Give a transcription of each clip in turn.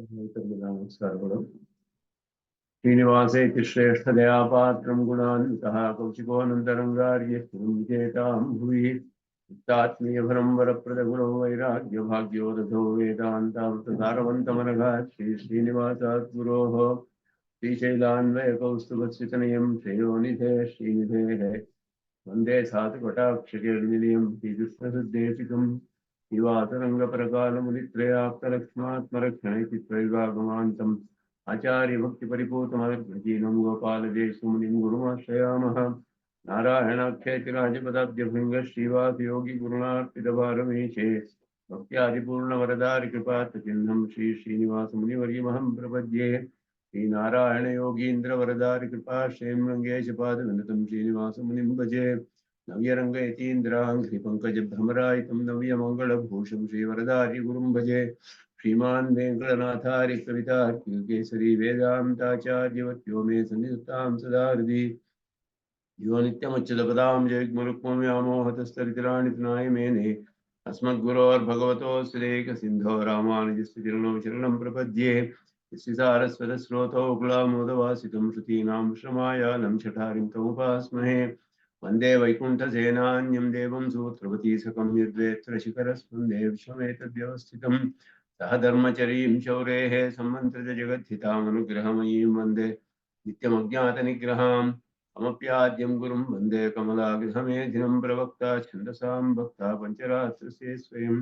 ನಮಸ್ಕಾರಗಳು. ಶ್ರೀನಿವಾಸೇತಿ ಶ್ರೇಷ್ಠದಯಾ ಪಾತ್ರಂ ಗುಣಾನ್ವಿತಃ ಕೌಶಿಕೋನಂತರಂಗಾರ್ಯ ವಿಜೇತಾಂ ಭುವಿ ಮುಕ್ತಾತ್ಮೀಯಫಲಂ ವರಪ್ರದ ಗುಣೋ ವೈರಾಗ್ಯ ಭಾಗ್ಯೋ ರಥೋ ವೇದಾಂತಾವೃತಸಾರವಂತಮನಘ ಶ್ರೀ ಶ್ರೀನಿವಾಸಾತ್ ಗುರೋಃ ಶ್ರೀಶೈಲಾನ್ವಯ ಕೌಸ್ತುಭಸ್ವಿತನಯಂ ಶ್ರೇಯೋನಿಧೇ ಶ್ರೀನಿಧೇಃ ವಂದೇ ಸಾಧುಕಟಾಕ್ಷಕೇರ್ನಿಲಯಂ ಶ್ರೀಕೃಷ್ಣಸುದ್ದೇಶಿಕಂ दिवातरंगपरकालमुनित्रयाप्तलक्ष्मात्मरक्षणे चित्रविभागमान्तम् आचार्यभक्तिपरिपूतमग्रजीनं गोपालदेशमुनिं गुरुमाश्रयामः। नारायणाख्यैतिराजपदाब्जभृङ्ग श्रीवासयोगी गुरुणार्पितभारमीशे भक्त्यादिपूर्णवरदारिकृपार्थचिह्नं श्री श्रीनिवासमुनिवर्यमहं प्रपद्ये। श्रीनारायणयोगीन्द्रवरदारिकृपाश्रयं रङ्गेशपादविनतं श्रीनिवासमुनिं भजे। नव्यरङ्गयतीन्द्राङ्घ्रि पङ्कजभ्रमरायितं नव्यमङ्गलभूषं श्रीवरदार्य गुरुं भजे। श्रीमान् वेङ्कटनाथार्य कवितार्किकेसरी वेदान्ताचार्यवत्यो मे सन्निधत्तां सदा हृदि यो नित्यमुच्यतपदां जयग्मुरुक्मव्यामोहतस्तरितराणि तनाय मेने अस्मद्गुरोर्भगवतोऽस्य देकसिन्धो रामानुजस्य चरणौ शरणं प्रपद्ये। यस्य सारस्वतस्रोतो कुलामोदवासितं श्रुतीनां श्रमायालं छठारिं तमुपास्महे। वंदे वैकुंठसेनान्यं देवं सूत्रवती सकं यद्वेत्र शिखरस्पन्दे विश्वमेतद्व्यवस्थितं सह धर्मचरीं शौरेः सम्मन्त्रित जगद्धितामनुग्रहमयीं वन्दे नित्यमज्ञातनिग्रहां अमप्याद्यं गुरुं वन्दे कमलागृहमेधिनं प्रवक्ता छन्दसां भक्ता पञ्चरात्रस्य स्वयं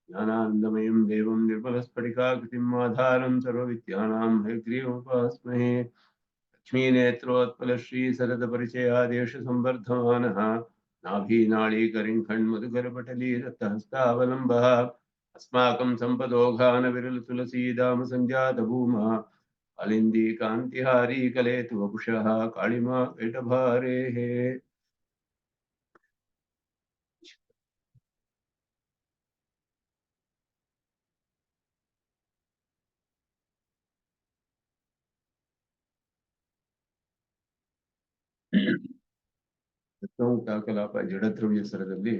ज्ञानानन्दमयं देवं निर्मलस्फटिकाकृतिम् आधारं सर्वविद्यानां हयग्रीवमुपास्महे। लक्ष्मीनेत्रोत्पल श्री सरद परिचयादेश संवर्धमानः नाभीनाळीकरिङ्खण्मधुकरपटली रक्तहस्तावलम्बः अस्माकं सम्पदोघान विरल तुलसीदाम सञ्जात भूमः अलिन्दी कान्तिहारी कलेतु वपुषः काळिमा कैटभारेः। ಕಲಾಪ ಜಡದ್ರವ್ಯ ಸರದಲ್ಲಿ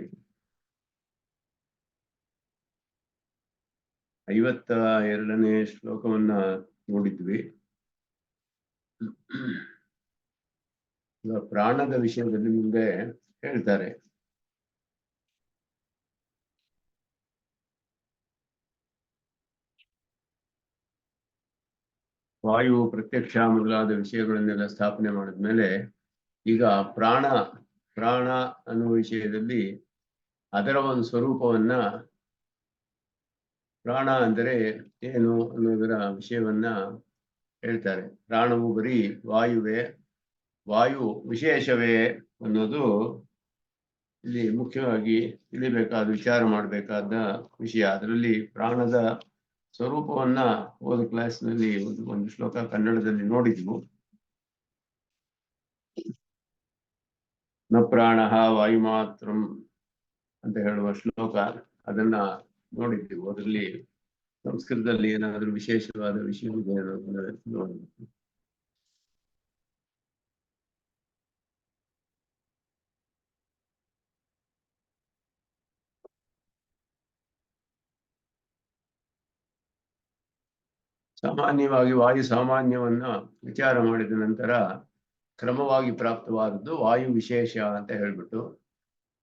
52ನೇ ಶ್ಲೋಕವನ್ನ ನೋಡಿದ್ವಿ. ಪ್ರಾಣದ ವಿಷಯದಲ್ಲಿ ಮುಂದೆ ಹೇಳ್ತಾರೆ. ವಾಯು ಪ್ರತ್ಯಕ್ಷ ಮೊದಲಾದ ವಿಷಯಗಳನ್ನೆಲ್ಲ ಸ್ಥಾಪನೆ ಮಾಡಿದ್ಮೇಲೆ ಈಗ ಪ್ರಾಣ ಅನ್ನುವ ವಿಷಯದಲ್ಲಿ ಅದರ ಒಂದು ಸ್ವರೂಪವನ್ನ, ಪ್ರಾಣ ಅಂದರೆ ಏನು ಅನ್ನೋದರ ವಿಷಯವನ್ನ ಹೇಳ್ತಾರೆ. ಪ್ರಾಣವು ಬರೀ ವಾಯುವೇ, ವಾಯು ವಿಶೇಷವೇ ಅನ್ನೋದು ಇಲ್ಲಿ ಮುಖ್ಯವಾಗಿ ತಿಳಿಬೇಕಾದ, ವಿಚಾರ ಮಾಡಬೇಕಾದ ವಿಷಯ. ಅದರಲ್ಲಿ ಪ್ರಾಣದ ಸ್ವರೂಪವನ್ನ ಹೋದ ಕ್ಲಾಸ್ನಲ್ಲಿ ಒಂದು ಶ್ಲೋಕ ಕನ್ನಡದಲ್ಲಿ ನೋಡಿದ್ವು. ನ ಪ್ರಾಣ ವಾಯು ಮಾತ್ರಂ ಅಂತ ಹೇಳುವ ಶ್ಲೋಕ, ಅದನ್ನ ನೋಡಿದ್ದೀವಿ. ಅದರಲ್ಲಿ ಸಂಸ್ಕೃತದಲ್ಲಿ ಏನಾದರೂ ವಿಶೇಷವಾದ ವಿಷಯ ಇದೆ ಅನ್ನೋದನ್ನ ನೋಡಬೇಕು. ಸಾಮಾನ್ಯವಾಗಿ ವಾಯು ಸಾಮಾನ್ಯವನ್ನ ವಿಚಾರ ಮಾಡಿದ ನಂತರ ಕ್ರಮವಾಗಿ ಪ್ರಾಪ್ತವಾದದ್ದು ವಾಯು ವಿಶೇಷ ಅಂತ ಹೇಳ್ಬಿಟ್ಟು,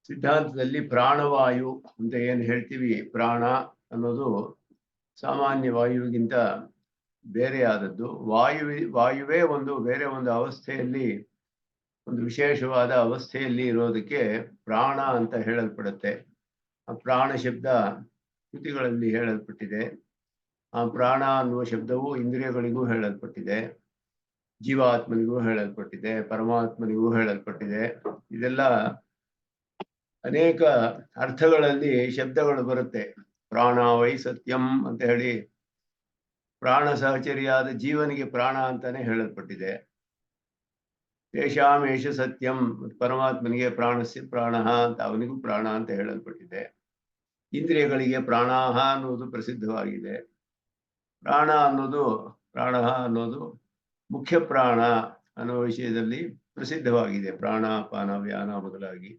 ಸಿದ್ಧಾಂತದಲ್ಲಿ ಪ್ರಾಣವಾಯು ಅಂತ ಏನು ಹೇಳ್ತೀವಿ, ಪ್ರಾಣ ಅನ್ನೋದು ಸಾಮಾನ್ಯ ವಾಯುವಿಗಿಂತ ಬೇರೆ ಆದದ್ದು. ವಾಯುವೇ ಬೇರೆ ಒಂದು ಅವಸ್ಥೆಯಲ್ಲಿ, ಒಂದು ವಿಶೇಷವಾದ ಅವಸ್ಥೆಯಲ್ಲಿ ಇರೋದಕ್ಕೆ ಪ್ರಾಣ ಅಂತ ಹೇಳಲ್ಪಡುತ್ತೆ. ಆ ಪ್ರಾಣ ಶಬ್ದ ಕೃತಿಗಳಲ್ಲಿ ಹೇಳಲ್ಪಟ್ಟಿದೆ. ಆ ಪ್ರಾಣ ಅನ್ನುವ ಶಬ್ದವು ಇಂದ್ರಿಯಗಳಿಗೂ ಹೇಳಲ್ಪಟ್ಟಿದೆ, ಜೀವಾತ್ಮನಿಗೂ ಹೇಳಲ್ಪಟ್ಟಿದೆ, ಪರಮಾತ್ಮನಿಗೂ ಹೇಳಲ್ಪಟ್ಟಿದೆ. ಇದೆಲ್ಲ ಅನೇಕ ಅರ್ಥಗಳಲ್ಲಿ ಶಬ್ದಗಳು ಬರುತ್ತೆ. ಪ್ರಾಣ ವೈ ಸತ್ಯಂ ಅಂತ ಹೇಳಿ ಪ್ರಾಣ ಸಹಚರಿಯಾದ ಜೀವನಿಗೆ ಪ್ರಾಣ ಅಂತಾನೆ ಹೇಳಲ್ಪಟ್ಟಿದೆ. ತೇಷಾಮೇಷ ಸತ್ಯಂ, ಪರಮಾತ್ಮನಿಗೆ ಪ್ರಾಣಸ್ಯ ಪ್ರಾಣ ಅಂತ, ಅವನಿಗೂ ಪ್ರಾಣ ಅಂತ ಹೇಳಲ್ಪಟ್ಟಿದೆ. ಇಂದ್ರಿಯಗಳಿಗೆ ಪ್ರಾಣಾಹ ಅನ್ನೋದು ಪ್ರಸಿದ್ಧವಾಗಿದೆ. ಪ್ರಾಣ ಅನ್ನೋದು ಮುಖ್ಯ ಪ್ರಾಣ ಅನ್ನೋ ವಿಷಯದಲ್ಲಿ ಪ್ರಸಿದ್ಧವಾಗಿದೆ, ಪ್ರಾಣ ಅಪಾನ ವ್ಯಾನ ಮೊದಲಾಗಿ.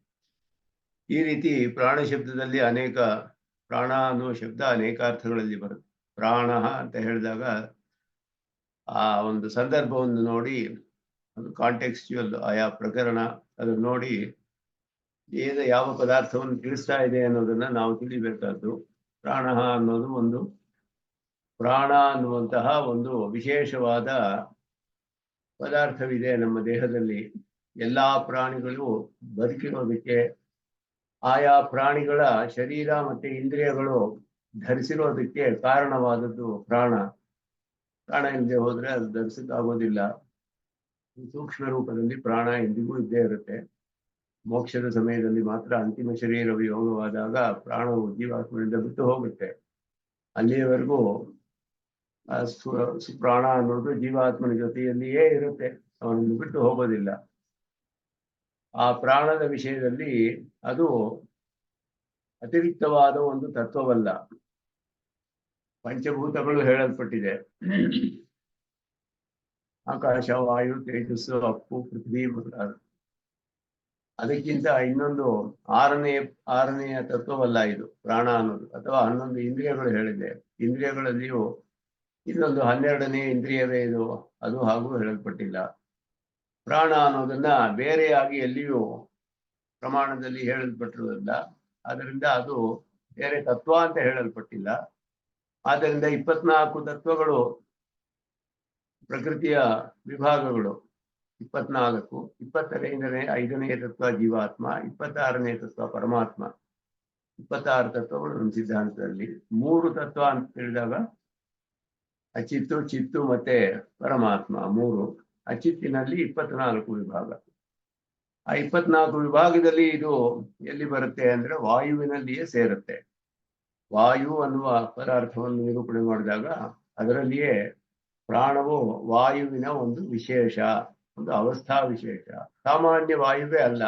ಈ ರೀತಿ ಪ್ರಾಣ ಶಬ್ದದಲ್ಲಿ ಪ್ರಾಣ ಅನ್ನುವ ಶಬ್ದ ಅನೇಕ ಅರ್ಥಗಳಲ್ಲಿ ಬರುತ್ತೆ. ಪ್ರಾಣ ಅಂತ ಹೇಳಿದಾಗ ಆ ಒಂದು ಸಂದರ್ಭವನ್ನು ನೋಡಿ, ಒಂದು ಕಾಂಟೆಕ್ಸ್ಚುಯಲ್ ಆಯಾ ಪ್ರಕರಣ ಅದನ್ನು ನೋಡಿ ಯಾವ ಪದಾರ್ಥವನ್ನು ತಿಳಿಸ್ತಾ ಇದೆ ಅನ್ನೋದನ್ನ ನಾವು ತಿಳಿಬೇಕಾದ್ದು. ಪ್ರಾಣ ಅನ್ನೋದು ಒಂದು ಪ್ರಾಣ ಅನ್ನುವಂತಹ ಒಂದು ವಿಶೇಷವಾದ ಪದಾರ್ಥವಿದೆ ನಮ್ಮ ದೇಹದಲ್ಲಿ. ಎಲ್ಲಾ ಪ್ರಾಣಿಗಳು ಬದುಕಿರೋದಕ್ಕೆ ಆಯಾ ಪ್ರಾಣಿಗಳ ಶರೀರ ಮತ್ತೆ ಇಂದ್ರಿಯಗಳು ಧರಿಸಿರೋದಕ್ಕೆ ಕಾರಣವಾದದ್ದು ಪ್ರಾಣ. ಪ್ರಾಣ ಇಲ್ಲದೆ ಹೋದ್ರೆ ಅದು ಧರಿಸಕ್ಕಾಗೋದಿಲ್ಲ. ಸೂಕ್ಷ್ಮ ರೂಪದಲ್ಲಿ ಪ್ರಾಣ ಎಂದಿಗೂ ಇದ್ದೇ ಇರುತ್ತೆ. ಮೋಕ್ಷದ ಸಮಯದಲ್ಲಿ ಮಾತ್ರ ಅಂತಿಮ ಶರೀರ ವಿಯೋಗವಾದಾಗ ಪ್ರಾಣವು ಜೀವಾತ್ಮನಿಂದ ಬಿಟ್ಟು ಹೋಗುತ್ತೆ. ಅಲ್ಲಿಯವರೆಗೂ ಪ್ರಾಣ ಅನ್ನೋದು ಜೀವಾತ್ಮನ ಜೊತೆಯಲ್ಲಿಯೇ ಇರುತ್ತೆ, ಅವನನ್ನು ಬಿಟ್ಟು ಹೋಗೋದಿಲ್ಲ. ಆ ಪ್ರಾಣದ ವಿಷಯದಲ್ಲಿ ಅದು ಅತಿರಿಕ್ತವಾದ ಒಂದು ತತ್ವವಲ್ಲ. ಪಂಚಭೂತಗಳು ಹೇಳಲ್ಪಟ್ಟಿದೆ. ಆಕಾಶ, ವಾಯು, ತೇಜಸ್ಸು, ಅಪ್ಪು, ಪೃಥ್ವಿ ಮೊದಲಾದ. ಅದಕ್ಕಿಂತ ಇನ್ನೊಂದು ಆರನೆಯ ತತ್ವವಲ್ಲ ಇದು ಪ್ರಾಣ ಅನ್ನೋದು. ಅಥವಾ 11 ಇಂದ್ರಿಯಗಳು ಹೇಳಿದೆ. ಇಂದ್ರಿಯಗಳಲ್ಲಿಯೂ ಇನ್ನೊಂದು 12ನೇ ಇಂದ್ರಿಯವೇ ಇದು, ಅದು ಹಾಗೂ ಹೇಳಲ್ಪಟ್ಟಿಲ್ಲ. ಪ್ರಾಣ ಅನ್ನೋದನ್ನ ಬೇರೆಯಾಗಿ ಎಲ್ಲಿಯೂ ಪ್ರಮಾಣದಲ್ಲಿ ಹೇಳಲ್ಪಟ್ಟಿರೋದಿಲ್ಲ. ಆದ್ದರಿಂದ ಅದು ಬೇರೆ ತತ್ವ ಅಂತ ಹೇಳಲ್ಪಟ್ಟಿಲ್ಲ. ಆದ್ದರಿಂದ 24 ತತ್ವಗಳು ಪ್ರಕೃತಿಯ ವಿಭಾಗಗಳು 24. 25ನೇ ತತ್ವ ಜೀವಾತ್ಮ, 26ನೇ ತತ್ವ ಪರಮಾತ್ಮ. 26 ತತ್ವಗಳು ನಮ್ಮ ಸಿದ್ಧಾಂತದಲ್ಲಿ. 3 ತತ್ವ ಅಂತ ಹೇಳಿದಾಗ ಅಚಿತ್ತು, ಚಿತ್ತು ಮತ್ತೆ ಪರಮಾತ್ಮ 3. ಅಚಿತ್ತಿನಲ್ಲಿ 24 ವಿಭಾಗ. ಆ 24 ವಿಭಾಗದಲ್ಲಿ ಇದು ಎಲ್ಲಿ ಬರುತ್ತೆ ಅಂದ್ರೆ ವಾಯುವಿನಲ್ಲಿಯೇ ಸೇರುತ್ತೆ. ವಾಯು ಅನ್ನುವ ಪದಾರ್ಥವನ್ನು ನಿರೂಪಣೆ ಮಾಡಿದಾಗ ಅದರಲ್ಲಿಯೇ ಪ್ರಾಣವು ವಾಯುವಿನ ಒಂದು ವಿಶೇಷ, ಒಂದು ಅವಸ್ಥಾ ವಿಶೇಷ. ಸಾಮಾನ್ಯ ವಾಯುವೇ ಅಲ್ಲ,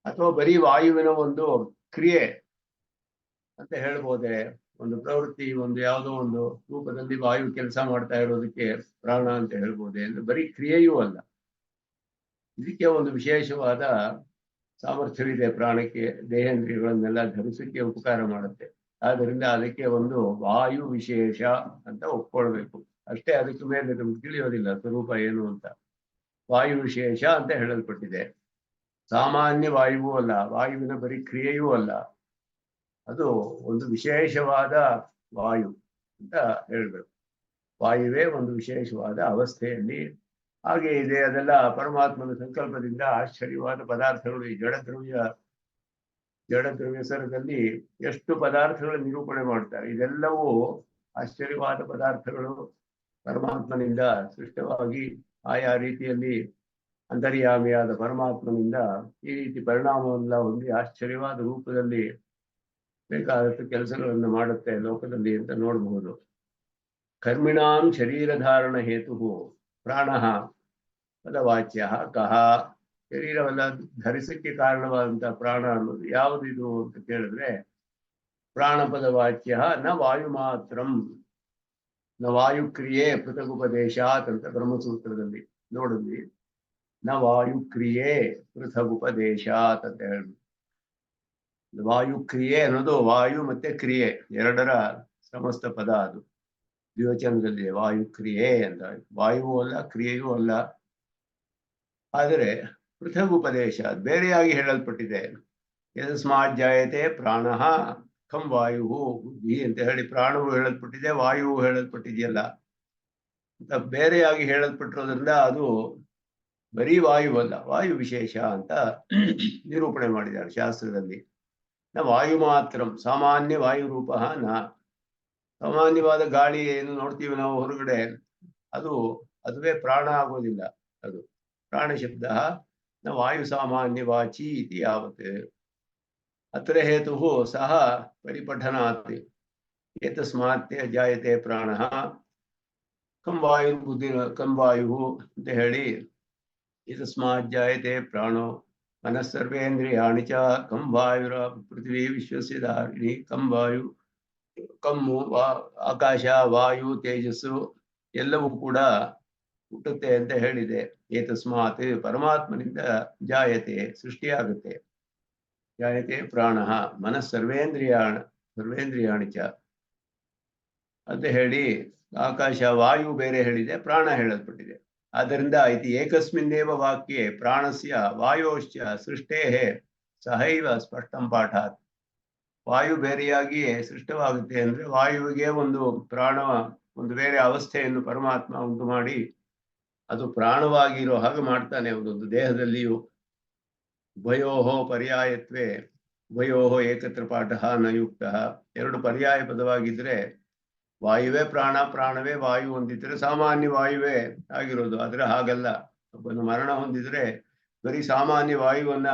ಅಥವಾ ಬರೀ ವಾಯುವಿನ ಒಂದು ಕ್ರಿಯೆ ಅಂತ ಹೇಳ್ಬೋದೆ. ಒಂದು ಪ್ರವೃತ್ತಿ, ಒಂದು ಯಾವುದೋ ಒಂದು ರೂಪದಲ್ಲಿ ವಾಯು ಕೆಲಸ ಮಾಡ್ತಾ ಇರೋದಕ್ಕೆ ಪ್ರಾಣ ಅಂತ ಹೇಳ್ಬೋದೆ ಅಂದ್ರೆ ಬರೀ ಕ್ರಿಯೆಯೂ ಅಲ್ಲ. ಇದಕ್ಕೆ ಒಂದು ವಿಶೇಷವಾದ ಸಾಮರ್ಥ್ಯವಿದೆ ಪ್ರಾಣಕ್ಕೆ. ದೇಹೇಂದ್ರಿಯಗಳನ್ನೆಲ್ಲ ಧರಿಸಕ್ಕೆ ಉಪಕಾರ ಮಾಡುತ್ತೆ. ಆದ್ದರಿಂದ ಅದಕ್ಕೆ ಒಂದು ವಾಯು ವಿಶೇಷ ಅಂತ ಒಪ್ಕೊಳ್ಬೇಕು ಅಷ್ಟೇ. ಅದಕ್ಕೆ ಮೇಲೆ ನಮ್ಗೆ ತಿಳಿಯೋದಿಲ್ಲ ಸ್ವರೂಪ ಏನು ಅಂತ. ವಾಯು ವಿಶೇಷ ಅಂತ ಹೇಳಲ್ಪಟ್ಟಿದೆ. ಸಾಮಾನ್ಯ ವಾಯುವೂ ಅಲ್ಲ, ವಾಯುವಿನ ಬರೀ ಕ್ರಿಯೆಯೂ ಅಲ್ಲ, ಅದು ಒಂದು ವಿಶೇಷವಾದ ವಾಯು ಅಂತ ಹೇಳ್ಬೇಕು. ವಾಯುವೇ ಒಂದು ವಿಶೇಷವಾದ ಅವಸ್ಥೆಯಲ್ಲಿ ಹಾಗೆ ಇದೆ. ಅದೆಲ್ಲ ಪರಮಾತ್ಮನ ಸಂಕಲ್ಪದಿಂದ ಆಶ್ಚರ್ಯವಾದ ಪದಾರ್ಥಗಳು. ಈ ಜಡದ್ರವ್ಯ ಸರದಲ್ಲಿ ಎಷ್ಟು ಪದಾರ್ಥಗಳ ನಿರೂಪಣೆ ಮಾಡ್ತಾರೆ. ಇದೆಲ್ಲವೂ ಆಶ್ಚರ್ಯವಾದ ಪದಾರ್ಥಗಳು, ಪರಮಾತ್ಮನಿಂದ ಸೃಷ್ಟವಾಗಿ ಆಯಾ ರೀತಿಯಲ್ಲಿ ಅಂತರ್ಯಾಮಿಯಾದ ಪರಮಾತ್ಮನಿಂದ ಈ ರೀತಿ ಪರಿಣಾಮವನ್ನ ಹೊಂದಿ ಆಶ್ಚರ್ಯವಾದ ರೂಪದಲ್ಲಿ ಬೇಕಾದಷ್ಟು ಕೆಲಸಗಳನ್ನು ಮಾಡುತ್ತೆ ಲೋಕದಲ್ಲಿ ಅಂತ ನೋಡಬಹುದು. ಕರ್ಮಿಣಾಂ ಶರೀರಧಾರಣ ಹೇತು ಪ್ರಾಣ ಪದವಾಚ್ಯ ಕಹ. ಶರೀರವನ್ನ ಧರಿಸಕ್ಕೆ ಕಾರಣವಾದಂತಹ ಪ್ರಾಣ ಅನ್ನೋದು ಯಾವುದಿದು ಅಂತ ಕೇಳಿದ್ರೆ ಪ್ರಾಣಪದವಾಚ್ಯ ನ ವಾಯು ಮಾತ್ರಂ ನ ವಾಯುಕ್ರಿಯೆ ಪೃಥಗುಪದೇಶಾತ್ ಅಂತ ಬ್ರಹ್ಮಸೂತ್ರದಲ್ಲಿ ನೋಡಿದ್ವಿ. ನ ವಾಯುಕ್ರಿಯೆ ಪೃಥಗುಪದೇಶಾತ್ ಅಂತ ಹೇಳಿ. ವಾಯುಕ್ರಿಯೆ ಅನ್ನೋದು ವಾಯು ಮತ್ತೆ ಕ್ರಿಯೆ ಎರಡರ ಸಮಸ್ತ ಪದ. ಅದು ದ್ವಿವಚನದಲ್ಲಿ ವಾಯುಕ್ರಿಯೆ ಅಂತ. ವಾಯುವೂ ಅಲ್ಲ, ಕ್ರಿಯೆಯೂ ಅಲ್ಲ, ಆದರೆ ಪೃಥಗುಪದೇಶ ಬೇರೆಯಾಗಿ ಹೇಳಲ್ಪಟ್ಟಿದೆ. ಯಸ್ಮಾತ್ ಜಾಯತೆ ಪ್ರಾಣ ಖಂ ವಾಯು ಬುದ್ಧಿ ಅಂತ ಹೇಳಿ ಪ್ರಾಣವು ಹೇಳಲ್ಪಟ್ಟಿದೆ, ವಾಯುವು ಹೇಳಲ್ಪಟ್ಟಿದೆಯಲ್ಲ ಅಂತ ಬೇರೆಯಾಗಿ ಹೇಳಲ್ಪಟ್ಟಿರೋದ್ರಿಂದ ಅದು ಬರೀ ವಾಯುವಲ್ಲ, ವಾಯು ವಿಶೇಷ ಅಂತ ನಿರೂಪಣೆ ಮಾಡಿದ್ದಾರೆ ಶಾಸ್ತ್ರದಲ್ಲಿ. ನ ವಾಯು ಮಾತ್ರ ಸಾಮಾನ್ಯ ವಾಯು ರೂಪ ನ. ಸಾಮಾನ್ಯವಾದ ಗಾಳಿ ಏನು ನೋಡ್ತೀವಿ ನಾವು ಹೊರಗಡೆ, ಅದುವೇ ಪ್ರಾಣ ಆಗೋದಿಲ್ಲ. ಅದು ಪ್ರಾಣ ಶಬ್ದ ನ ವಾಯು ಸಾಮಾನ್ಯ ವಾಚಿ ಇತಿ ಯಾವತ್. ಅತ್ರ ಹೇತು ಸಹ ಪರಿಪಠನಾತ್ ಏತಸ್ಮಾತ್ ಜಾಯತೆ ಪ್ರಾಣ ಕಂ ವಾಯು ಬುದ್ಧಿ ಕಂ ವಾಯು ಅಂತ ಹೇಳಿ ಏತಸ್ಮಾತ್ ಜಾಯತೆ ಪ್ರಾಣೋ ಮನಸ್ಸರ್ವೇಂದ್ರಿಯಾಣಿ ಚ ಕಂ ವಾಯುರ ಪೃಥ್ವಿ ವಿಶ್ವಸ್ಯ ಧಾರಿಣಿ ಕಂ ವಾಯು ಕಮ್ಮು ಆಕಾಶ, ವಾಯು, ತೇಜಸ್ಸು ಎಲ್ಲವೂ ಕೂಡ ಹುಟ್ಟುತ್ತೆ ಅಂತ ಹೇಳಿದೆ. ಏತಸ್ಮಾತ್ ಪರಮಾತ್ಮನಿಂದ ಜಾಯತೆ ಸೃಷ್ಟಿಯಾಗುತ್ತೆ. ಜಾಯತೆ ಪ್ರಾಣ ಮನಸ್ಸರ್ವೇಂದ್ರಿಯಾಣಿ ಚ. ಅಂತ ಹೇಳಿ ಆಕಾಶ ವಾಯು ಬೇರೆ ಹೇಳಿದೆ, ಪ್ರಾಣ ಹೇಳಲ್ಪಟ್ಟಿದೆ. ಆದ್ದರಿಂದ ಇತಿ ಏಕಸ್ಮಿನ್ನೇವ ವಾಕ್ಯೆ ಪ್ರಾಣಸ್ಯ ವಾಯೋಶ್ಚ ಸೃಷ್ಟೇ ಸಹೈವ ಸ್ಪಷ್ಟಂ ಪಾಠಾತ್. ವಾಯು ಬೇರೆಯಾಗಿಯೇ ಸೃಷ್ಟವಾಗುತ್ತೆ ಅಂದ್ರೆ ವಾಯುವಿಗೆ ಒಂದು ಪ್ರಾಣ, ಒಂದು ಬೇರೆ ಅವಸ್ಥೆಯನ್ನು ಪರಮಾತ್ಮ ಉಂಟು ಮಾಡಿ ಅದು ಪ್ರಾಣವಾಗಿರೋ ಹಾಗೆ ಮಾಡ್ತಾನೆ. ಒಂದೊಂದು ದೇಹದಲ್ಲಿಯೂ ಉಭಯೋಹೋ ಪರ್ಯಾಯತ್ವೇ ಉಭಯೋಹೋ ಏಕತ್ರ ಪಾಠ ನ ಯುಕ್ತ. ಎರಡು ಪರ್ಯಾಯ ಪದವಾಗಿದ್ರೆ ವಾಯುವೇ ಪ್ರಾಣ, ಪ್ರಾಣವೇ ವಾಯು ಹೊಂದಿದ್ರೆ ಸಾಮಾನ್ಯ ವಾಯುವೇ ಆಗಿರೋದು. ಆದ್ರೆ ಹಾಗಲ್ಲ. ಒಬ್ಬನು ಮರಣ ಹೊಂದಿದ್ರೆ ಬರೀ ಸಾಮಾನ್ಯ ವಾಯುವನ್ನ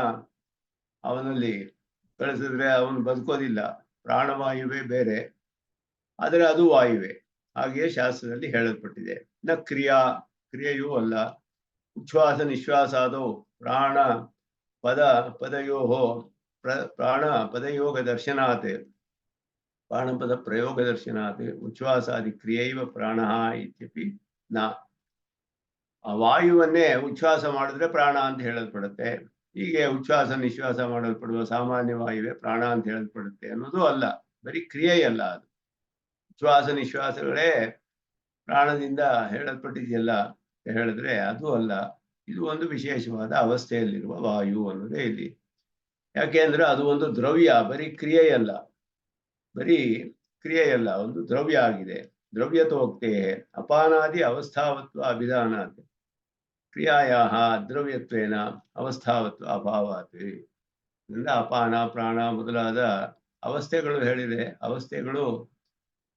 ಅವನಲ್ಲಿ ಕಳಿಸಿದ್ರೆ ಅವನು ಬದುಕೋದಿಲ್ಲ. ಪ್ರಾಣವಾಯುವೇ ಬೇರೆ, ಆದರೆ ಅದು ವಾಯುವೇ. ಹಾಗೆಯೇ ಶಾಸ್ತ್ರದಲ್ಲಿ ಹೇಳಲ್ಪಟ್ಟಿದೆ. ನ ಕ್ರಿಯೆಯೂ ಅಲ್ಲ. ಉಚ್ಛ್ವಾಸ ನಿಶ್ವಾಸಾದೋ ಪ್ರಾಣ ಪದಯೋಹೋ ಪ್ರಾಣ ಪದಯೋಗ ದರ್ಶನಾತ್ ಪ್ರಾಣಪದ ಪ್ರಯೋಗ ದರ್ಶನಾತ್ ಉಚ್ಛ್ವಾಸಾದಿ ಕ್ರಿಯೈವ ಪ್ರಾಣ ಇತ್ಯಪಿ ನ. ಆ ವಾಯುವನ್ನೇ ಉಚ್ಛ್ವಾಸ ಮಾಡಿದ್ರೆ ಪ್ರಾಣ ಅಂತ ಹೇಳಲ್ಪಡುತ್ತೆ. ಹೀಗೆ ಉಚ್ಛ್ವಾಸ ನಿಶ್ವಾಸ ಮಾಡಲ್ಪಡುವ ಸಾಮಾನ್ಯ ವಾಯುವೆ ಪ್ರಾಣ ಅಂತ ಹೇಳಲ್ಪಡುತ್ತೆ ಅನ್ನೋದು ಅಲ್ಲ. ಬರೀ ಕ್ರಿಯೆಯಲ್ಲ ಅದು. ಉಚ್ಛ್ವಾಸ ನಿಶ್ವಾಸಗಳೇ ಪ್ರಾಣದಿಂದ ಹೇಳಲ್ಪಟ್ಟಿದೆಯಲ್ಲ ಅಂತ ಹೇಳಿದ್ರೆ ಅದು ಅಲ್ಲ. ಇದು ಒಂದು ವಿಶೇಷವಾದ ಅವಸ್ಥೆಯಲ್ಲಿರುವ ವಾಯು ಅನ್ನೋದೇ ಇಲ್ಲಿ. ಯಾಕೆಂದ್ರೆ ಅದು ಒಂದು ದ್ರವ್ಯ, ಬರೀ ಕ್ರಿಯೆಯಲ್ಲ. ಒಂದು ದ್ರವ್ಯ ಆಗಿದೆ. ದ್ರವ್ಯತೋಕ್ತೆ ಅಪಾನಾದಿ ಅವಸ್ಥಾವತ್ವ ಅಭಿಧಾನಾತ್ ಕ್ರಿಯಾಯಾ ದ್ರವ್ಯತ್ವೇನ ಅವಸ್ಥಾವತ್ವ ಅಭಾವಾತ್. ಇಂದ ಅಪಾನ ಪ್ರಾಣ ಮೊದಲಾದ ಅವಸ್ಥೆಗಳು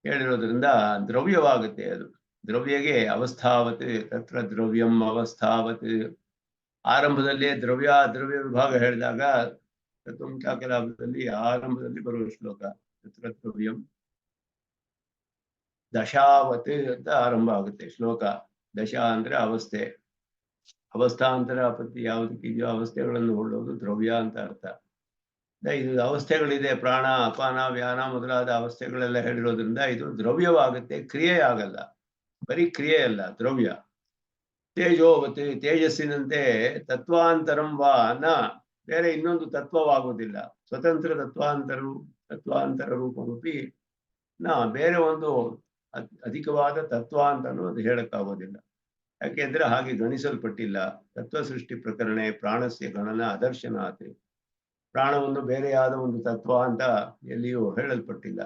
ಹೇಳಿರೋದ್ರಿಂದ ದ್ರವ್ಯವಾಗುತ್ತೆ. ಅದು ದ್ರವ್ಯಗೆ ಅವಸ್ಥಾವತ್ ತತ್ರ ದ್ರವ್ಯಂ ಅವಸ್ಥಾವತ್. ಆರಂಭದಲ್ಲೇ ದ್ರವ್ಯ ವಿಭಾಗ ಹೇಳಿದಾಗ ತತ್ವಮುಖ್ಯಾಕಲಾಪದಲ್ಲಿ ಆರಂಭದಲ್ಲಿ ಬರುವ ಶ್ಲೋಕ ತತ್ರ ದ್ರವ್ಯಂ ದಶಾವತ್ ಅಂತ ಆರಂಭ ಆಗುತ್ತೆ ಶ್ಲೋಕ. ದಶ ಅಂದ್ರೆ ಅವಸ್ಥೆ, ಅವಸ್ಥಾಂತರ ಅಪತ್ತಿ ಯಾವುದಕ್ಕಿದೆಯೋ ಅವಸ್ಥೆಗಳನ್ನು ಹೊಳ್ಳೋದು ದ್ರವ್ಯ ಅಂತ ಅರ್ಥ. ಇದು ಅವಸ್ಥೆಗಳಿದೆ, ಪ್ರಾಣ ಅಪಾನ ವ್ಯಾನ ಮೊದಲಾದ ಅವಸ್ಥೆಗಳೆಲ್ಲ ಹೇಳಿರೋದ್ರಿಂದ ಇದು ದ್ರವ್ಯವಾಗುತ್ತೆ, ಕ್ರಿಯೆ ಆಗಲ್ಲ. ಬರೀ ಕ್ರಿಯೆ ಅಲ್ಲ, ದ್ರವ್ಯ. ತೇಜೋವತ್ ತೇಜಸ್ಸಿನಂತೆ ತತ್ವಾಂತರಂ ವಾ ನ, ಬೇರೆ ಇನ್ನೊಂದು ತತ್ವವಾಗುವುದಿಲ್ಲ. ಸ್ವತಂತ್ರ ತತ್ವಾಂತರ ರೂಪರೂಪಿ ನ, ಬೇರೆ ಒಂದು ಅಧಿಕವಾದ ತತ್ವ ಅಂತಲೂ ಅದು ಹೇಳಕ್ಕಾಗೋದಿಲ್ಲ. ಯಾಕೆಂದ್ರೆ ಹಾಗೆ ಗಣಿಸಲ್ಪಟ್ಟಿಲ್ಲ. ತತ್ವ ಸೃಷ್ಟಿ ಪ್ರಕರಣ ಪ್ರಾಣಸ್ಯ ಗಣನ ಅದರ್ಶನಾತ್. ಪ್ರಾಣವನ್ನು ಬೇರೆಯಾದ ಒಂದು ತತ್ವ ಅಂತ ಎಲ್ಲಿಯೂ ಹೇಳಲ್ಪಟ್ಟಿಲ್ಲ.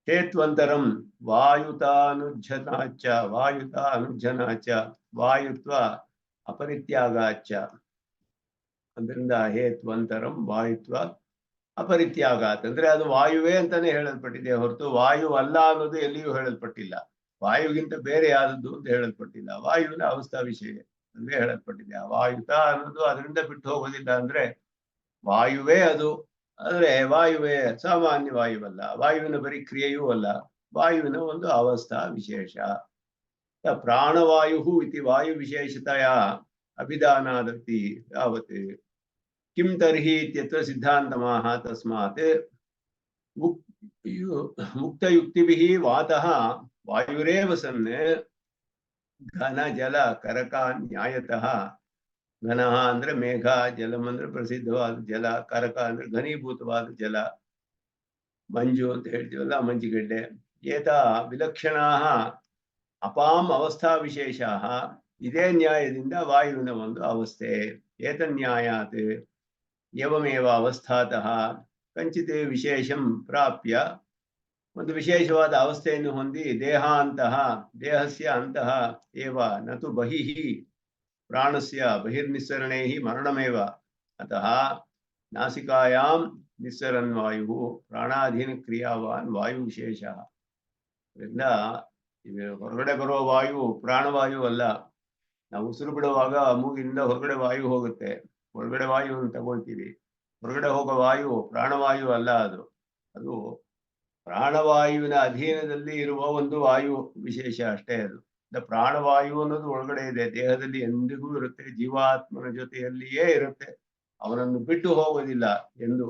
ಹೇತ್ವಂತರಂ ವಾಯುತಾನುಜ್ಜನಾಚ ವಾಯುತ್ವ ಅಪರಿತ್ಯಾಗಾಚ. ಅದರಿಂದ ಹೇತ್ವಂತರಂ ವಾಯುತ್ವ ಅಪರಿತ್ಯಾಗಾತ್ ಅಂದ್ರೆ ಅದು ವಾಯುವೇ ಅಂತಾನೆ ಹೇಳಲ್ಪಟ್ಟಿದೆ ಹೊರತು ವಾಯು ಅಲ್ಲ ಅನ್ನೋದು ಎಲ್ಲಿಯೂ ಹೇಳಲ್ಪಟ್ಟಿಲ್ಲ. ವಾಯುಗಿಂತ ಬೇರೆ ಆದದ್ದು ಅಂತ ಹೇಳಲ್ಪಟ್ಟಿಲ್ಲ. ವಾಯುವಿನ ಅವಸ್ಥಾ ವಿಷಯ ಅಂದ್ರೆ ಹೇಳಲ್ಪಟ್ಟಿದೆ. ಆ ವಾಯುತ ಅನ್ನೋದು ಅದರಿಂದ ಬಿಟ್ಟು ಹೋಗೋದಿಲ್ಲ. ಅಂದ್ರೆ ವಾಯುವೇ ಅದು, ಆದ್ರೆ ವಾಯುವೇ ಸಾಮಾನ್ಯ ವಾಯುವಲ್ಲ. ವಾಯುವಿನ ಬರೀ ಕ್ರಿಯೆಯೂ ಅಲ್ಲ, ವಾಯುವಿನ ಒಂದು ಅವಸ್ಥಾ ವಿಶೇಷ. ಪ್ರಾಣವಾಯು ಇತಿ ವಾಯು ವಿಶೇಷತೆಯ ಅಭಿಧಾನಾದತಿ ಯಾವತ್ ಕಿಂ ತರ್ಹಿ ಇತ್ಯತ್ರ ಸಿದ್ಧಾಂತಮಾಹ. ತಸ್ಮಾತ್ ಮುಕ್ತಯುಕ್ತಿಭಿಃ ವಾತಃ ವಾಯುರೇವ ಸನ್ ಘನ ಜಲ ಕರಕ ನ್ಯಾಯತಃ. ಘನ ಅಂದ್ರೆ ಮೇಘ, ಜಲಂ ಅಂದ್ರೆ ಪ್ರಸಿದ್ಧವಾದ ಜಲ, ಕರಕ ಅಂದ್ರೆ ಘನೀಭೂತವಾದ ಜಲ, ಮಂಜು ಅಂತ ಹೇಳ್ತೀವಲ್ಲ ಮಂಜಿಗಡ್ಡೆ. ಏತ ವಿಲಕ್ಷಣಾ ಅಪಾಂ ಅವಸ್ಥಾ ವಿಶೇಷ. ಇದೇ ನ್ಯಾಯದಿಂದ ವಾಯುವಿನ ಒಂದು ಅವಸ್ಥೆ. ಏತನ್ಯಾಯಾತ್ ಏವಮೇವ ಅವಸ್ಥಾತಃ ಕಂಚಿತ್ ವಿಶೇಷಂ ಪ್ರಾಪ್ಯ, ಒಂದು ವಿಶೇಷವಾದ ಅವಸ್ಥೆಯನ್ನು ಹೊಂದಿ ದೇಹಸ್ಯ ಅಂತಃ ಏವ ನತು ಬಹಿಃ ಪ್ರಾಣಸ್ಯ ಬಹಿರ್ನಿಸ್ಸರಣೇ ಮರಣಮೇವ. ಅತಃ ನಾಸಿಕಾಯಾಂ ನಿಸ್ಸರನ್ ವಾಯು ಪ್ರಾಣಾಧೀನ ಕ್ರಿಯಾವಾನ್ ವಾಯು ವಿಶೇಷ. ಇದರಿಂದ ಹೊರಗಡೆ ಬರುವ ವಾಯು ಪ್ರಾಣವಾಯು ಅಲ್ಲ. ನಾವು ಉಸಿರು ಬಿಡುವಾಗ ಮೂಗಿನಿಂದ ಹೊರಗಡೆ ವಾಯು ಹೋಗುತ್ತೆ, ಹೊರಗಡೆ ವಾಯುವನ್ನು ತಗೊಳ್ತೀವಿ. ಹೊರಗಡೆ ಹೋಗೋ ವಾಯು ಪ್ರಾಣವಾಯು ಅಲ್ಲ. ಅದು ಪ್ರಾಣವಾಯುವಿನ ಅಧೀನದಲ್ಲಿ ಇರುವ ಒಂದು ವಾಯು ವಿಶೇಷ ಅಷ್ಟೇ. ಅದು ಪ್ರಾಣವಾಯು ಅನ್ನೋದು ಒಳಗಡೆ ಇದೆ, ದೇಹದಲ್ಲಿ ಎಂದಿಗೂ ಇರುತ್ತೆ, ಜೀವಾತ್ಮನ ಜೊತೆಯಲ್ಲಿಯೇ ಇರುತ್ತೆ, ಅವನನ್ನು ಬಿಟ್ಟು ಹೋಗೋದಿಲ್ಲ ಎಂದು.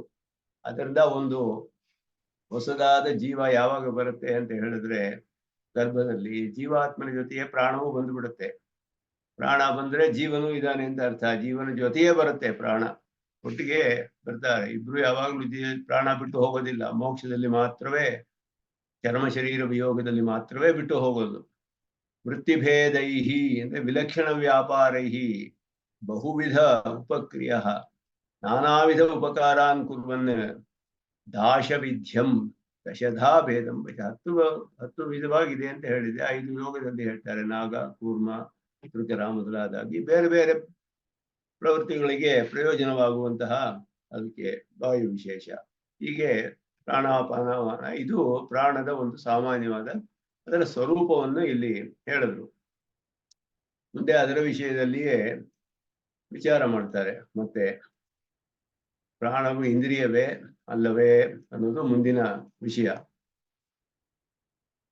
ಅದರಿಂದ ಒಂದು ಹೊಸದಾದ ಜೀವ ಯಾವಾಗ ಬರುತ್ತೆ ಅಂತ ಹೇಳಿದ್ರೆ ಗರ್ಭದಲ್ಲಿ ಜೀವಾತ್ಮನ ಜೊತೆಯೇ ಪ್ರಾಣವೂ ಬಂದುಬಿಡುತ್ತೆ. ಪ್ರಾಣ ಬಂದ್ರೆ ಜೀವನೂ ಇದ್ದಾನೆ ಅಂತ ಅರ್ಥ. ಜೀವನ ಜೊತೆಯೇ ಬರುತ್ತೆ ಪ್ರಾಣ, ಒಟ್ಟಿಗೆ ಬರ್ತಾರೆ ಇಬ್ರು. ಯಾವಾಗ್ಲೂ ಪ್ರಾಣ ಬಿಟ್ಟು ಹೋಗೋದಿಲ್ಲ, ಮೋಕ್ಷದಲ್ಲಿ ಮಾತ್ರವೇ ಚರ್ಮ ಶರೀರ ವಿಯೋಗದಲ್ಲಿ ಮಾತ್ರವೇ ಬಿಟ್ಟು ಹೋಗೋದು. ವೃತ್ತಿಭೇದೈಹಿ ಅಂದ್ರೆ ವಿಲಕ್ಷಣ ವ್ಯಾಪಾರೈಹಿ ಬಹುವಿಧ ಉಪಕ್ರಿಯ ನಾನಾವಿಧ ಉಪಕಾರಾನ್ ಕುರ್ವನ್ ದಾಶವಿಧ್ಯಂ ದಶಧಾ ಭೇದಂ ಹತ್ತು ವಿಧವಾಗಿದೆ ಅಂತ ಹೇಳಿದೆ. 5 ಯೋಗದಲ್ಲಿ ಹೇಳ್ತಾರೆ. ನಾಗ, ಕೂರ್ಮ, ತೃಕರ ಮೊದಲಾದಾಗಿ ಬೇರೆ ಬೇರೆ ಪ್ರವೃತ್ತಿಗಳಿಗೆ ಪ್ರಯೋಜನವಾಗುವಂತಹ ಅದಕ್ಕೆ ವಾಯು ವಿಶೇಷ. ಹೀಗೆ ಪ್ರಾಣಾಪಾನವಾನ ಇದು ಪ್ರಾಣದ ಒಂದು ಸಾಮಾನ್ಯವಾದ ಅದರ ಸ್ವರೂಪವನ್ನು ಇಲ್ಲಿ ಹೇಳಿದ್ರು. ಮುಂದೆ ಅದರ ವಿಷಯದಲ್ಲಿಯೇ ವಿಚಾರ ಮಾಡ್ತಾರೆ. ಮತ್ತೆ ಪ್ರಾಣವು ಇಂದ್ರಿಯವೇ ಅಲ್ಲವೇ ಅನ್ನೋದು ಮುಂದಿನ ವಿಷಯ.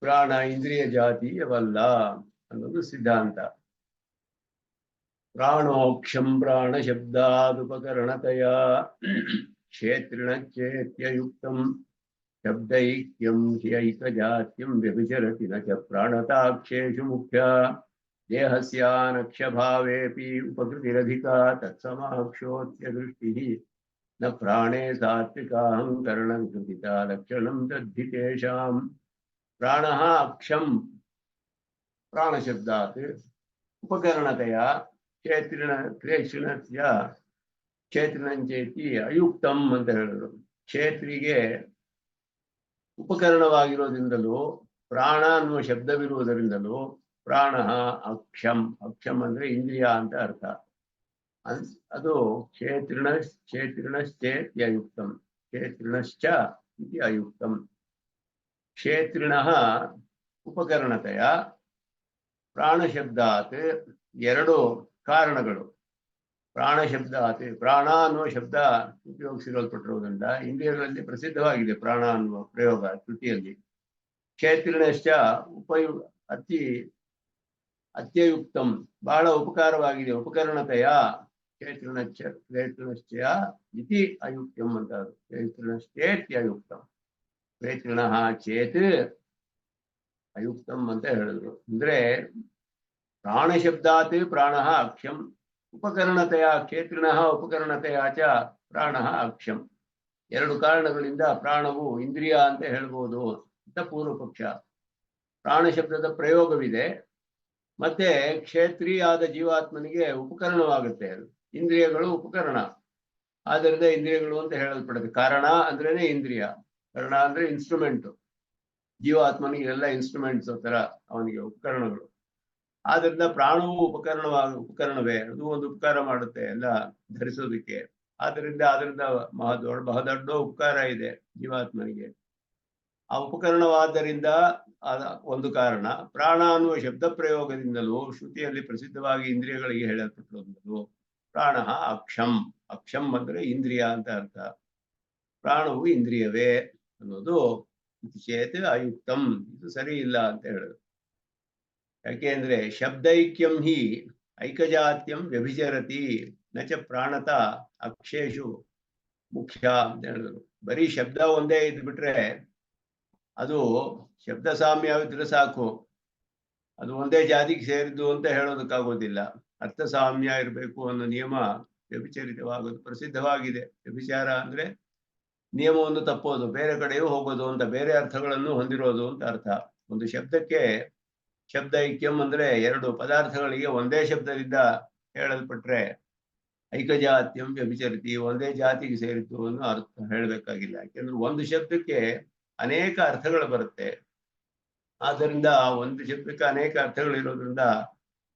ಪ್ರಾಣ ಇಂದ್ರಿಯ ಜಾತಿಯವಲ್ಲ ಅನ್ನೋದು ಸಿದ್ಧಾಂತ. ಪ್ರಾಣೋಕ್ಷಂ ಪ್ರಾಣ ಶಬ್ದಾದುಪಕರಣತೆಯ ಕ್ಷೇತ್ರಿಣ ಚೇತ್ಯಯುಕ್ತಂ ಶಬ್ದೈಕ್ಯಂ ಹ್ಯೈಕಜಾತ್ಯಂ ವ್ಯಭಿಚರತಿ ನ ಚ ಪ್ರಾಣತಾಕ್ಷೇಷು ಮುಖ್ಯ ದೇಹಸ್ಯಾನಕ್ಷ್ಯಭಾವೇಪಿ ಉಪಕೃತಿರಧಿಕಾ ತತ್ಸಮಾಕ್ಷೋತ್ಯ ದೃಷ್ಟಿಃ ನ ಪ್ರಾಣೇ ಸಾತ್ವಿಕಾಹಂಕರಣಂ ಕೃತಿತಾ ಲಕ್ಷಣಂ ತದ್ಧಿ ತೇಷಾಂ. ಪ್ರಾಣಃ ಅಕ್ಷಂ ಪ್ರಾಣಶಬ್ದಾತ್ ಉಪಕರಣತೆಯ ಕ್ಷೇತ್ರಿಣಂಚೇತಿ ಅಯುಕ್ತಂ ಅಂತ ಹೇಳಿದ್ರು. ಕ್ಷೇತ್ರಿಗೆ ಉಪಕರಣವಾಗಿರೋದ್ರಿಂದಲೂ ಪ್ರಾಣ ಅನ್ನುವ ಶಬ್ದವಿರುವುದರಿಂದಲೂ ಪ್ರಾಣ ಅಕ್ಷಂ. ಅಕ್ಷಂ ಅಂದ್ರೆ ಇಂದ್ರಿಯ ಅಂತ ಅರ್ಥ. ಅದು ಕ್ಷೇತ್ರಿಣಶ್ಚೇತ್ಯಯುಕ್ತಂ ಕ್ಷೇತ್ರಿಣಶ್ಚ ಇತಿ ಅಯುಕ್ತಂ. ಕ್ಷೇತ್ರಿಣಃ ಉಪಕರಣತೆಯ ಪ್ರಾಣಶಬ್ದಾತ್ 2 ಕಾರಣಗಳು. ಪ್ರಾಣಶಬ್ದಾತ್ ಪ್ರಾಣ ಅನ್ನುವ ಶಬ್ದ ಉಪಯೋಗಿಸಿರಲ್ಪಟ್ಟಿರುವುದರಿಂದ ಇಂದ್ರಿಯಗಳಲ್ಲಿ ಪ್ರಸಿದ್ಧವಾಗಿದೆ ಪ್ರಾಣ ಅನ್ನುವ ಪ್ರಯೋಗ ಕೃತಿಯಲ್ಲಿ. ಕ್ಷೇತ್ರಿಣಶ್ಚ ಅತ್ಯಯುಕ್ತಂ ಬಹಳ ಉಪಕಾರವಾಗಿದೆ. ಉಪಕರಣತೆಯ ಕ್ಷೇತ್ರಿಣಶ್ಚ ಇತಿ ಅಯುಕ್ತಂ ಅಂತ. ಕ್ಷೇತ್ರಿಣಶ್ಚೇತ್ಯಯುಕ್ತಂ ಕ್ಷೇತ್ರಿಣಃ ಚೇತ್ ಅಯುಕ್ತಂ ಅಂತ ಹೇಳಿದ್ರು. ಅಂದ್ರೆ ಪ್ರಾಣಶಬ್ದಾತ್ ಪ್ರಾಣ ಅಕ್ಷಂ ಉಪಕರಣತೆಯ ಕ್ಷೇತ್ರಿಣಃ ಉಪಕರಣತೆಯ ಚ ಪ್ರಾಣ ಅಕ್ಷಂ. 2 ಕಾರಣಗಳಿಂದ ಪ್ರಾಣವು ಇಂದ್ರಿಯ ಅಂತ ಹೇಳ್ಬೋದು ಅಂತ ಪೂರ್ವ ಪಕ್ಷ. ಪ್ರಾಣ ಶಬ್ದದ ಪ್ರಯೋಗವಿದೆ, ಮತ್ತೆ ಕ್ಷೇತ್ರೀಯಾದ ಜೀವಾತ್ಮನಿಗೆ ಉಪಕರಣವಾಗುತ್ತೆ. ಅದು ಇಂದ್ರಿಯಗಳು ಉಪಕರಣ, ಆದ್ದರಿಂದ ಇಂದ್ರಿಯಗಳು ಅಂತ ಹೇಳಲ್ಪಡುತ್ತೆ. ಕಾರಣ ಅಂದ್ರೇನೆ ಇಂದ್ರಿಯ, ಕರಣ ಅಂದ್ರೆ ಇನ್ಸ್ಟ್ರೂಮೆಂಟ್. ಜೀವಾತ್ಮನಿಗೆ ಎಲ್ಲ ಇನ್ಸ್ಟ್ರೂಮೆಂಟ್ಸ್ ತರ ಅವನಿಗೆ ಉಪಕರಣಗಳು. ಆದ್ರಿಂದ ಪ್ರಾಣವು ಉಪಕರಣವೇ. ಅದು ಒಂದು ಉಪಕಾರ ಮಾಡುತ್ತೆ ಎಲ್ಲ ಧರಿಸೋದಕ್ಕೆ. ಅದರಿಂದ ಬಹುದೊಡ್ಡ ಉಪಕಾರ ಇದೆ ಜೀವಾತ್ಮನಿಗೆ. ಆ ಉಪಕರಣವಾದ್ದರಿಂದ ಒಂದು ಕಾರಣ. ಪ್ರಾಣ ಅನ್ನುವ ಶಬ್ದ ಪ್ರಯೋಗದಿಂದಲೂ ಶ್ರುತಿಯಲ್ಲಿ ಪ್ರಸಿದ್ಧವಾಗಿ ಇಂದ್ರಿಯಗಳಿಗೆ ಹೇಳಲ್ಪಟ್ಟಿರುವುದು ಪ್ರಾಣ ಅಕ್ಷಂ. ಅಕ್ಷಂ ಅಂದ್ರೆ ಇಂದ್ರಿಯ ಅಂತ ಅರ್ಥ. ಪ್ರಾಣವು ಇಂದ್ರಿಯವೇ ಅನ್ನೋದು ಚೇತ್ ಅಯುಕ್ತಂ, ಇದು ಸರಿ ಇಲ್ಲ ಅಂತ ಹೇಳುದು. ಯಾಕೆಂದ್ರೆ ಶಬ್ದೈಕ್ಯಂ ಹಿ ಐಕಜಾತ್ಯಂ ವ್ಯಭಿಚರತಿ ನಚ ಪ್ರಾಣತ ಅಕ್ಷೇಷು ಮುಖ್ಯ ಅಂತ ಹೇಳಿದ್ರು. ಬರೀ ಶಬ್ದ ಒಂದೇ ಇದ್ಬಿಟ್ರೆ ಅದು ಶಬ್ದ ಸಾಮ್ಯ ಇದ್ರೆ ಸಾಕು, ಅದು ಒಂದೇ ಜಾತಿಗೆ ಸೇರಿದ್ದು ಅಂತ ಹೇಳೋದಕ್ಕಾಗೋದಿಲ್ಲ. ಅರ್ಥ ಸಾಮ್ಯ ಇರಬೇಕು ಅನ್ನೋ ನಿಯಮ ವ್ಯಭಿಚರಿತವಾಗೋದು ಪ್ರಸಿದ್ಧವಾಗಿದೆ. ವ್ಯಭಿಚಾರ ಅಂದ್ರೆ ನಿಯಮವನ್ನು ತಪ್ಪೋದು, ಬೇರೆ ಕಡೆಯೂ ಹೋಗೋದು ಅಂತ, ಬೇರೆ ಅರ್ಥಗಳನ್ನು ಹೊಂದಿರೋದು ಅಂತ ಅರ್ಥ. ಒಂದು ಶಬ್ದಕ್ಕೆ ಶಬ್ದ ಐಕ್ಯಂ ಅಂದ್ರೆ 2 ಪದಾರ್ಥಗಳಿಗೆ ಒಂದೇ ಶಬ್ದದಿಂದ ಹೇಳಲ್ಪಟ್ರೆ ಐಕಜಾತ್ಯಂ ವ್ಯಭಿಚರಿತಿ, ಒಂದೇ ಜಾತಿಗೆ ಸೇರಿತು ಅನ್ನೋ ಅರ್ಥ ಹೇಳಬೇಕಾಗಿಲ್ಲ. ಯಾಕೆಂದ್ರೆ ಒಂದು ಶಬ್ದಕ್ಕೆ ಅನೇಕ ಅರ್ಥಗಳು ಬರುತ್ತೆ. ಆದ್ದರಿಂದ ಒಂದು ಶಬ್ದಕ್ಕೆ ಅನೇಕ ಅರ್ಥಗಳು ಇರೋದ್ರಿಂದ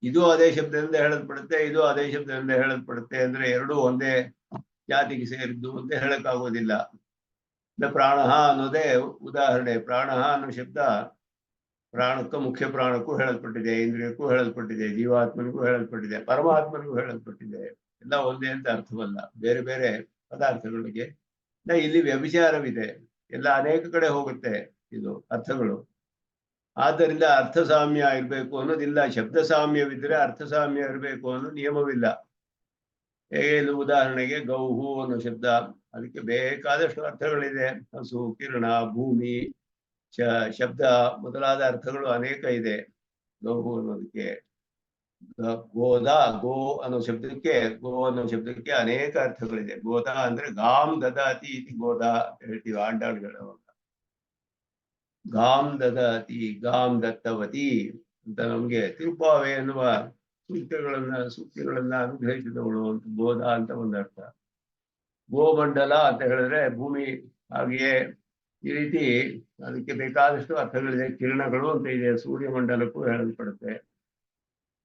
ಇದು ಅದೇ ಶಬ್ದದಿಂದ ಹೇಳಲ್ಪಡುತ್ತೆ, ಇದು ಅದೇ ಶಬ್ದದಿಂದ ಹೇಳಲ್ಪಡುತ್ತೆ ಅಂದ್ರೆ 2 ಒಂದೇ ಜಾತಿಗೆ ಸೇರಿದ್ದು ಅಂತ ಹೇಳಕ್ಕಾಗೋದಿಲ್ಲ. ಪ್ರಾಣ ಅನ್ನೋದೇ ಉದಾಹರಣೆ. ಪ್ರಾಣ ಅನ್ನೋ ಶಬ್ದ ಪ್ರಾಣಕ್ಕೂ ಮುಖ್ಯ ಪ್ರಾಣಕ್ಕೂ ಹೇಳಲ್ಪಟ್ಟಿದೆ, ಇಂದ್ರಿಯಕ್ಕೂ ಹೇಳಲ್ಪಟ್ಟಿದೆ, ಜೀವಾತ್ಮನಿಗೂ ಹೇಳಲ್ಪಟ್ಟಿದೆ, ಪರಮಾತ್ಮನಿಗೂ ಹೇಳಲ್ಪಟ್ಟಿದೆ. ಎಲ್ಲ ಒಂದೇ ಅಂತ ಅರ್ಥವಲ್ಲ, ಬೇರೆ ಬೇರೆ ಪದಾರ್ಥಗಳಿಗೆ. ಇಲ್ಲಿ ವ್ಯಭಿಚಾರವಿದೆ, ಎಲ್ಲ ಅನೇಕ ಕಡೆ ಹೋಗುತ್ತೆ ಇದು ಅರ್ಥಗಳು. ಆದ್ದರಿಂದ ಅರ್ಥ ಸಾಮ್ಯ ಇರಬೇಕು ಅನ್ನೋದಿಲ್ಲ. ಶಬ್ದ ಸಾಮ್ಯವಿದ್ರೆ ಅರ್ಥ ಸಾಮ್ಯ ಇರಬೇಕು ಅನ್ನೋ ನಿಯಮವಿಲ್ಲ. ಹೇಗೆ ಉದಾಹರಣೆಗೆ ಗೌಹು ಅನ್ನೋ ಶಬ್ದ, ಅದಕ್ಕೆ ಬೇಕಾದಷ್ಟು ಅರ್ಥಗಳಿದೆ. ಹಸು, ಕಿರಣ, ಭೂಮಿ, ಶಬ್ದ ಮೊದಲಾದ ಅರ್ಥಗಳು ಅನೇಕ ಇದೆ. ಗೌಹು ಅನ್ನೋದಕ್ಕೆ ಗೋದ, ಗೋ ಅನ್ನೋ ಶಬ್ದಕ್ಕೆ ಅನೇಕ ಅರ್ಥಗಳಿದೆ. ಗೋದ ಅಂದ್ರೆ ಗಾಮ್ ದದಾತಿ ಇತಿ ಗೋದ ಅಂತ ಹೇಳ್ತೀವಿ ಆಂಡಾಳುಗಳ. ಗಾಂ ದದತಿ ಗಾಂ ದತ್ತವತಿ ಅಂತ ನಮ್ಗೆ ತಿರುಪಾವೆ ಎನ್ನುವ ಸೂಕ್ತಿಗಳನ್ನ ಅನುಗ್ರಹಿಸಿದವಳು ಅಂತ ಬೋಧ ಅಂತ ಒಂದರ್ಥ. ಗೋಮಂಡಲ ಅಂತ ಹೇಳಿದ್ರೆ ಭೂಮಿ, ಹಾಗೆಯೇ ಈ ರೀತಿ ಅದಕ್ಕೆ ಬೇಕಾದಷ್ಟು ಅರ್ಥಗಳಿದೆ. ಕಿರಣಗಳು ಅಂತ ಇದೆ, ಸೂರ್ಯಮಂಡಲಕ್ಕೂ ಹೇಳಲ್ಪಡುತ್ತೆ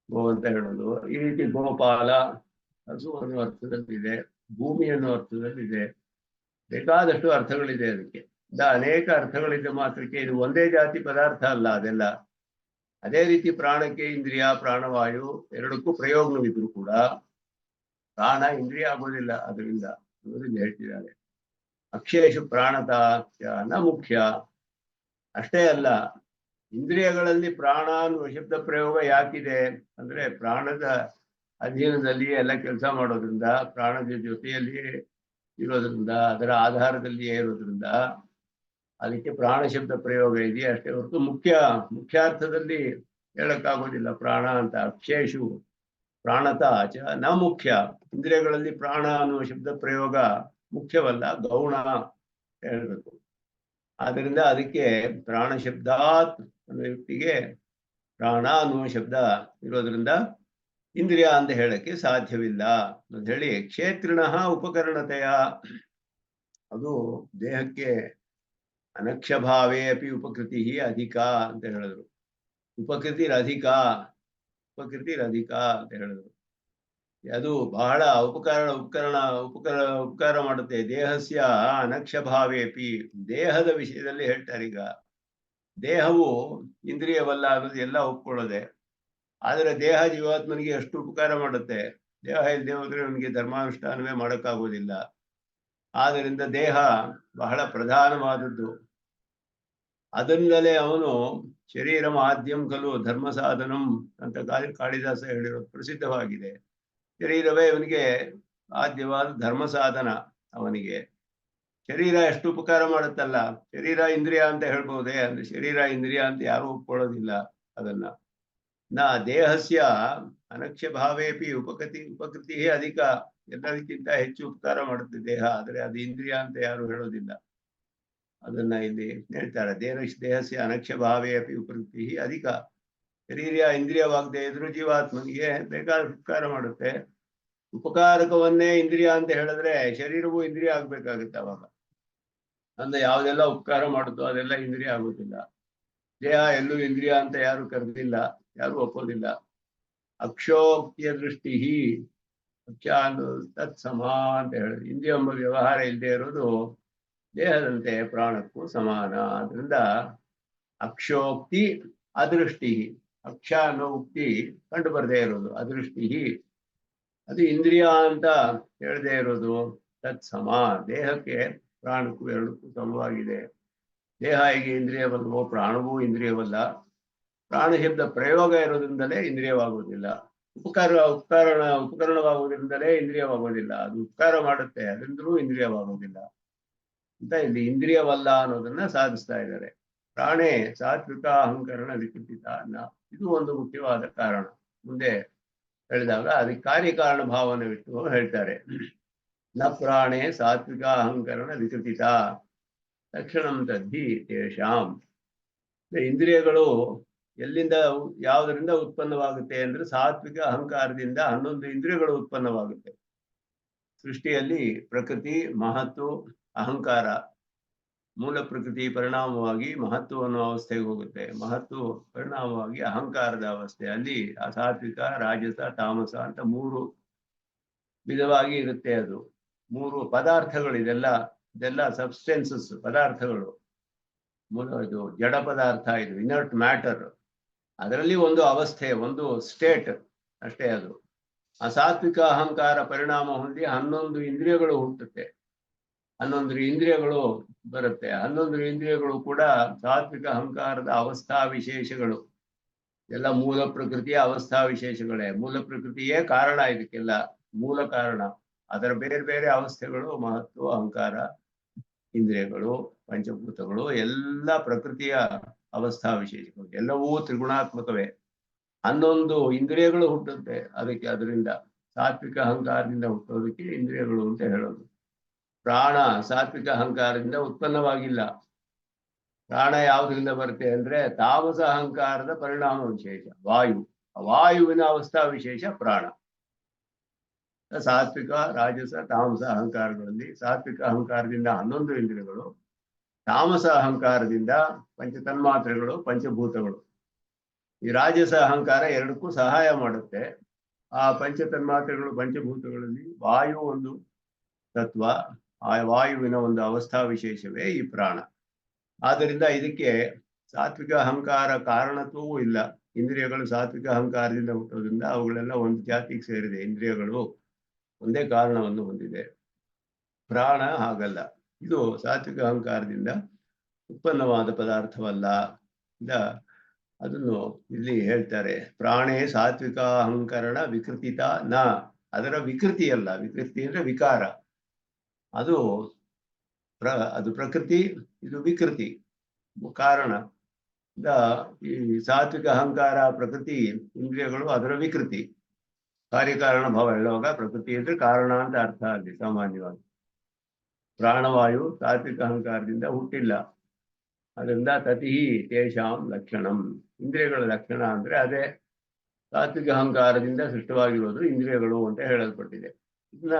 ಗೋ ಅಂತ ಹೇಳೋದು. ಈ ರೀತಿ ಗೋಪಾಲ, ಹಸು ಅನ್ನೋ ಅರ್ಥದಲ್ಲಿದೆ, ಭೂಮಿ ಅನ್ನೋ ಅರ್ಥದಲ್ಲಿದೆ, ಬೇಕಾದಷ್ಟು ಅರ್ಥಗಳಿದೆ ಅದಕ್ಕೆ. ಅನೇಕ ಅರ್ಥಗಳಿದೆ ಮಾತ್ರಕ್ಕೆ ಇದು ಒಂದೇ ಜಾತಿ ಪದಾರ್ಥ ಅಲ್ಲ ಅದೆಲ್ಲ. ಅದೇ ರೀತಿ ಪ್ರಾಣಕ್ಕೆ ಇಂದ್ರಿಯ, ಪ್ರಾಣವಾಯು ಎರಡಕ್ಕೂ ಪ್ರಯೋಗವಿದ್ರು ಕೂಡ ಪ್ರಾಣ ಇಂದ್ರಿಯ ಆಗೋದಿಲ್ಲ ಅದರಿಂದ ಅನ್ನೋದನ್ನು ಹೇಳ್ತಿದ್ದಾರೆ. ಅಕ್ಷೇಷು ಪ್ರಾಣತ ನ ಮುಖ್ಯ. ಅಷ್ಟೇ ಅಲ್ಲ, ಇಂದ್ರಿಯಗಳಲ್ಲಿ ಪ್ರಾಣ ಅನ್ನುವ ಶಬ್ದ ಪ್ರಯೋಗ ಯಾಕಿದೆ ಅಂದ್ರೆ ಪ್ರಾಣದ ಅಧೀನದಲ್ಲಿಯೇ ಎಲ್ಲ ಕೆಲಸ ಮಾಡೋದ್ರಿಂದ, ಪ್ರಾಣದ ಜೊತೆಯಲ್ಲಿಯೇ ಇರೋದ್ರಿಂದ, ಅದರ ಆಧಾರದಲ್ಲಿಯೇ ಇರೋದ್ರಿಂದ ಅದಕ್ಕೆ ಪ್ರಾಣ ಶಬ್ದ ಪ್ರಯೋಗ ಇದೆಯೇ ಅಷ್ಟೇ ಹೊರತು ಮುಖ್ಯಾರ್ಥದಲ್ಲಿ ಹೇಳಕ್ಕಾಗೋದಿಲ್ಲ ಪ್ರಾಣ ಅಂತ. ಅಕ್ಷೇಷು ಪ್ರಾಣತ ಚ ನ ಮುಖ್ಯ. ಇಂದ್ರಿಯಗಳಲ್ಲಿ ಪ್ರಾಣ ಅನ್ನುವ ಶಬ್ದ ಪ್ರಯೋಗ ಮುಖ್ಯವಲ್ಲ, ಗೌಣ ಹೇಳಬೇಕು. ಆದ್ದರಿಂದ ಅದಕ್ಕೆ ಪ್ರಾಣ ಶಬ್ದಾತ್ ಅನ್ನೋ ವ್ಯಕ್ತಿಗೆ ಪ್ರಾಣ ಅನ್ನುವ ಶಬ್ದ ಇರೋದ್ರಿಂದ ಇಂದ್ರಿಯ ಅಂತ ಹೇಳಕ್ಕೆ ಸಾಧ್ಯವಿಲ್ಲ ಅಂತ ಹೇಳಿ, ಕ್ಷೇತ್ರಿಣ ಉಪಕರಣತೆಯ, ಅದು ದೇಹಕ್ಕೆ ಅನಕ್ಷಭಾವೇ ಅಪಿ ಉಪಕೃತಿ ಅಧಿಕ ಅಂತ ಹೇಳಿದ್ರು. ಉಪಕೃತಿರಧಿಕ ಅಂತ ಹೇಳಿದ್ರು. ಅದು ಬಹಳ ಉಪಕಾರ ಮಾಡುತ್ತೆ. ದೇಹಸ್ಯ ಅನಕ್ಷಭಾವೇಪಿ, ದೇಹದ ವಿಷಯದಲ್ಲಿ ಹೇಳ್ತಾರೆ. ಈಗ ದೇಹವು ಇಂದ್ರಿಯವಲ್ಲ ಅನ್ನೋದು ಎಲ್ಲ ಒಪ್ಕೊಳ್ಳೋದೆ, ಆದರೆ ದೇಹ ಜೀವಾತ್ಮನಿಗೆ ಎಷ್ಟು ಉಪಕಾರ ಮಾಡುತ್ತೆ. ದೇಹ ಇಲ್ಲದೆ ಹೋದ್ರೆ ಅವನಿಗೆ ಧರ್ಮಾನುಷ್ಠಾನವೇ ಮಾಡೋಕ್ಕಾಗೋದಿಲ್ಲ. ಆದ್ದರಿಂದ ದೇಹ ಬಹಳ ಪ್ರಧಾನವಾದದ್ದು. ಅದರಿಂದಲೇ ಅವನು ಶರೀರ ಮಾಧ್ಯಂ ಖಲು ಧರ್ಮ ಸಾಧನಂ ಅಂತ ಕಾಳಿದಾಸ ಹೇಳಿರೋದು ಪ್ರಸಿದ್ಧವಾಗಿದೆ. ಶರೀರವೇ ಅವನಿಗೆ ಆದ್ಯವಾದ ಧರ್ಮ ಸಾಧನ. ಅವನಿಗೆ ಶರೀರ ಎಷ್ಟು ಉಪಕಾರ ಮಾಡುತ್ತಲ್ಲ. ಶರೀರ ಇಂದ್ರಿಯ ಅಂತ ಹೇಳ್ಬಹುದೇ, ಅಂದ್ರೆ ಶರೀರ ಇಂದ್ರಿಯ ಅಂತ ಯಾರು ಒಪ್ಕೊಳ್ಳೋದಿಲ್ಲ ಅದನ್ನ. ದೇಹಸ್ಯ ಅನಕ್ಷ್ಯ ಭಾವೇಪಿ ಉಪಕೃತಿ ಅಧಿಕ, ಎಲ್ಲದಕ್ಕಿಂತ ಹೆಚ್ಚು ಉಪಕಾರ ಮಾಡುತ್ತೆ ದೇಹ, ಆದರೆ ಅದು ಇಂದ್ರಿಯ ಅಂತ ಯಾರು ಹೇಳೋದಿಲ್ಲ. ಅದನ್ನ ಇಲ್ಲಿ ಹೇಳ್ತಾರೆ. ದೇಹಸ್ಯ ಅನಕ್ಷ್ಯ ಭಾವೇ ಅಪಿ ಉಪಕೃತಿ ಅಧಿಕ. ಶರೀರ ಇಂದ್ರಿಯವಾಗದೆ ಇದ್ರೂ ಜೀವಾತ್ಮನಿಗೆ ಬೇಕಾದ ಉಪಕಾರ ಮಾಡುತ್ತೆ. ಉಪಕಾರಕವನ್ನೇ ಇಂದ್ರಿಯ ಅಂತ ಹೇಳಿದ್ರೆ ಶರೀರವೂ ಇಂದ್ರಿಯ ಆಗ್ಬೇಕಾಗುತ್ತೆ ಅವಾಗ. ಅಂದ್ರೆ ಯಾವುದೆಲ್ಲ ಉಪಕಾರ ಮಾಡುತ್ತೋ ಅದೆಲ್ಲ ಇಂದ್ರಿಯ ಆಗೋದಿಲ್ಲ. ದೇಹ ಎಲ್ಲೂ ಇಂದ್ರಿಯ ಅಂತ ಯಾರು ಕರೆದಿಲ್ಲ, ಯಾರು ಒಪ್ಪೋದಿಲ್ಲ. ಅಕ್ಷೋಕ್ತಿಯ ದೃಷ್ಟಿ ಅಕ್ಷ ತತ್ ಸಮ ಅಂತ ಹೇಳಿದ್ರು. ಇಂದ್ರಿಯ ಎಂಬ ವ್ಯವಹಾರ ಇಲ್ಲದೆ ಇರೋದು ದೇಹದಂತೆ ಪ್ರಾಣಕ್ಕೂ ಸಮಾನ. ಆದ್ರಿಂದ ಅಕ್ಷೋಕ್ತಿ ಅದೃಷ್ಟಿ, ಅಕ್ಷ ಅನ್ನೋ ಉಕ್ತಿ ಕಂಡು ಬರದೇ ಇರೋದು, ಅದೃಷ್ಟಿ ಅದು ಇಂದ್ರಿಯ ಅಂತ ಹೇಳದೇ ಇರೋದು. ತತ್ ಸಮ, ದೇಹಕ್ಕೆ ಪ್ರಾಣಕ್ಕೂ ಎರಡಕ್ಕೂ ಸಮವಾಗಿದೆ. ದೇಹ ಹೇಗೆ ಇಂದ್ರಿಯವಲ್ವೋ ಪ್ರಾಣವೂ ಇಂದ್ರಿಯವಲ್ಲ. ಪ್ರಾಣ ಶಬ್ದ ಪ್ರಯೋಗ ಇರೋದ್ರಿಂದಲೇ ಇಂದ್ರಿಯವಾಗುವುದಿಲ್ಲ. ಉಪಕರಣವಾಗುವುದರಿಂದಲೇ ಇಂದ್ರಿಯವಾಗೋದಿಲ್ಲ. ಅದು ಉಪಕಾರ ಮಾಡುತ್ತೆ, ಅದರಿಂದಲೂ ಇಂದ್ರಿಯವಾಗೋದಿಲ್ಲ ಅಂತ ಇಲ್ಲಿ ಇಂದ್ರಿಯವಲ್ಲ ಅನ್ನೋದನ್ನ ಸಾಧಿಸ್ತಾ ಇದ್ದಾರೆ. ಪ್ರಾಣೇ ಸಾತ್ವಿಕ ಅಹಂಕರಣ ವಿಕೃತಿತ ಅನ್ನ, ಇದು ಒಂದು ಮುಖ್ಯವಾದ ಕಾರಣ. ಮುಂದೆ ಹೇಳಿದಾಗ ಅದಕ್ಕೆ ಕಾರ್ಯಕಾರಣ ಭಾವನೆ ಬಿಟ್ಟು ಹೇಳ್ತಾರೆ. ನ ಪ್ರಾಣೇ ಸಾತ್ವಿಕ ಅಹಂಕರಣ ವಿಕೃತಿತ ತಕ್ಷಣಂ ತದ್ಧಿ ತೇಷಾಂ. ಇಂದ್ರಿಯಗಳು ಎಲ್ಲಿಂದ ಯಾವುದರಿಂದ ಉತ್ಪನ್ನವಾಗುತ್ತೆ ಅಂದ್ರೆ ಸಾತ್ವಿಕ ಅಹಂಕಾರದಿಂದ 11 ಇಂದ್ರಿಯಗಳು ಉತ್ಪನ್ನವಾಗುತ್ತೆ. ಸೃಷ್ಟಿಯಲ್ಲಿ ಪ್ರಕೃತಿ, ಮಹತ್ತು, ಅಹಂಕಾರ, ಮೂಲ ಪ್ರಕೃತಿ ಪರಿಣಾಮವಾಗಿ ಮಹತ್ವ ಅನ್ನೋ ಅವಸ್ಥೆಗೆ ಹೋಗುತ್ತೆ. ಮಹತ್ವ ಪರಿಣಾಮವಾಗಿ ಅಹಂಕಾರದ ಅವಸ್ಥೆ, ಅಲ್ಲಿ ಅಸಾತ್ವಿಕ, ರಾಜಸ, ತಾಮಸ ಅಂತ 3 ವಿಧವಾಗಿ ಇರುತ್ತೆ. ಅದು 3 ಪದಾರ್ಥಗಳು. ಇದೆಲ್ಲ ಸಬ್ಸ್ಟೆನ್ಸಸ್, ಪದಾರ್ಥಗಳು. ಇದು ಜಡ ಪದಾರ್ಥ, ಇದು ಇನರ್ಟ್ ಮ್ಯಾಟರ್. ಅದರಲ್ಲಿ ಒಂದು ಅವಸ್ಥೆ, ಒಂದು ಸ್ಟೇಟ್ ಅಷ್ಟೇ. ಅದು ಅಸಾತ್ವಿಕ ಅಹಂಕಾರ ಪರಿಣಾಮ ಹೊಂದಿ 11 ಇಂದ್ರಿಯಗಳು ಹುಟ್ಟುತ್ತೆ. 11 ಇಂದ್ರಿಯಗಳು ಬರುತ್ತೆ. 11 ಇಂದ್ರಿಯಗಳು ಕೂಡ ಸಾತ್ವಿಕ ಅಹಂಕಾರದ ಅವಸ್ಥಾ ವಿಶೇಷಗಳು. ಎಲ್ಲ ಮೂಲ ಪ್ರಕೃತಿಯ ಅವಸ್ಥಾ ವಿಶೇಷಗಳೇ. ಮೂಲ ಪ್ರಕೃತಿಯೇ ಕಾರಣ, ಇದಕ್ಕೆಲ್ಲ ಮೂಲ ಕಾರಣ. ಅದರ ಬೇರೆ ಬೇರೆ ಅವಸ್ಥೆಗಳು, ಮಹತ್ವ, ಅಹಂಕಾರ, ಇಂದ್ರಿಯಗಳು, ಪಂಚಭೂತಗಳು ಎಲ್ಲ ಪ್ರಕೃತಿಯ ಅವಸ್ಥಾ ವಿಶೇಷಗಳು. ಎಲ್ಲವೂ ತ್ರಿಗುಣಾತ್ಮಕವೇ. 11 ಇಂದ್ರಿಯಗಳು ಹುಟ್ಟುತ್ತೆ ಅದಕ್ಕೆ. ಅದರಿಂದ ಸಾತ್ವಿಕ ಅಹಂಕಾರದಿಂದ ಹುಟ್ಟೋದಕ್ಕೆ ಇಂದ್ರಿಯಗಳು ಅಂತ ಹೇಳೋದು. ಪ್ರಾಣ ಸಾತ್ವಿಕ ಅಹಂಕಾರದಿಂದ ಉತ್ಪನ್ನವಾಗಿಲ್ಲ. ಪ್ರಾಣ ಯಾವುದರಿಂದ ಬರುತ್ತೆ ಅಂದ್ರೆ ತಾಮಸ ಅಹಂಕಾರದ ಪರಿಣಾಮ ವಿಶೇಷ ವಾಯು. ವಾಯುವಿನ ಅವಸ್ಥಾ ವಿಶೇಷ ಪ್ರಾಣ. ಸಾತ್ವಿಕ ರಾಜಸ ತಾಮಸ ಅಹಂಕಾರಗಳಲ್ಲಿ ಸಾತ್ವಿಕ ಅಹಂಕಾರದಿಂದ 11 ಇಂದ್ರಿಯಗಳು, ತಾಮಸ ಅಹಂಕಾರದಿಂದ ಪಂಚತನ್ಮಾತ್ರೆಗಳು, ಪಂಚಭೂತಗಳು. ಈ ರಾಜಸ ಅಹಂಕಾರ ಎರಡಕ್ಕೂ ಸಹಾಯ ಮಾಡುತ್ತೆ. ಆ ಪಂಚತನ್ಮಾತ್ರೆಗಳು ಪಂಚಭೂತಗಳಲ್ಲಿ ವಾಯು ಒಂದು ತತ್ವ, ಆ ವಾಯುವಿನ ಒಂದು ಅವಸ್ಥಾ ವಿಶೇಷವೇ ಈ ಪ್ರಾಣ. ಆದ್ದರಿಂದ ಇದಕ್ಕೆ ಸಾತ್ವಿಕ ಅಹಂಕಾರ ಕಾರಣತ್ವವೂ ಇಲ್ಲ. ಇಂದ್ರಿಯಗಳು ಸಾತ್ವಿಕ ಅಹಂಕಾರದಿಂದ ಹುಟ್ಟೋದ್ರಿಂದ ಅವುಗಳೆಲ್ಲ ಒಂದು ಜಾತಿಗೆ ಸೇರಿದೆ. ಇಂದ್ರಿಯಗಳು ಒಂದೇ ಕಾರಣವನ್ನು ಹೊಂದಿದೆ. ಪ್ರಾಣ ಹಾಗಲ್ಲ, ಇದು ಸಾತ್ವಿಕ ಅಹಂಕಾರದಿಂದ ಉತ್ಪನ್ನವಾದ ಪದಾರ್ಥವಲ್ಲ. ಅದನ್ನು ಇಲ್ಲಿ ಹೇಳ್ತಾರೆ, ಪ್ರಾಣೇ ಸಾತ್ವಿಕ ಅಹಂಕರಣ ವಿಕೃತಿತ ನ. ಅದರ ವಿಕೃತಿ ಅಲ್ಲ, ವಿಕೃತಿ ಅಂದ್ರೆ ವಿಕಾರ. ಅದು ಪ್ರಕೃತಿ, ಇದು ವಿಕೃತಿ ಕಾರಣ. ಈ ಸಾತ್ವಿಕ ಅಹಂಕಾರ ಪ್ರಕೃತಿ, ಇಂದ್ರಿಯಗಳು ಅದರ ವಿಕೃತಿ. ಕಾರ್ಯಕಾರಣ ಭಾವ ಹೇಳುವಾಗ ಪ್ರಕೃತಿ ಅಂದ್ರೆ ಕಾರಣ ಅಂತ ಅರ್ಥ ಅಲ್ಲಿ ಸಾಮಾನ್ಯವಾಗಿ. ಪ್ರಾಣವಾಯು ಸಾತ್ವಿಕ ಅಹಂಕಾರದಿಂದ ಹುಟ್ಟಿಲ್ಲ. ಅದರಿಂದ ತತಿ ತೇಷಾಂ ಲಕ್ಷಣಂ. ಇಂದ್ರಿಯಗಳ ಲಕ್ಷಣ ಅಂದ್ರೆ ಅದೇ ಸಾತ್ವಿಕ ಅಹಂಕಾರದಿಂದ ಸೃಷ್ಟವಾಗಿರೋದು ಇಂದ್ರಿಯಗಳು ಅಂತ ಹೇಳಲ್ಪಟ್ಟಿದೆ. ಇದನ್ನ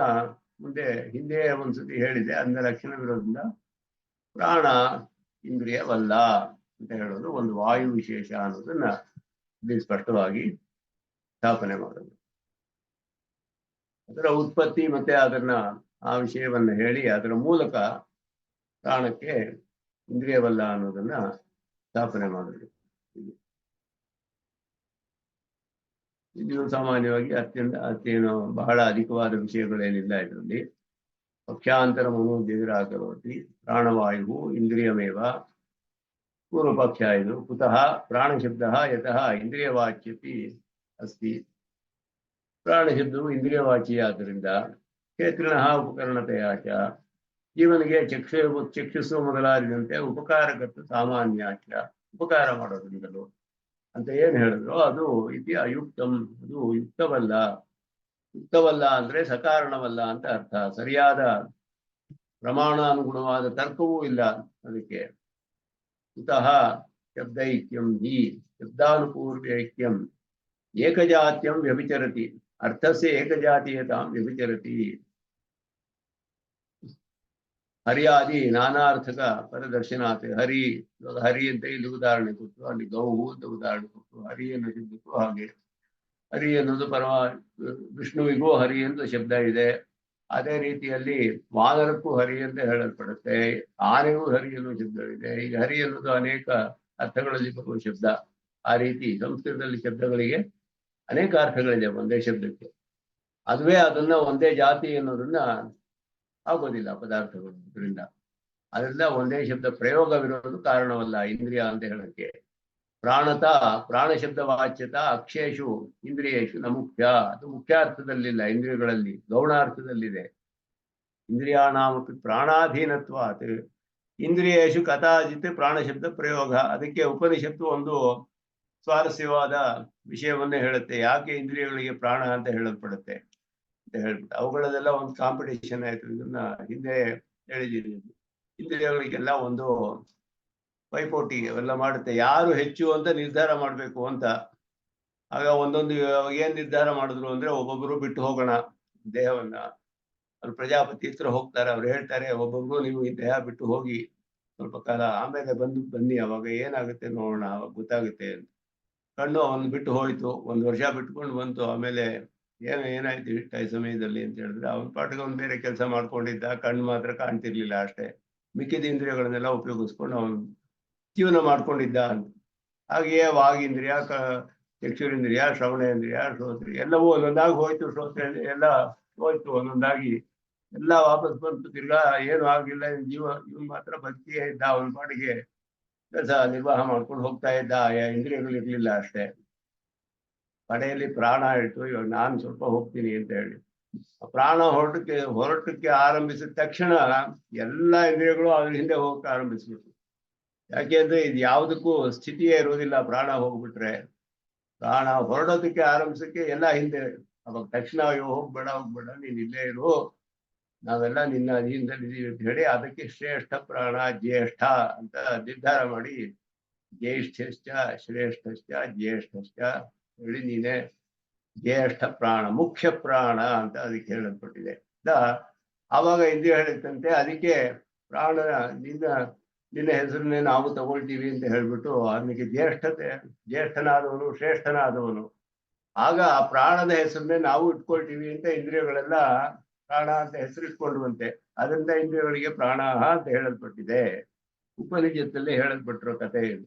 ಮುಂದೆ ಹಿಂದೆ ಒಂದ್ಸತಿ ಹೇಳಿದೆ. ಅದನ್ನ ಲಕ್ಷಣವಿರೋದ್ರಿಂದ ಪ್ರಾಣ ಇಂದ್ರಿಯವಲ್ಲ ಅಂತ ಹೇಳೋದು ಒಂದು ವಾಯು ವಿಶೇಷ ಅನ್ನೋದನ್ನ ಇಲ್ಲಿ ಸ್ಪಷ್ಟವಾಗಿ ಸ್ಥಾಪನೆ ಮಾಡೋದು. ಅದರ ಉತ್ಪತ್ತಿ ಮತ್ತೆ ಅದನ್ನ ಆ ವಿಷಯವನ್ನ ಹೇಳಿ ಅದರ ಮೂಲಕ ಪ್ರಾಣಕ್ಕೆ ಇಂದ್ರಿಯವಲ್ಲ ಅನ್ನೋದನ್ನ ಸ್ಥಾಪನೆ ಮಾಡೋದು. ಇದು ಸಾಮಾನ್ಯವಾಗಿ ಅತ್ಯೇನು ಬಹಳ ಅಧಿಕವಾದ ವಿಷಯಗಳೇನಿಲ್ಲ ಇದರಲ್ಲಿ. ಪಕ್ಷಾಂತರ ಮನೋದಿರಾಕರೋತಿ ಪ್ರಾಣವಾಯು ಇಂದ್ರಿಯಮೇವ. ಪೂರ್ವ ಪಕ್ಷ ಇದು. ಕುತಃ ಪ್ರಾಣಶಬ್ದ ಯತಃ ಇಂದ್ರಿಯವಾಚ್ಯತಿ ಅಸ್ತಿ. ಪ್ರಾಣಶಬ್ದವು ಇಂದ್ರಿಯವಾಚಿ ಆದ್ದರಿಂದ ಕ್ಷೇತ್ರಿಣಃ ಉಪಕರಣತೆಯಾಚ. ಜೀವನಿಗೆ ಚಕ್ಷುಸ್ಸು ಮೊದಲಾದಂತೆ ಉಪಕಾರಕತ್ತು ಸಾಮಾನ್ಯಾಚ. ಉಪಕಾರ ಮಾಡೋದ್ರಿಂದಲೂ ಅಂತ ಏನು ಹೇಳಿದ್ರು ಅದು ಇತಿ ಅಯುಕ್ತಂ. ಅದು ಯುಕ್ತವಲ್ಲ. ಯುಕ್ತವಲ್ಲ ಅಂದ್ರೆ ಸಕಾರಣವಲ್ಲ ಅಂತ ಅರ್ಥ. ಸರಿಯಾದ ಪ್ರಮಾಣಾನುಗುಣವಾದ ತರ್ಕವೂ ಇಲ್ಲ ಅದಕ್ಕೆ. ಕುತಃ ಶಬ್ದೈಕ್ಯಂ ಹಿ ಶಬ್ದಾನುಪೂರ್ವೈಕ್ಯಂ ಏಕಜಾತ್ಯಂ ವ್ಯಭಿಚರತಿ. ಅರ್ಥಸ್ಯ ಏಕಜಾತೀಯತಾಂ ವ್ಯಭಿಚರತಿ. ಹರಿಯಾದಿ ನಾನಾರ್ಥಕ ಪರದರ್ಶನಾಥ. ಹರಿ, ಹರಿ ಅಂತ ಇಲ್ಲಿ ಉದಾಹರಣೆ ಕೊಟ್ಟು, ಅಲ್ಲಿ ಗೌವು ಅಂತ ಉದಾಹರಣೆ ಕೊಟ್ಟು, ಹರಿ ಅನ್ನೋ ಶಬ್ದಕ್ಕೂ ಹಾಗೆ. ಹರಿ ಅನ್ನೋದು ವಿಷ್ಣುವಿಗೂ ಹರಿ ಅಂತ ಶಬ್ದ ಇದೆ. ಅದೇ ರೀತಿಯಲ್ಲಿ ವಾನರಕ್ಕೂ ಹರಿ ಅಂತ ಹೇಳಲ್ಪಡುತ್ತೆ. ಆನೆಗೂ ಹರಿ ಅನ್ನೋ ಶಬ್ದವಿದೆ. ಈಗ ಹರಿ ಅನ್ನೋದು ಅನೇಕ ಅರ್ಥಗಳಲ್ಲಿ ಬರುವ ಶಬ್ದ. ಆ ರೀತಿ ಸಂಸ್ಕೃತದಲ್ಲಿ ಶಬ್ದಗಳಿಗೆ ಅನೇಕ ಅರ್ಥಗಳಿದೆ ಒಂದೇ ಶಬ್ದಕ್ಕೆ. ಅದುವೇ ಅದನ್ನ ಒಂದೇ ಜಾತಿ ಅನ್ನೋದನ್ನ ಆಗೋದಿಲ್ಲ ಪದಾರ್ಥಗಳು. ಅದರಿಂದ ಒಂದೇ ಶಬ್ದ ಪ್ರಯೋಗವಿರೋದು ಕಾರಣವಲ್ಲ ಇಂದ್ರಿಯ ಅಂತ ಹೇಳಕ್ಕೆ. ಪ್ರಾಣ ಶಬ್ದ ವಾಚ್ಯತ ಅಕ್ಷೇಶು ಇಂದ್ರಿಯೇಶು ನ ಮುಖ್ಯ. ಅದು ಮುಖ್ಯಾರ್ಥದಲ್ಲಿಲ್ಲ, ಇಂದ್ರಿಯಗಳಲ್ಲಿ ಗೌಣಾರ್ಥದಲ್ಲಿದೆ. ಇಂದ್ರಿಯಾಣಾಮಪಿ ಪ್ರಾಣಾಧೀನತ್ವಾತ್ ಇಂದ್ರಿಯೇಶು ಕಥಾಜಿತ್ ಪ್ರಾಣಶಬ್ದ ಪ್ರಯೋಗ. ಅದಕ್ಕೆ ಉಪನಿಷತ್ತು ಒಂದು ಸ್ವಾರಸ್ಯವಾದ ವಿಷಯವನ್ನೇ ಹೇಳುತ್ತೆ. ಯಾಕೆ ಇಂದ್ರಿಯಗಳಿಗೆ ಪ್ರಾಣ ಅಂತ ಹೇಳಲ್ಪಡುತ್ತೆ ಅಂತ ಹೇಳ್ಬಿಟ್ಟು ಅವುಗಳದೆಲ್ಲ ಒಂದು ಕಾಂಪಿಟೇಷನ್ ಆಯ್ತು. ಇದನ್ನ ಹಿಂದೆ ಹೇಳಿದ್ದೀನಿ. ಇಂದ್ರಿಯಗಳಿಗೆಲ್ಲ ಒಂದು ಪೈಪೋಟಿ ಅವೆಲ್ಲ ಮಾಡುತ್ತೆ, ಯಾರು ಹೆಚ್ಚು ಅಂತ ನಿರ್ಧಾರ ಮಾಡಬೇಕು ಅಂತ. ಆಗ ಒಂದೊಂದು ಏನ್ ನಿರ್ಧಾರ ಮಾಡಿದ್ರು ಅಂದ್ರೆ ಒಬ್ಬೊಬ್ರು ಬಿಟ್ಟು ಹೋಗೋಣ ದೇಹವನ್ನ. ಅವ್ರು ಪ್ರಜಾಪತಿ ಹತ್ರ ಹೋಗ್ತಾರೆ. ಅವ್ರು ಹೇಳ್ತಾರೆ ಒಬ್ಬೊಬ್ರು ನೀವು ಈ ದೇಹ ಬಿಟ್ಟು ಹೋಗಿ ಸ್ವಲ್ಪ ಕಾಲ, ಆಮೇಲೆ ಬನ್ನಿ ಅವಾಗ ಏನಾಗುತ್ತೆ ನೋಡೋಣ, ಅವಾಗ ಗೊತ್ತಾಗುತ್ತೆ ಅಂತ. ಕಣ್ಣು ಅವನು ಬಿಟ್ಟು ಹೋಯ್ತು, 1 ವರ್ಷ ಬಿಟ್ಕೊಂಡು ಬಂತು. ಆಮೇಲೆ ಏನಾಯ್ತು ಈ ಸಮಯದಲ್ಲಿ ಅಂತ ಹೇಳಿದ್ರೆ ಅವನ ಪಾಠಕ್ಕೆ ಅವ್ನು ಬೇರೆ ಕೆಲಸ ಮಾಡ್ಕೊಂಡಿದ್ದ. ಕಣ್ಣು ಮಾತ್ರ ಕಾಣ್ತಿರ್ಲಿಲ್ಲ ಅಷ್ಟೇ. ಮಿಕ್ಕಿದ ಇಂದ್ರಿಯಗಳನ್ನೆಲ್ಲ ಉಪಯೋಗಿಸ್ಕೊಂಡು ಅವನು ಜೀವನ ಮಾಡ್ಕೊಂಡಿದ್ದ ಅಂತ. ಹಾಗೆಯೇ ವಾಗೀಂದ್ರಿಯ, ಚಕ್ಷುರೇಂದ್ರಿಯ, ಶ್ರವಣೇಂದ್ರಿಯ, ಶ್ರೋತ್ರಿಯ ಎಲ್ಲವೂ ಒಂದೊಂದಾಗಿ ಹೋಯ್ತು. ಶ್ರೋತ್ರೇಂದ್ರಿಯ ಎಲ್ಲ ಹೋಯ್ತು ಒಂದೊಂದಾಗಿ. ಎಲ್ಲ ವಾಪಸ್ ಬಂತು. ತಿರ್ಗಾ ಏನು ಆಗಿಲ್ಲ. ಇವನ್ ಮಾತ್ರ ಬದುಕಿಯೇ ಇದ್ದ. ಅವನ ಪಾಟಿಗೆ ಕೆಲಸ ನಿರ್ವಾಹ ಮಾಡ್ಕೊಂಡು ಹೋಗ್ತಾ ಇದ್ದ. ಇಂದ್ರಿಯಗಳು ಇರ್ಲಿಲ್ಲ ಅಷ್ಟೇ. ಕಡೆಯಲ್ಲಿ ಪ್ರಾಣ ಹೇಳ್ತು, ಇವಾಗ ನಾನು ಸ್ವಲ್ಪ ಹೋಗ್ತೀನಿ ಅಂತ ಹೇಳಿ ಪ್ರಾಣ ಹೊರಟಕ್ಕೆ ಆರಂಭಿಸಿದ ತಕ್ಷಣ ಎಲ್ಲ ಇಂದ್ರಿಯಗಳು ಅದ್ರ ಹಿಂದೆ ಹೋಗಕ್ಕೆ ಆರಂಭಿಸ್ಬಿಟ್ರು. ಯಾಕೆಂದ್ರೆ ಇದು ಯಾವುದಕ್ಕೂ ಸ್ಥಿತಿಯೇ ಇರೋದಿಲ್ಲ. ಪ್ರಾಣ ಹೋಗ್ಬಿಟ್ರೆ, ಪ್ರಾಣ ಹೊರಡೋದಕ್ಕೆ ಆರಂಭಿಸಕ್ಕೆ ಎಲ್ಲ ಹಿಂದೆ. ಅವಾಗ ತಕ್ಷಣ ಅಯ್ಯೋ ಹೋಗ್ಬೇಡ ನೀನ್ ಇಲ್ಲೇ ಇರು, ನಾವೆಲ್ಲ ನಿನ್ನ ಅಧೀನದಲ್ಲಿದ್ದೀವಿ ಅಂತ ಹೇಳಿ ಅದಕ್ಕೆ ಶ್ರೇಷ್ಠ ಪ್ರಾಣ ಜ್ಯೇಷ್ಠ ಅಂತ ನಿರ್ಧಾರ ಮಾಡಿ ಜ್ಯೇಷ್ಠಶ್ಚ ಶ್ರೇಷ್ಠಶ್ಚ ಜ್ಯೇಷ್ಠಶ್ಚ ಹೇಳಿ ನೀನೆ ಜ್ಯೇಷ್ಠ ಪ್ರಾಣ ಮುಖ್ಯ ಪ್ರಾಣ ಅಂತ ಅದಕ್ಕೆ ಹೇಳಲ್ಪಟ್ಟಿದೆ. ಆವಾಗ ಇಂದ್ರಿಯ ಹೇಳಿದಂತೆ ಅದಕ್ಕೆ ಪ್ರಾಣ ನಿನ್ನ ಹೆಸರನ್ನೇ ನಾವು ತಗೊಳ್ತೀವಿ ಅಂತ ಹೇಳ್ಬಿಟ್ಟು ಅದಕ್ಕೆ ಜ್ಯೇಷ್ಠನಾದವನು ಶ್ರೇಷ್ಠನಾದವನು, ಆಗ ಆ ಪ್ರಾಣದ ಹೆಸರನ್ನೇ ನಾವು ಇಟ್ಕೊಳ್ತೀವಿ ಅಂತ ಇಂದ್ರಿಯಗಳೆಲ್ಲ ಪ್ರಾಣ ಅಂತ ಹೆಸರು ಇಟ್ಕೊಂಡ್ವಂತೆ. ಅದರಿಂದ ಇಂದ್ರಿಯಗಳಿಗೆ ಪ್ರಾಣ ಅಂತ ಹೇಳಲ್ಪಟ್ಟಿದೆ. ಉಪನಿಷತ್ತಲ್ಲಿ ಹೇಳಲ್ಪಟ್ಟಿರೋ ಕಥೆ ಇದು.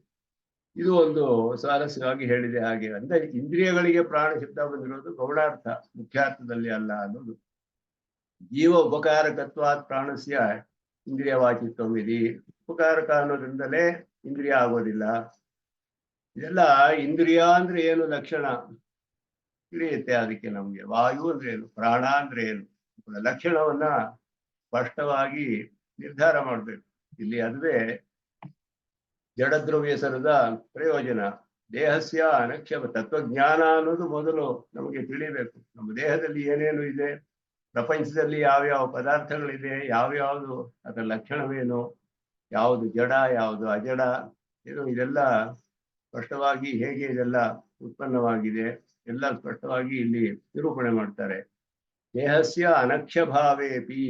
ಇದು ಒಂದು ಸ್ವಾರಸ್ಯವಾಗಿ ಹೇಳಿದೆ. ಹಾಗೆ ಅಂದ್ರೆ ಇಂದ್ರಿಯಗಳಿಗೆ ಪ್ರಾಣ ಶಬ್ದ ಬಂದಿರೋದು ಗೌಣಾರ್ಥ, ಮುಖ್ಯಾರ್ಥದಲ್ಲಿ ಅಲ್ಲ ಅನ್ನೋದು. ಜೀವ ಉಪಕಾರಕತ್ವಾತ್ ಪ್ರಾಣಸ್ಯ ಇಂದ್ರಿಯವಾಚಿತ್ವವಿಧಿ. ಉಪಕಾರಕ ಅನ್ನೋದ್ರಿಂದಲೇ ಇಂದ್ರಿಯ ಆಗೋದಿಲ್ಲ. ಇದೆಲ್ಲ ಇಂದ್ರಿಯ ಅಂದ್ರೆ ಏನು ಲಕ್ಷಣ ತಿಳಿಯುತ್ತೆ ಅದಕ್ಕೆ ನಮ್ಗೆ. ವಾಯು ಅಂದ್ರೆ ಏನು, ಪ್ರಾಣ ಅಂದ್ರೆ ಏನು, ಲಕ್ಷಣವನ್ನ ಸ್ಪಷ್ಟವಾಗಿ ನಿರ್ಧಾರ ಮಾಡ್ಬೇಕು ಇಲ್ಲಿ. ಅದುವೇ ಜಡದ್ರವ್ಯ ಸರದ ಪ್ರಯೋಜನ. ದೇಹಸ್ಯ ಅನಕ್ಷಮ ತತ್ವಜ್ಞಾನ ಅನ್ನೋದು ಮೊದಲು ನಮಗೆ ತಿಳಿಬೇಕು. ನಮ್ಮ ದೇಹದಲ್ಲಿ ಏನೇನು ಇದೆ, ಪ್ರಪಂಚದಲ್ಲಿ ಯಾವ್ಯಾವ ಪದಾರ್ಥಗಳಿದೆ, ಯಾವ್ಯಾವುದು ಅದರ ಲಕ್ಷಣವೇನು, ಯಾವುದು ಜಡ ಯಾವುದು ಅಜಡ, ಏನು ಇದೆಲ್ಲ ಸ್ಪಷ್ಟವಾಗಿ ಹೇಗೆ ಇದೆಲ್ಲ ಉತ್ಪನ್ನವಾಗಿದೆ ಎಲ್ಲ ಸ್ಪಷ್ಟವಾಗಿ ಇಲ್ಲಿ ನಿರೂಪಣೆ ಮಾಡ್ತಾರೆ. ದೇಹಸ್ಯ ಅನಕ್ಷಭಾವೇಪಿ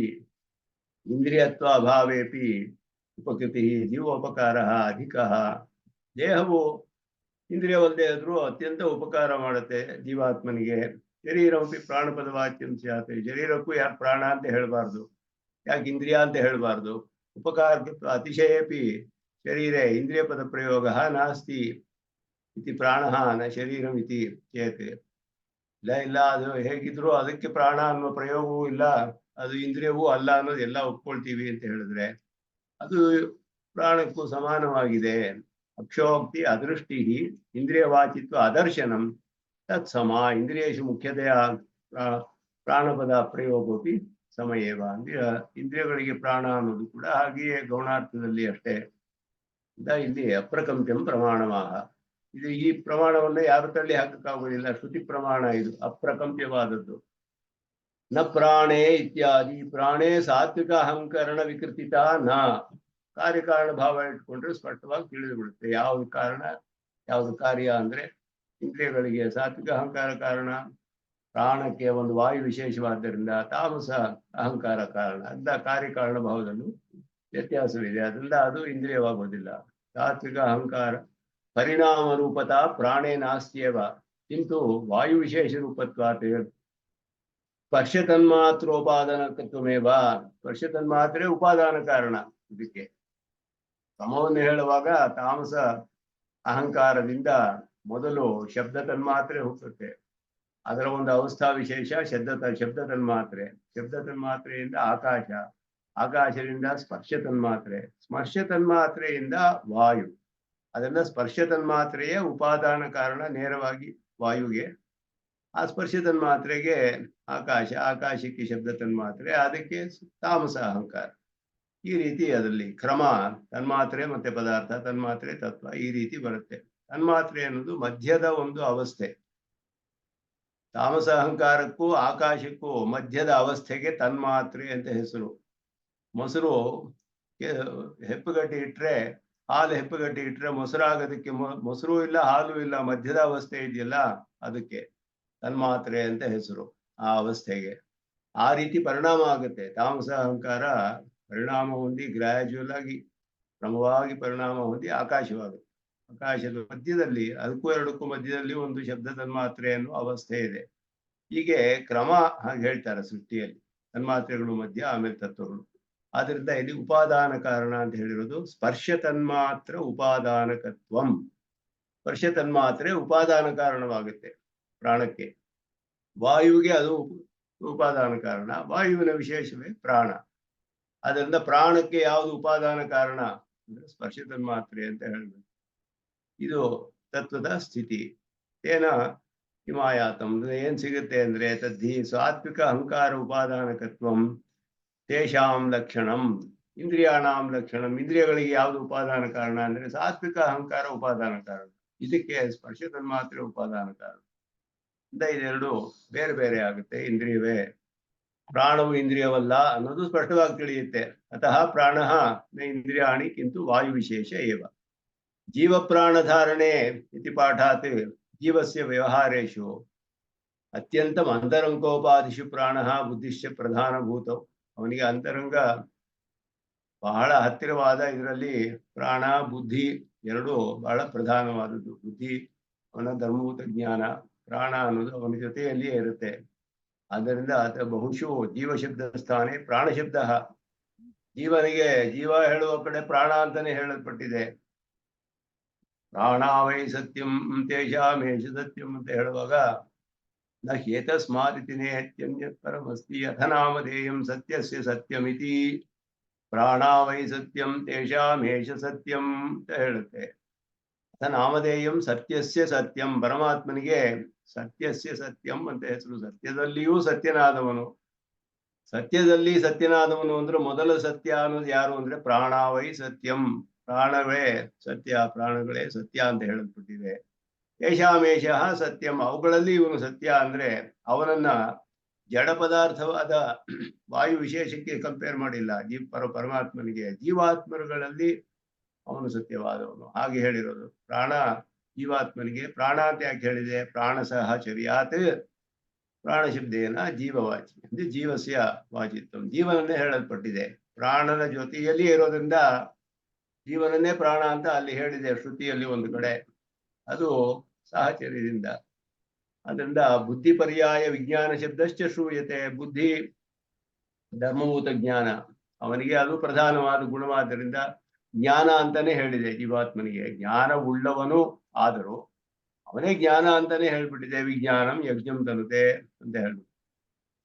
ಇಂದ್ರಿಯತ್ವ ಅಭಾವೇಪಿ ಉಪಕೃತಿ ಜೀವೋಪಕಾರ ಅಧಿಕ. ದೇಹವು ಇಂದ್ರಿಯವಲ್ಲದೆ ಆದ್ರೂ ಅತ್ಯಂತ ಉಪಕಾರ ಮಾಡುತ್ತೆ ಜೀವಾತ್ಮನಿಗೆ. ಶರೀರವಪಿ ಪ್ರಾಣಪದವಾಚ್ಯಂ ಸ್ಯಾತ್. ಶರೀರಕ್ಕೂ ಯಾಕೆ ಪ್ರಾಣ ಅಂತ ಹೇಳಬಾರ್ದು, ಯಾಕೆ ಇಂದ್ರಿಯ ಅಂತ ಹೇಳಬಾರ್ದು. ಉಪಕಾರಕತ್ವ ಅತಿಶಯಪಿ ಶರೀರೆ ಇಂದ್ರಿಯ ಪದ ಪ್ರಯೋಗ ನಾಸ್ತಿ ಇತಿ ಪ್ರಾಣ ನ ಶರೀರಂ ಇತಿ ಚೇತ್. ಇಲ್ಲ ಅದು ಹೇಗಿದ್ರು ಅದಕ್ಕೆ ಪ್ರಾಣ ಅನ್ನೋ ಪ್ರಯೋಗವೂ ಇಲ್ಲ, ಅದು ಇಂದ್ರಿಯವೂ ಅಲ್ಲ ಅನ್ನೋದು ಎಲ್ಲ ಒಪ್ಕೊಳ್ತೀವಿ ಅಂತ ಹೇಳಿದ್ರೆ ಅದು ಪ್ರಾಣಕ್ಕೂ ಸಮಾನವಾಗಿದೆ. ಅಕ್ಷೋಕ್ತಿ ಅದೃಷ್ಟಿ ಇಂದ್ರಿಯವಾಚಿತ್ವ ಅದರ್ಶನಂ ತತ್ಸಮ ಇಂದ್ರಿಯೇಶು ಮುಖ್ಯತೆಯ ಪ್ರಾಣಪದ ಪ್ರಯೋಗೋಪಿ ಸಮಯೇವ. ಅಂದ್ರೆ ಇಂದ್ರಿಯಗಳಿಗೆ ಪ್ರಾಣ ಅನ್ನೋದು ಕೂಡ ಹಾಗೆಯೇ ಗೌಣಾರ್ಥದಲ್ಲಿ ಅಷ್ಟೇ. ಇಲ್ಲಿ ಅಪ್ರಕಂಪ್ಯಂ ಪ್ರಮಾಣವಾಹ. ಇದು ಈ ಪ್ರಮಾಣವನ್ನ ಯಾರು ತಳ್ಳಿ ಹಾಕಕ್ಕಾಗೋದಿಲ್ಲ. ಶ್ರುತಿ ಪ್ರಮಾಣ ಇದು, ಅಪ್ರಕಂಪ್ಯವಾದದ್ದು. ನ ಪ್ರಾಣೇ ಇತ್ಯಾದಿ. ಪ್ರಾಣೇ ಸಾತ್ವಿಕ ಅಹಂಕರಣ ವಿಕೃತಿತ ನ. ಕಾರ್ಯಕಾರಣ ಭಾವ ಇಟ್ಕೊಂಡ್ರೆ ಸ್ಪಷ್ಟವಾಗಿ ತಿಳಿದು ಬಿಡುತ್ತೆ ಯಾವ್ದು ಕಾರಣ ಯಾವ್ದು ಕಾರ್ಯ. ಅಂದ್ರೆ ಇಂದ್ರಿಯಗಳಿಗೆ ಸಾತ್ವಿಕ ಅಹಂಕಾರ ಕಾರಣ, ಪ್ರಾಣಕ್ಕೆ ಒಂದು ವಾಯು ವಿಶೇಷವಾದ್ದರಿಂದ ತಾಮಸ ಅಹಂಕಾರ ಕಾರಣ ಅಂತ ಕಾರ್ಯಕಾರಣ ಭಾವದಲ್ಲೂ ವ್ಯತ್ಯಾಸವಿದೆ. ಅದರಿಂದ ಅದು ಇಂದ್ರಿಯವಾಗೋದಿಲ್ಲ. ಸಾತ್ವಿಕ ಅಹಂಕಾರ ಪರಿಣಾಮ ರೂಪತಾ ಪ್ರಾಣೇ ನಾಸ್ತಿಯವ ಕಿಂತು ವಾಯು ವಿಶೇಷ ರೂಪತ್ವಾತ್ ಸ್ಪರ್ಶ ತನ್ಮಾತ್ರೋಪಾದಾನಕತ್ವಮೇವ. ಸ್ಪರ್ಶ ತನ್ಮಾತ್ರೆ ಉಪಾದಾನ ಕಾರಣ. ಇದಕ್ಕೆ ಸಮವನ್ನು ಹೇಳುವಾಗ ತಾಮಸ ಅಹಂಕಾರದಿಂದ ಮೊದಲು ಶಬ್ದ ತನ್ಮಾತ್ರೆ ಹುಟ್ಟುತ್ತೆ. ಅದರ ಒಂದು ಅವಸ್ಥಾ ವಿಶೇಷ ಶಬ್ದ ತನ್ಮಾತ್ರೆ. ಶಬ್ದ ತನ್ಮಾತ್ರೆಯಿಂದ ಆಕಾಶ, ಆಕಾಶದಿಂದ ಸ್ಪರ್ಶ ತನ್ಮಾತ್ರೆ, ಸ್ಪರ್ಶ ತನ್ಮಾತ್ರೆಯಿಂದ ವಾಯು. ಅದೆಲ್ಲ ಸ್ಪರ್ಶ ತನ್ಮಾತ್ರೆಯ ಉಪಾದಾನ ಕಾರಣ ನೇರವಾಗಿ ವಾಯುಗೆ. ಆ ಸ್ಪರ್ಶ ತನ್ಮಾತ್ರೆಗೆ ಆಕಾಶ, ಆಕಾಶಕ್ಕೆ ಶಬ್ದ ತನ್ಮಾತ್ರೆ, ಅದಕ್ಕೆ ತಾಮಸ ಅಹಂಕಾರ. ಈ ರೀತಿ ಅದರಲ್ಲಿ ಕ್ರಮ ತನ್ಮಾತ್ರೆ ಮತ್ತೆ ಪದಾರ್ಥ, ತನ್ಮಾತ್ರೆ ತತ್ವ, ಈ ರೀತಿ ಬರುತ್ತೆ. ತನ್ಮಾತ್ರೆ ಅನ್ನೋದು ಮಧ್ಯದ ಒಂದು ಅವಸ್ಥೆ. ತಾಮಸ ಅಹಂಕಾರಕ್ಕೂ ಆಕಾಶಕ್ಕೂ ಮಧ್ಯದ ಅವಸ್ಥೆಗೆ ತನ್ಮಾತ್ರೆ ಅಂತ ಹೆಸರು. ಮೊಸರು ಹೆಪ್ಪುಗಟ್ಟಿ ಇಟ್ರೆ, ಹಾಲು ಹೆಪ್ಪುಗಟ್ಟಿ ಇಟ್ರೆ ಮೊಸರಾಗೋದಕ್ಕೆ ಮೊಸರು ಇಲ್ಲ ಹಾಲು ಇಲ್ಲ, ಮಧ್ಯದ ಅವಸ್ಥೆ ಇದೆಯಲ್ಲ ಅದಕ್ಕೆ ತನ್ಮಾತ್ರೆ ಅಂತ ಹೆಸರು. ಆ ಅವಸ್ಥೆಗೆ ಆ ರೀತಿ ಪರಿಣಾಮ ಆಗುತ್ತೆ. ತಾಮಸ ಅಹಂಕಾರ ಪರಿಣಾಮ ಹೊಂದಿ ಗ್ರಾಜುವಲ್ ಆಗಿ ಕ್ರಮವಾಗಿ ಪರಿಣಾಮ ಹೊಂದಿ ಆಕಾಶವಾಗುತ್ತೆ. ಆಕಾಶದ ಮಧ್ಯದಲ್ಲಿ, ಅದಕ್ಕೂ ಎರಡಕ್ಕೂ ಮಧ್ಯದಲ್ಲಿ ಒಂದು ಶಬ್ದ ತನ್ಮಾತ್ರೆ ಅನ್ನುವ ಅವಸ್ಥೆ ಇದೆ. ಹೀಗೆ ಕ್ರಮ ಹಾಗೆ ಹೇಳ್ತಾರೆ ಸೃಷ್ಟಿಯಲ್ಲಿ, ತನ್ಮಾತ್ರೆಗಳು ಮಧ್ಯ, ಆಮೇಲೆ ತತ್ವಗಳು. ಆದ್ರಿಂದ ಇಲ್ಲಿ ಉಪಾದಾನ ಕಾರಣ ಅಂತ ಹೇಳಿರೋದು ಸ್ಪರ್ಶ ತನ್ಮಾತ್ರ ಉಪಾದಾನಕತ್ವಂ. ಸ್ಪರ್ಶ ತನ್ಮಾತ್ರೆ ಉಪಾದಾನ ಕಾರಣವಾಗುತ್ತೆ ಪ್ರಾಣಕ್ಕೆ. ವಾಯುವಿಗೆ ಅದು ಉಪಾದಾನ ಕಾರಣ, ವಾಯುವಿನ ವಿಶೇಷವೇ ಪ್ರಾಣ. ಅದರಿಂದ ಪ್ರಾಣಕ್ಕೆ ಯಾವುದು ಉಪಾದಾನ ಕಾರಣ ಅಂದ್ರೆ ಸ್ಪರ್ಶ ತನ್ಮಾತ್ರೆ ಅಂತ ಹೇಳ್ಬೇಕು. ಇದು ತತ್ವದ ಸ್ಥಿತಿ. ಏನ ಹಿಮಾಯಾತಂ ಏನ್ ಸಿಗುತ್ತೆ ಅಂದ್ರೆ ತದ್ಧಿ ಸಾತ್ವಿಕ ಅಹಂಕಾರ ಉಪಾದಾನಕತ್ವಂ ತೇಷಾಂ ಲಕ್ಷಣಂ ಇಂದ್ರಿಯಾಣಾಂ ಲಕ್ಷಣಂ. ಇಂದ್ರಿಯಗಳಿಗೆ ಯಾವುದು ಉಪಾದಾನ ಕಾರಣ ಅಂದ್ರೆ ಸಾತ್ವಿಕ ಅಹಂಕಾರ ಉಪಾದಾನ ಕಾರಣ, ಇದಕ್ಕೆ ಸ್ಪರ್ಶ ತನ್ಮಾತ್ರೆ ಉಪಾದಾನ ಕಾರಣ. ಇದೆರಡು ಬೇರೆ ಬೇರೆ ಆಗುತ್ತೆ. ಇಂದ್ರಿಯವೇ ಪ್ರಾಣವು ಇಂದ್ರಿಯವಲ್ಲ ಅನ್ನೋದು ಸ್ಪಷ್ಟವಾಗಿ ತಿಳಿಯುತ್ತೆ. ಅತಃ ಪ್ರಾಣ ನ ಇಂದ್ರಿಯಾಣಿ ಕಿಂತು ವಾಯು ವಿಶೇಷ ಏವ. ಜೀವ ಪ್ರಾಣಧಾರಣೆ ಇತಿ ಪಾಠಾತ್ ಜೀವಸ್ಯ ವ್ಯವಹಾರೇಶು ಅತ್ಯಂತ ಅಂತರಂಗೋಪಾದಿಷು ಪ್ರಾಣ ಬುದ್ಧಿಶ್ಚ ಪ್ರಧಾನಭೂತವು. ಅವನಿಗೆ ಅಂತರಂಗ ಬಹಳ ಹತ್ತಿರವಾದ ಇದರಲ್ಲಿ ಪ್ರಾಣ ಬುದ್ಧಿ ಎರಡು ಬಹಳ ಪ್ರಧಾನವಾದದ್ದು. ಬುದ್ಧಿ ಅವನ ಧರ್ಮಭೂತ ಜ್ಞಾನ, ಪ್ರಾಣ ಅನ್ನೋದು ಅವನ ಜೊತೆಯಲ್ಲಿಯೇ ಇರುತ್ತೆ. ಆದ್ದರಿಂದ ಆತ ಬಹುಶಃ ಜೀವ ಶಬ್ದ ಸ್ಥಾನೆ ಪ್ರಾಣ ಶಬ್ದ. ಜೀವನಿಗೆ ಜೀವ ಹೇಳುವ ಕಡೆ ಪ್ರಾಣ ಅಂತಾನೆ ಹೇಳಲ್ಪಟ್ಟಿದೆ. ಪ್ರಾಣಾವೈ ಸತ್ಯಂ ತೇಷಾಮೇಷ ಸತ್ಯಂ ಅಂತ ಹೇಳುವಾಗ ನ ಹೇತಸ್ಮಾದಿತಿ ನೇತ್ಯನ್ಯತ್ ಪರಮಸ್ತಿ ಅಥ ನಾಮಧೇಯಂ ಸತ್ಯಸ್ಯ ಸತ್ಯಮಿತಿ. ಪ್ರಾಣಾವೈ ಸತ್ಯಂ ತೇಷಾಮೇಷ ಸತ್ಯಂ ಅಂತ ಹೇಳುತ್ತೆ. ಅಥ ನಾಮಧೇಯಂ ಸತ್ಯಸ್ಯ ಸತ್ಯಂ. ಪರಮಾತ್ಮನಿಗೆ ಸತ್ಯಸ್ಯ ಸತ್ಯಂ ಅಂತ ಹೆಸರು. ಸತ್ಯದಲ್ಲಿಯೂ ಸತ್ಯನಾದವನು. ಸತ್ಯದಲ್ಲಿ ಸತ್ಯನಾದವನು ಅಂದ್ರೆ ಮೊದಲ ಸತ್ಯ ಅನ್ನೋದು ಯಾರು ಅಂದ್ರೆ ಪ್ರಾಣಾವೈ ಸತ್ಯಂ. ಪ್ರಾಣವೇ ಸತ್ಯ, ಪ್ರಾಣಗಳೇ ಸತ್ಯ ಅಂತ ಹೇಳಲ್ಪಟ್ಟಿದೆ. ಯಶಾಮೇಶ ಸತ್ಯಂ. ಅವುಗಳಲ್ಲಿ ಇವನು ಸತ್ಯ ಅಂದ್ರೆ ಅವನನ್ನ ಜಡ ಪದಾರ್ಥವಾದ ವಾಯು ವಿಶೇಷಕ್ಕೆ ಕಂಪೇರ್ ಮಾಡಿಲ್ಲ. ಪರಮಾತ್ಮನಿಗೆ ಜೀವಾತ್ಮರುಗಳಲ್ಲಿ ಅವನು ಸತ್ಯವಾದವನು ಹಾಗೆ ಹೇಳಿರೋದು. ಪ್ರಾಣ ಜೀವಾತ್ಮನಿಗೆ ಪ್ರಾಣ ಅಂತ ಯಾಕೆ ಹೇಳಿದೆ? ಪ್ರಾಣ ಸಹ ಚರ್ಯಾತ್ ಪ್ರಾಣ ಶಬ್ದೇನ ಜೀವವಾಚಿ ಅಂದ್ರೆ ಜೀವಸ್ಯ ವಾಚಿತ್ವ, ಜೀವನನ್ನೇ ಹೇಳಲ್ಪಟ್ಟಿದೆ. ಪ್ರಾಣನ ಜೊತೆಯಲ್ಲಿ ಇರೋದ್ರಿಂದ ಜೀವನನ್ನೇ ಪ್ರಾಣ ಅಂತ ಅಲ್ಲಿ ಹೇಳಿದೆ ಶ್ರುತಿಯಲ್ಲಿ ಒಂದು ಕಡೆ. ಅದು ಸಾಹಚರ್ಯದಿಂದ. ಅದರಿಂದ ಬುದ್ಧಿ ಪರ್ಯಾಯ ವಿಜ್ಞಾನ ಶಬ್ದಶ್ಚ ಶ್ರೂಯತೆ. ಬುದ್ಧಿ ಧರ್ಮಭೂತ ಜ್ಞಾನ, ಅವನಿಗೆ ಅದು ಪ್ರಧಾನವಾದ ಗುಣವಾದ್ದರಿಂದ ಜ್ಞಾನ ಅಂತಾನೆ ಹೇಳಿದೆ. ಜೀವಾತ್ಮನಿಗೆ ಜ್ಞಾನ ಉಳ್ಳವನು ಆದರೂ ಅವನೇ ಜ್ಞಾನ ಅಂತಾನೆ ಹೇಳ್ಬಿಟ್ಟಿದೆ. ವಿಜ್ಞಾನಂ ಯಜ್ಞಂ ತನುತೆ ಅಂತ ಹೇಳ್ಬಿಟ್ಟು.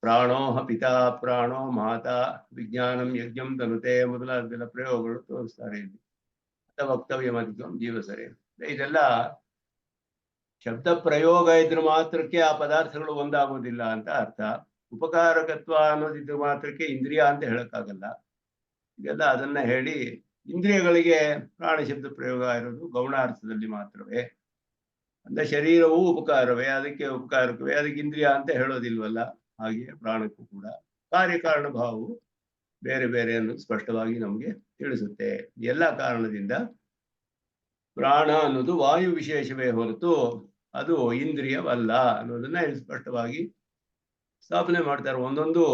ಪ್ರಾಣೋ ಪಿತಾ ಪ್ರಾಣೋ ಮಾತಾ ವಿಜ್ಞಾನಂ ಯಜ್ಞಂ ತನುತೆ ಮೊದಲಾದ ಪ್ರಯೋಗಗಳು ತೋರಿಸ್ತಾರೆ ಇಲ್ಲಿ. ಅಥ ವಕ್ತವ್ಯ ಮಧ್ವಂ ಜೀವಸರೆ. ಇದೆಲ್ಲ ಶಬ್ದ ಪ್ರಯೋಗ ಇದ್ರ ಮಾತ್ರಕ್ಕೆ ಆ ಪದಾರ್ಥಗಳು ಒಂದಾಗೋದಿಲ್ಲ ಅಂತ ಅರ್ಥ. ಉಪಕಾರಕತ್ವ ಅನ್ನೋದಿದ್ರ ಮಾತ್ರಕ್ಕೆ ಇಂದ್ರಿಯ ಅಂತ ಹೇಳಕ್ಕಾಗಲ್ಲ. ಇದೆಲ್ಲ ಅದನ್ನ ಹೇಳಿ ಇಂದ್ರಿಯಗಳಿಗೆ ಪ್ರಾಣ ಶಬ್ದ ಪ್ರಯೋಗ ಇರೋದು ಗೌಣಾರ್ಥದಲ್ಲಿ ಮಾತ್ರವೇ. ಅಂದ್ರೆ ಶರೀರವೂ ಉಪಕಾರವೇ, ಅದಕ್ಕೆ ಉಪಕಾರಕವೇ, ಅದಕ್ಕೆ ಇಂದ್ರಿಯ ಅಂತ ಹೇಳೋದಿಲ್ವಲ್ಲ. ಹಾಗೆ ಪ್ರಾಣಕ್ಕೂ ಕೂಡ ಕಾರ್ಯಕಾರಣ ಭಾವವು ಬೇರೆ ಬೇರೆ ಅನ್ನೋದು ಸ್ಪಷ್ಟವಾಗಿ ನಮಗೆ ತಿಳಿಸುತ್ತೆ. ಎಲ್ಲ ಕಾರಣದಿಂದ ಪ್ರಾಣ ಅನ್ನೋದು ವಾಯು ವಿಶೇಷವೇ ಹೊರತು ಅದು ಇಂದ್ರಿಯವಲ್ಲ ಅನ್ನೋದನ್ನ ಸ್ಪಷ್ಟವಾಗಿ ಸ್ಥಾಪನೆ ಮಾಡ್ತಾರೆ. ಒಂದೊಂದು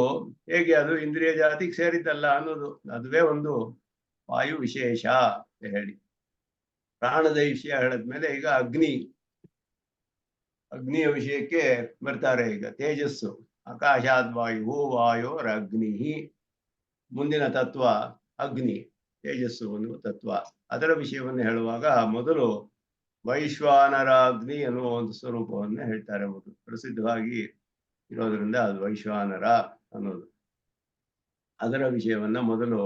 ಹೇಗೆ ಅದು ಇಂದ್ರಿಯ ಜಾತಿಗೆ ಸೇರಿದ್ದಲ್ಲ ಅನ್ನೋದು, ಅದುವೇ ಒಂದು ವಾಯು ವಿಶೇಷ ಅಂತ ಹೇಳಿ. ಪ್ರಾಣದ ವಿಷಯ ಹೇಳಿದ್ಮೇಲೆ ಈಗ ಅಗ್ನಿಯ ವಿಷಯಕ್ಕೆ ಬರ್ತಾರೆ. ಈಗ ತೇಜಸ್ಸು, ಆಕಾಶಾದ್ ವಾಯು ವಾಯೋರಗ್ನಿ. ಮುಂದಿನ ತತ್ವ ಅಗ್ನಿ, ತೇಜಸ್ಸು ಅನ್ನುವ ತತ್ವ. ಅದರ ವಿಷಯವನ್ನು ಹೇಳುವಾಗ ಮೊದಲು ವೈಶ್ವಾನರಾಗ್ನಿ ಅನ್ನುವ ಒಂದು ಸ್ವರೂಪವನ್ನು ಹೇಳ್ತಾರೆ. ಮೊದಲು ಪ್ರಸಿದ್ಧವಾಗಿ ಇರೋದ್ರಿಂದ ಅದು ವೈಶ್ವಾನರ ಅನ್ನೋದು. ಅದರ ವಿಷಯವನ್ನ ಮೊದಲು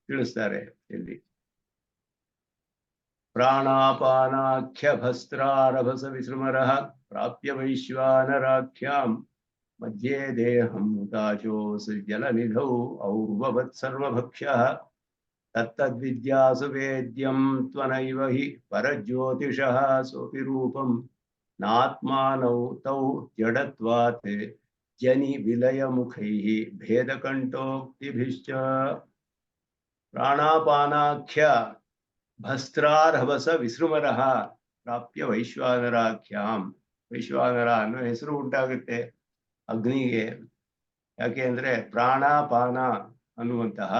ತಿಳಿಸ್ತಾರೆ ಇಲ್ಲಿ. ಪ್ರಾಣಾಪಾನಾಖ್ಯ ಭಸ್ತ್ರಾರಭಸ ವಿಸೃಮರಃ ಪ್ರಾಪ್ಯ ವೈಶ್ವಾನರಾಖ್ಯಾಂ ಮಧ್ಯೆ ದೇಹಂ ಮುತಾಚೋಸ್ ಜಲನಿಧೌ ಔರ್ವವತ್ ಸರ್ವಭಕ್ಷ್ಯಃ ತತ್ತದ್ವಿದ್ಯಾಸು ವೇದ್ಯಂ ತ್ವನೈವ ಹಿ ಪರಜ್ಯೋತಿಷಃ ಸೋಪಿ ರೂಪಂ ನಾತ್ಮಾನೌ ತೌ ಜಡತ್ವಾತ್ ಜನಿ ವಿಲಯ ಮುಖೈಃ ಭೇದಕಂಠೋಕ್ತಿಭಿಶ್ಚ. ಪ್ರಾಣಾಪಾನಾಖ್ಯ ಭಸ್ತ್ರಾರಭಸ ವಿಸೃಮರಃ ಪ್ರಾಪ್ಯ ವೈಶ್ವಾನರಾಖ್ಯಾಂ. ವೈಶ್ವಾನರ ಅನ್ನೋ ಹೆಸರು ಉಂಟಾಗುತ್ತೆ ಅಗ್ನಿಗೆ. ಯಾಕೆ ಅಂದ್ರೆ ಪ್ರಾಣಾಪಾನ ಅನ್ನುವಂತಹ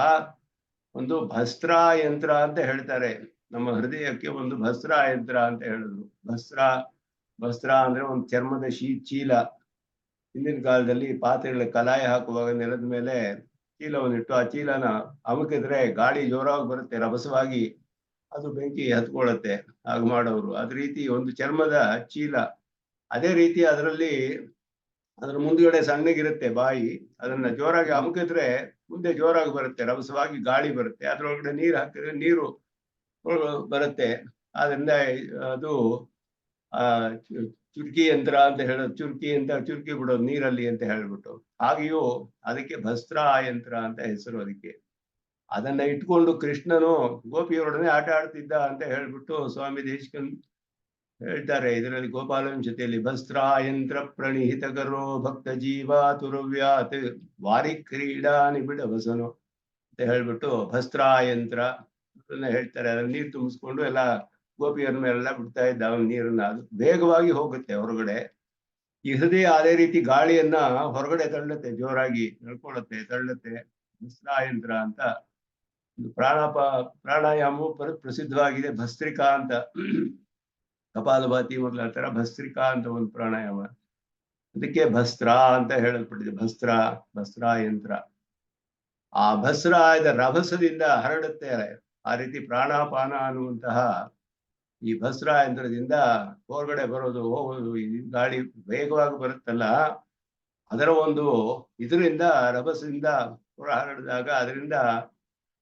ಒಂದು ಭಸ್ತ್ರ ಯಂತ್ರ ಅಂತ ಹೇಳ್ತಾರೆ. ನಮ್ಮ ಹೃದಯಕ್ಕೆ ಒಂದು ಭಸ್ತ್ರ ಯಂತ್ರ ಅಂತ ಹೇಳಿದ್ರು. ಭಸ್ತ್ರ ಅಂದ್ರೆ ಒಂದು ಚರ್ಮದ ಚೀಲ. ಹಿಂದಿನ ಕಾಲದಲ್ಲಿ ಪಾತ್ರೆಗಳ ಕಲಾಯ ಹಾಕುವಾಗ ನೆಲದ ಮೇಲೆ ಚೀಲವನ್ನಿಟ್ಟು ಆ ಚೀಲನ ಅಮುಕಿದ್ರೆ ಗಾಳಿ ಜೋರಾಗಿ ಬರುತ್ತೆ, ರಭಸವಾಗಿ ಅದು ಬೆಂಕಿ ಹತ್ಕೊಳ್ಳುತ್ತೆ. ಹಾಗೆ ಮಾಡೋರು. ಅದ ರೀತಿ ಒಂದು ಚರ್ಮದ ಚೀಲ. ಅದೇ ರೀತಿ ಅದರಲ್ಲಿ ಅದ್ರ ಮುಂದ್ಗಡೆ ಸಣ್ಣಗಿರುತ್ತೆ ಬಾಯಿ. ಅದನ್ನ ಜೋರಾಗಿ ಅಮುಕಿದ್ರೆ ಮುಂದೆ ಜೋರಾಗಿ ಬರುತ್ತೆ, ರಭಸವಾಗಿ ಗಾಳಿ ಬರುತ್ತೆ. ಅದ್ರೊಳಗಡೆ ನೀರು ಹಾಕಿದ್ರೆ ನೀರು ಬರುತ್ತೆ. ಆದ್ರಿಂದ ಅದು ಚುರ್ಕಿ ಯಂತ್ರ ಅಂತ ಹೇಳೋದು. ಚುರ್ಕಿ ಬಿಡೋದು ನೀರಲ್ಲಿ ಅಂತ ಹೇಳ್ಬಿಟ್ಟು. ಹಾಗೆಯೂ ಅದಕ್ಕೆ ಭಸ್ತ್ರ ಯಂತ್ರ ಅಂತ ಹೆಸರು ಅದಕ್ಕೆ. ಅದನ್ನ ಇಟ್ಕೊಂಡು ಕೃಷ್ಣನು ಗೋಪಿಯವರೊಡನೆ ಆಟ ಆಡ್ತಿದ್ದ ಅಂತ ಹೇಳ್ಬಿಟ್ಟು ಸ್ವಾಮಿ ದೇಶಿಕನ್ ಹೇಳ್ತಾರೆ ಇದರಲ್ಲಿ ಗೋಪಾಲಂಶತೆಯಲ್ಲಿ ಭಸ್ತ್ರಾಯಂತ್ರ ಪ್ರಣಿಹಿತಕರೋ ಭಕ್ತ ಜೀವಾತುರವ್ಯಾತ್ ವಾರಿ ಕ್ರೀಡಾ ನಿಬಿಡ ಬಸನು ಅಂತ ಹೇಳ್ಬಿಟ್ಟು ಭಸ್ತ್ರಾಯಂತ್ರ ಹೇಳ್ತಾರೆ. ಅದ್ರಲ್ಲಿ ನೀರು ತುಂಬಿಸ್ಕೊಂಡು ಎಲ್ಲ ಗೋಪಿಯರ ಮೇಲೆಲ್ಲ ಬಿಡ್ತಾ ಇದ್ದ ಅವನ ನೀರನ್ನ. ಅದು ವೇಗವಾಗಿ ಹೋಗುತ್ತೆ ಹೊರಗಡೆ. ಈ ಹೃದಯ ಅದೇ ರೀತಿ ಗಾಳಿಯನ್ನ ಹೊರಗಡೆ ತಳ್ಳುತ್ತೆ, ಜೋರಾಗಿ ನಡ್ಕೊಳ್ಳುತ್ತೆ, ತಳ್ಳುತ್ತೆ. ಭಸ್ತ್ರಾಯಂತ್ರ ಅಂತ ಪ್ರಾಣಾಯಾಮವು ಪ್ರಸಿದ್ಧವಾಗಿದೆ. ಭಸ್ತ್ರಿಕಾ ಅಂತ, ಕಪಾಲಭಾತಿ ಮೊದಲ ತರ ಭಸ್ತ್ರಿಕಾ ಅಂತ ಒಂದು ಪ್ರಾಣಾಯಾಮ. ಅದಕ್ಕೆ ಭಸ್ತ್ರ ಅಂತ ಹೇಳಲ್ಪಟ್ಟಿದೆ. ಭಸ್ತ್ರಾಯಂತ್ರ. ಆ ಭಸ್ರಾಯದ ರಭಸದಿಂದ ಹರಡುತ್ತೆ. ಆ ರೀತಿ ಪ್ರಾಣಾಪಾನ ಅನ್ನುವಂತಹ ಈ ಭಸ್ರಾಯಂತ್ರದಿಂದ ಹೊರಗಡೆ ಬರೋದು ಹೋಗೋದು, ಈ ಗಾಳಿ ವೇಗವಾಗಿ ಬರುತ್ತಲ್ಲ, ಅದರ ಒಂದು ಇದರಿಂದ ರಭಸದಿಂದ ಹೊರ ಹರಡಿದಾಗ ಅದರಿಂದ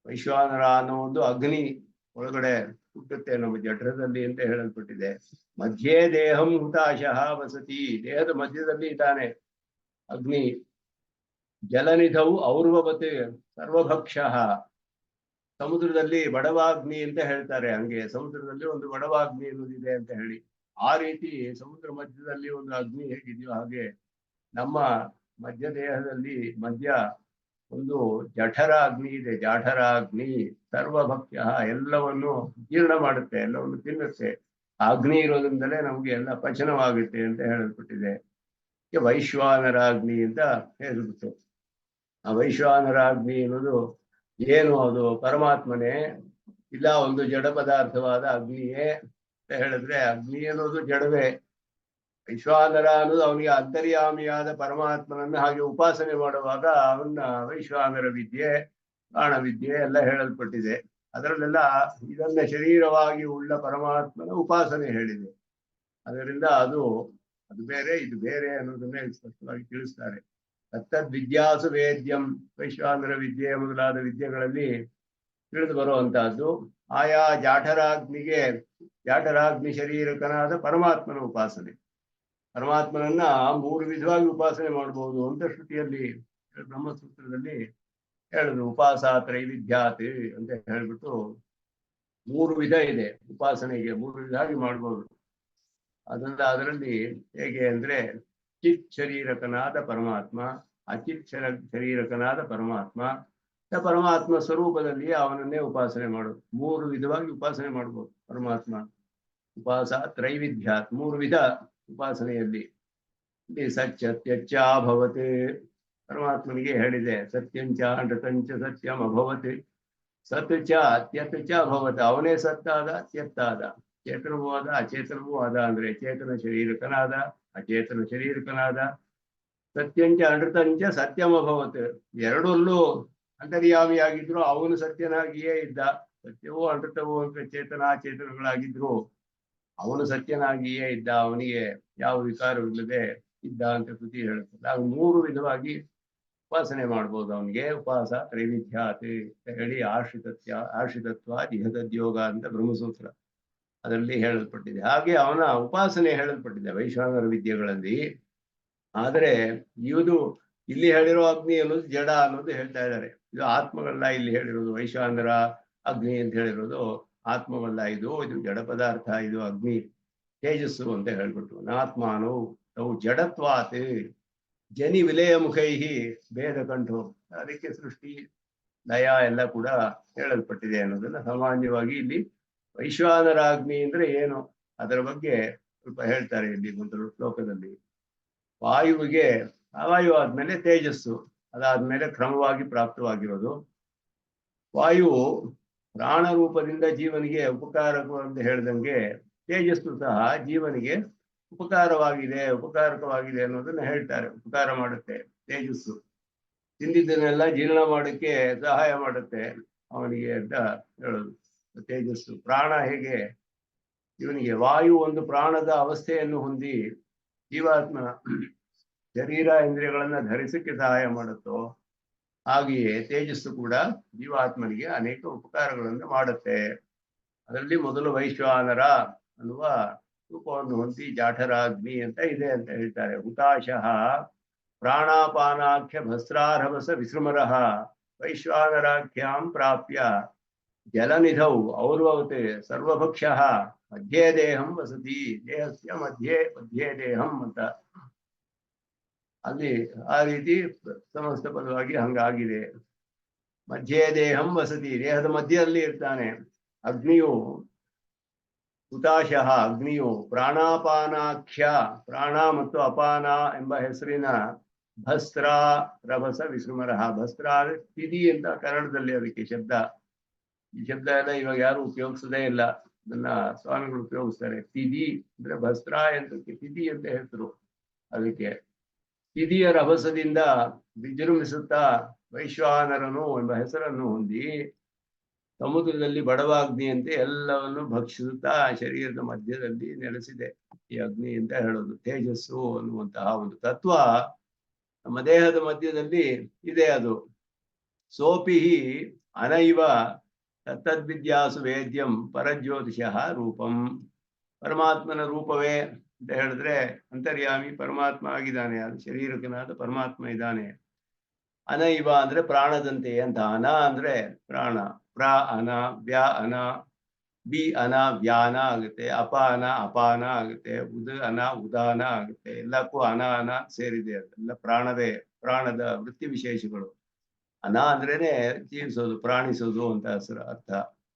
ವೈಶ್ವಾನರ ಅನ್ನೋ ಒಂದು ಅಗ್ನಿ ಒಳಗಡೆ ಹುಟ್ಟುತ್ತೆ ನಮ್ಮ ಜಠರದಲ್ಲಿ ಅಂತ ಹೇಳಲ್ಪಟ್ಟಿದೆ. ಮಧ್ಯೆ ದೇಹಂ ಹುತಾಶಃ ವಸತಿ, ದೇಹದ ಮಧ್ಯದಲ್ಲಿ ಇದ್ದಾನೆ ಅಗ್ನಿ. ಜಲನಿಧವು ಔರ್ವವತ್ ಸರ್ವಭಕ್ಷಃ, ಸಮುದ್ರದಲ್ಲಿ ಬಡವಾಗ್ನಿ ಅಂತ ಹೇಳ್ತಾರೆ. ಹಂಗೆ ಸಮುದ್ರದಲ್ಲಿ ಒಂದು ಬಡವಾಗ್ನಿ ಅನ್ನೋದಿದೆ ಅಂತ ಹೇಳಿ, ಆ ರೀತಿ ಸಮುದ್ರ ಮಧ್ಯದಲ್ಲಿ ಒಂದು ಅಗ್ನಿ ಹೇಗಿದೆಯೋ ಹಾಗೆ ನಮ್ಮ ಮಧ್ಯ ದೇಹದಲ್ಲಿ ಮಧ್ಯ ಒಂದು ಜಠರ ಅಗ್ನಿ ಇದೆ. ಜಾಠರ ಅಗ್ನಿ ಸರ್ವಭಕ್ಷ್ಯ, ಎಲ್ಲವನ್ನು ಜೀರ್ಣ ಮಾಡುತ್ತೆ, ಎಲ್ಲವನ್ನು ತಿನ್ನುತ್ತೆ. ಆ ಅಗ್ನಿ ಇರೋದ್ರಿಂದಲೇ ನಮ್ಗೆ ಎಲ್ಲ ಪಚನವಾಗುತ್ತೆ ಅಂತ ಹೇಳಲ್ಪಟ್ಟಿದೆ. ವೈಶ್ವಾನರ ಅಗ್ನಿ ಅಂತ ಹೇಳ್ಬಿಟ್ಟು, ಆ ವೈಶ್ವಾನರ ಅಗ್ನಿ ಅನ್ನೋದು ಏನು? ಅದು ಪರಮಾತ್ಮನೇ, ಇಲ್ಲ ಒಂದು ಜಡ ಪದಾರ್ಥವಾದ ಅಗ್ನಿಯೇ ಅಂತ ಹೇಳಿದ್ರೆ, ಅಗ್ನಿ ಅನ್ನೋದು ಜಡವೇ. ವೈಶ್ವಾನರ ಅನ್ನೋದು ಅವನಿಗೆ ಅಂತರ್ಯಾಮಿಯಾದ ಪರಮಾತ್ಮನನ್ನು ಹಾಗೆ ಉಪಾಸನೆ ಮಾಡುವಾಗ ಅವನ್ನ ವೈಶ್ವಾನರ ವಿದ್ಯೆ, ಪ್ರಾಣವಿದ್ಯೆ ಎಲ್ಲ ಹೇಳಲ್ಪಟ್ಟಿದೆ. ಅದರಲ್ಲೆಲ್ಲ ಇದನ್ನ ಶರೀರವಾಗಿ ಉಳ್ಳ ಪರಮಾತ್ಮನ ಉಪಾಸನೆ ಹೇಳಿದೆ. ಅದರಿಂದ ಅದು ಬೇರೆ, ಇದು ಬೇರೆ ಅನ್ನೋದನ್ನೇ ಸ್ಪಷ್ಟವಾಗಿ ತಿಳಿಸ್ತಾರೆ. ತತ್ತದ್ವಿದ್ಯಾಸು ವೇದ್ಯಂ, ವೈಶ್ವಾನರ ವಿದ್ಯೆ ಮೊದಲಾದ ವಿದ್ಯೆಗಳಲ್ಲಿ ತಿಳಿದು ಬರುವಂತಹದ್ದು. ಆಯಾ ಜಾಠರಾಗ್ನಿ ಶರೀರಕನಾದ ಪರಮಾತ್ಮನ ಉಪಾಸನೆ. ಪರಮಾತ್ಮನನ್ನ 3 ವಿಧವಾಗಿ ಉಪಾಸನೆ ಮಾಡಬಹುದು ಅಂತ ಶ್ರುತಿಯಲ್ಲಿ ಬ್ರಹ್ಮಸೂತ್ರದಲ್ಲಿ ಹೇಳಿದ್ರು. ಉಪಾಸ ತ್ರೈವಿಧ್ಯಾತ್ ಅಂತ ಹೇಳ್ಬಿಟ್ಟು 3 ವಿಧ ಇದೆ ಉಪಾಸನೆಗೆ, 3 ವಿಧವಾಗಿ ಮಾಡ್ಬೋದು. ಅದರಲ್ಲಿ ಹೇಗೆ ಅಂದ್ರೆ, ಚಿತ್ ಶರೀರಕನಾದ ಪರಮಾತ್ಮ, ಅಚಿತ್ ಶರೀರಕನಾದ ಪರಮಾತ್ಮ, ಪರಮಾತ್ಮ ಸ್ವರೂಪದಲ್ಲಿ ಅವನನ್ನೇ ಉಪಾಸನೆ ಮಾಡೋದು. 3 ವಿಧವಾಗಿ ಉಪಾಸನೆ ಮಾಡ್ಬೋದು ಪರಮಾತ್ಮ. ಉಪಾಸ ತ್ರೈವಿಧ್ಯಾತ್, 3 ವಿಧ ಉಪಾಸನೆಯಲ್ಲಿ. ಸತ್ಯತ್ಯಚ್ಚ ಅಭವತ್, ಪರಮಾತ್ಮನಿಗೆ ಹೇಳಿದೆ ಸತ್ಯಂಚ ನೃತಂಚ ಸತ್ಯಂ ಅಭವತ್. ಸತ್ ಚ ಅತ್ಯತ್ ಚ ಅಭವತ್, ಅವನೇ ಸತ್ತಾದ, ತ್ಯತ್ತಾದ, ಚೇತನವೂ ಆದ, ಅಚೇತನವೂ ಆದ. ಅಂದ್ರೆ ಚೇತನ ಶರೀರಕನಾದ, ಅಚೇತನ ಶರೀರಕನಾದ. ಸತ್ಯಂಚ ಅನೃತಂಚ ಸತ್ಯಂ ಅಭವತ್, ಎರಡಲ್ಲೂ ಅಂತರ್ಯಾಮಿಯಾಗಿದ್ರು ಅವನು ಸತ್ಯನಾಗಿಯೇ ಇದ್ದ. ಸತ್ಯವೂ ಅನೃತವೂ ಅಂತ ಚೇತನ ಅಚೇತನಗಳಾಗಿದ್ರು ಅವನು ಸತ್ಯನಾಗಿಯೇ ಇದ್ದ, ಅವನಿಗೆ ಯಾವ ವಿಕಾರವಿಲ್ಲದೆ ಇದ್ದ ಅಂತ ಕೃತಿ ಹೇಳುತ್ತದೆ. ನಾವು 3 ವಿಧವಾಗಿ ಉಪಾಸನೆ ಮಾಡ್ಬೋದು ಅವನಿಗೆ. ಉಪಾಸ ತ್ರೈವಿಧ್ಯಾತ್ ಅಂತ ಹೇಳಿ ಆಶ್ರಿತತ್ವ ಇಹತದ್ಯೋಗ ಅಂತ ಬ್ರಹ್ಮಸೂತ್ರ ಅದರಲ್ಲಿ ಹೇಳಲ್ಪಟ್ಟಿದೆ. ಹಾಗೆ ಅವನ ಉಪಾಸನೆ ಹೇಳಲ್ಪಟ್ಟಿದೆ ವೈಶ್ವಾನರ ವಿದ್ಯೆಗಳಲ್ಲಿ. ಆದರೆ ಇದು ಇಲ್ಲಿ ಹೇಳಿರೋ ಅಗ್ನಿ ಅನ್ನೋದು ಜಡ ಅನ್ನೋದು ಹೇಳ್ತಾ ಇದ್ದಾರೆ. ಇದು ಆತ್ಮವಲ್ಲ ಇಲ್ಲಿ ಹೇಳಿರೋದು. ವೈಶ್ವಾನರ ಅಗ್ನಿ ಅಂತ ಹೇಳಿರೋದು ಆತ್ಮವಲ್ಲ, ಇದು ಜಡ ಪದಾರ್ಥ, ಇದು ಅಗ್ನಿ ತೇಜಸ್ಸು ಅಂತ ಹೇಳ್ಬಿಟ್ಟು. ನಾತ್ಮಾನು ಅವು ಜಡತ್ವಾತ್ ಜನಿ ವಿಲಯ ಮುಖೈಹಿ ಭೇದ ಕಂಠು, ಅದಕ್ಕೆ ಸೃಷ್ಟಿ ಲಯ ಎಲ್ಲ ಕೂಡ ಹೇಳಲ್ಪಟ್ಟಿದೆ ಅನ್ನೋದನ್ನ ಸಾಮಾನ್ಯವಾಗಿ ಇಲ್ಲಿ ವೈಶ್ವಾನರ ಅಗ್ನಿ ಅಂದ್ರೆ ಏನು ಅದರ ಬಗ್ಗೆ ಸ್ವಲ್ಪ ಹೇಳ್ತಾರೆ ಇಲ್ಲಿ ಒಂದು ಶ್ಲೋಕದಲ್ಲಿ. ವಾಯುವಿಗೆ, ವಾಯು ಆದ್ಮೇಲೆ ತೇಜಸ್ಸು, ಅದಾದ್ಮೇಲೆ ಕ್ರಮವಾಗಿ ಪ್ರಾಪ್ತವಾಗಿರೋದು. ವಾಯು ಪ್ರಾಣ ರೂಪದಿಂದ ಜೀವನಿಗೆ ಉಪಕಾರಕ ಅಂತ ಹೇಳ್ದಂಗೆ ತೇಜಸ್ಸು ಸಹ ಜೀವನಿಗೆ ಉಪಕಾರಕವಾಗಿದೆ ಅನ್ನೋದನ್ನ ಹೇಳ್ತಾರೆ. ಉಪಕಾರ ಮಾಡುತ್ತೆ ತೇಜಸ್ಸು, ತಿಂದಿದ್ದನ್ನೆಲ್ಲ ಜೀರ್ಣ ಮಾಡೋಕ್ಕೆ ಸಹಾಯ ಮಾಡುತ್ತೆ ಅವನಿಗೆ ಅಂತ ಹೇಳೋದು ತೇಜಸ್ಸು. ಪ್ರಾಣ ಹೇಗೆ ಇವನಿಗೆ ವಾಯು ಒಂದು ಪ್ರಾಣದ ಅವಸ್ಥೆಯನ್ನು ಹೊಂದಿ ಜೀವಾತ್ಮನ ಶರೀರ ಇಂದ್ರಿಯಗಳನ್ನ ಧರಿಸಕ್ಕೆ ಸಹಾಯ ಮಾಡುತ್ತೋ, ಹಾಗೆಯೇ ತೇಜಸ್ಸು ಕೂಡ ಜೀವಾತ್ಮನಿಗೆ ಅನೇಕ ಉಪಕಾರಗಳನ್ನು ಮಾಡುತ್ತೆ. ಅದರಲ್ಲಿ ಮೊದಲು ವೈಶ್ವಾನರ ಅನ್ನುವ ರೂಪವನ್ನು ಹೊಂದಿ ಜಾಠರಾಗ್ನಿ ಅಂತ ಇದೆ ಅಂತ ಹೇಳ್ತಾರೆ. ಹುತಾಶಃ ಪ್ರಾಣಾಪಾನಾಖ್ಯ ಭಸ್ರಾರಭಸ ವಿಸೃಮರಃ ವೈಶ್ವಾನರಾಖ್ಯಾಂ ಪ್ರಾಪ್ಯ ಜಲನಿಧೌ ಔರ್ವವತೆ ಸರ್ವಭಕ್ಷಃ ಮಧ್ಯೆ ದೇಹಂ ವಸತಿ, ದೇಹಸ್ಯ ಮಧ್ಯೆ ದೇಹಂ ಅಂತ ಅಲ್ಲಿ ಆ ರೀತಿ ಸಮಸ್ತ ಪದವಾಗಿ ಹಂಗಾಗಿದೆ. ಮಧ್ಯೆ ದೇಹಂ ವಸತಿ, ದೇಹದ ಮಧ್ಯದಲ್ಲಿ ಇರ್ತಾನೆ. ಅಗ್ನಿಯು ಹುತಾಶಃ, ಅಗ್ನಿಯು ಪ್ರಾಣಾಪಾನಾಖ್ಯ, ಪ್ರಾಣ ಮತ್ತು ಅಪಾನ ಎಂಬ ಹೆಸರಿನ ಭಸ್ತ್ರ ರಭಸ ವಿಸ್ಮರಃ. ಭಸ್ತ್ರ ಅಂದ್ರೆ ತಿಥಿ ಅಂತ ಕನ್ನಡದಲ್ಲಿ ಅದಕ್ಕೆ ಶಬ್ದ. ಈ ಶಬ್ದ ಎಲ್ಲ ಇವಾಗ ಯಾರು ಉಪಯೋಗಿಸದೇ ಇಲ್ಲ, ಅದನ್ನ ಸ್ವಾಮಿಗಳು ಉಪಯೋಗಿಸ್ತಾರೆ. ತಿಥಿ ಅಂದ್ರೆ ಭಸ್ತ್ರ ಎಂತಕ್ಕೆ ತಿಥಿ ಅಂತ ಹೆಸರು. ಅದಕ್ಕೆ ತಿಥಿಯ ರಭಸದಿಂದ ವಿಜೃಂಭಿಸುತ್ತಾ ವೈಶ್ವಾನರನು ಎಂಬ ಹೆಸರನ್ನು ಹೊಂದಿ ಸಮುದ್ರದಲ್ಲಿ ಬಡವಾಗ್ನಿಯಂತೆ ಎಲ್ಲವನ್ನು ಭಕ್ಷಿಸುತ್ತಾ ಶರೀರದ ಮಧ್ಯದಲ್ಲಿ ನೆಲೆಸಿದೆ ಈ ಅಗ್ನಿ ಅಂತ ಹೇಳೋದು. ತೇಜಸ್ಸು ಅನ್ನುವಂತಹ ಒಂದು ತತ್ವ ನಮ್ಮ ದೇಹದ ಮಧ್ಯದಲ್ಲಿ ಇದೆ. ಅದು ಸೋಪಿ ಅನೈವ ತದ್ವಿದ್ಯಾಸು ವೇದ್ಯಂ ಪರಜ್ಯೋತಿಷಃ ರೂಪಂ. ಪರಮಾತ್ಮನ ರೂಪವೇ ಅಂತ ಹೇಳಿದ್ರೆ ಅಂತರ್ಯಾಮಿ ಪರಮಾತ್ಮ ಆಗಿದ್ದಾನೆ, ಅದು ಶರೀರಕನಾದ ಪರಮಾತ್ಮ ಇದ್ದಾನೆ. ಅನೈವ ಅಂದ್ರೆ ಪ್ರಾಣದಂತೆ ಅಂತ. ಅನ ಅಂದ್ರೆ ಪ್ರಾಣ, ಪ್ರ ಅನ, ವ್ಯ ಅನ, ಬಿ ಅನ ವ್ಯಾನ ಆಗುತ್ತೆ, ಅಪ ಅನ ಅಪಾನ ಆಗುತ್ತೆ, ಉದ ಅನ ಉದಾನ ಆಗುತ್ತೆ. ಎಲ್ಲಕ್ಕೂ ಅನ ಅನ ಸೇರಿದೆ. ಅದೆಲ್ಲ ಪ್ರಾಣವೇ, ಪ್ರಾಣದ ವೃತ್ತಿ ವಿಶೇಷಗಳು. ಅನ ಅಂದ್ರೇನೆ ಜೀವಿಸೋದು, ಪ್ರಾಣಿಸೋದು ಅಂತ ಹೆಸರು ಅರ್ಥ.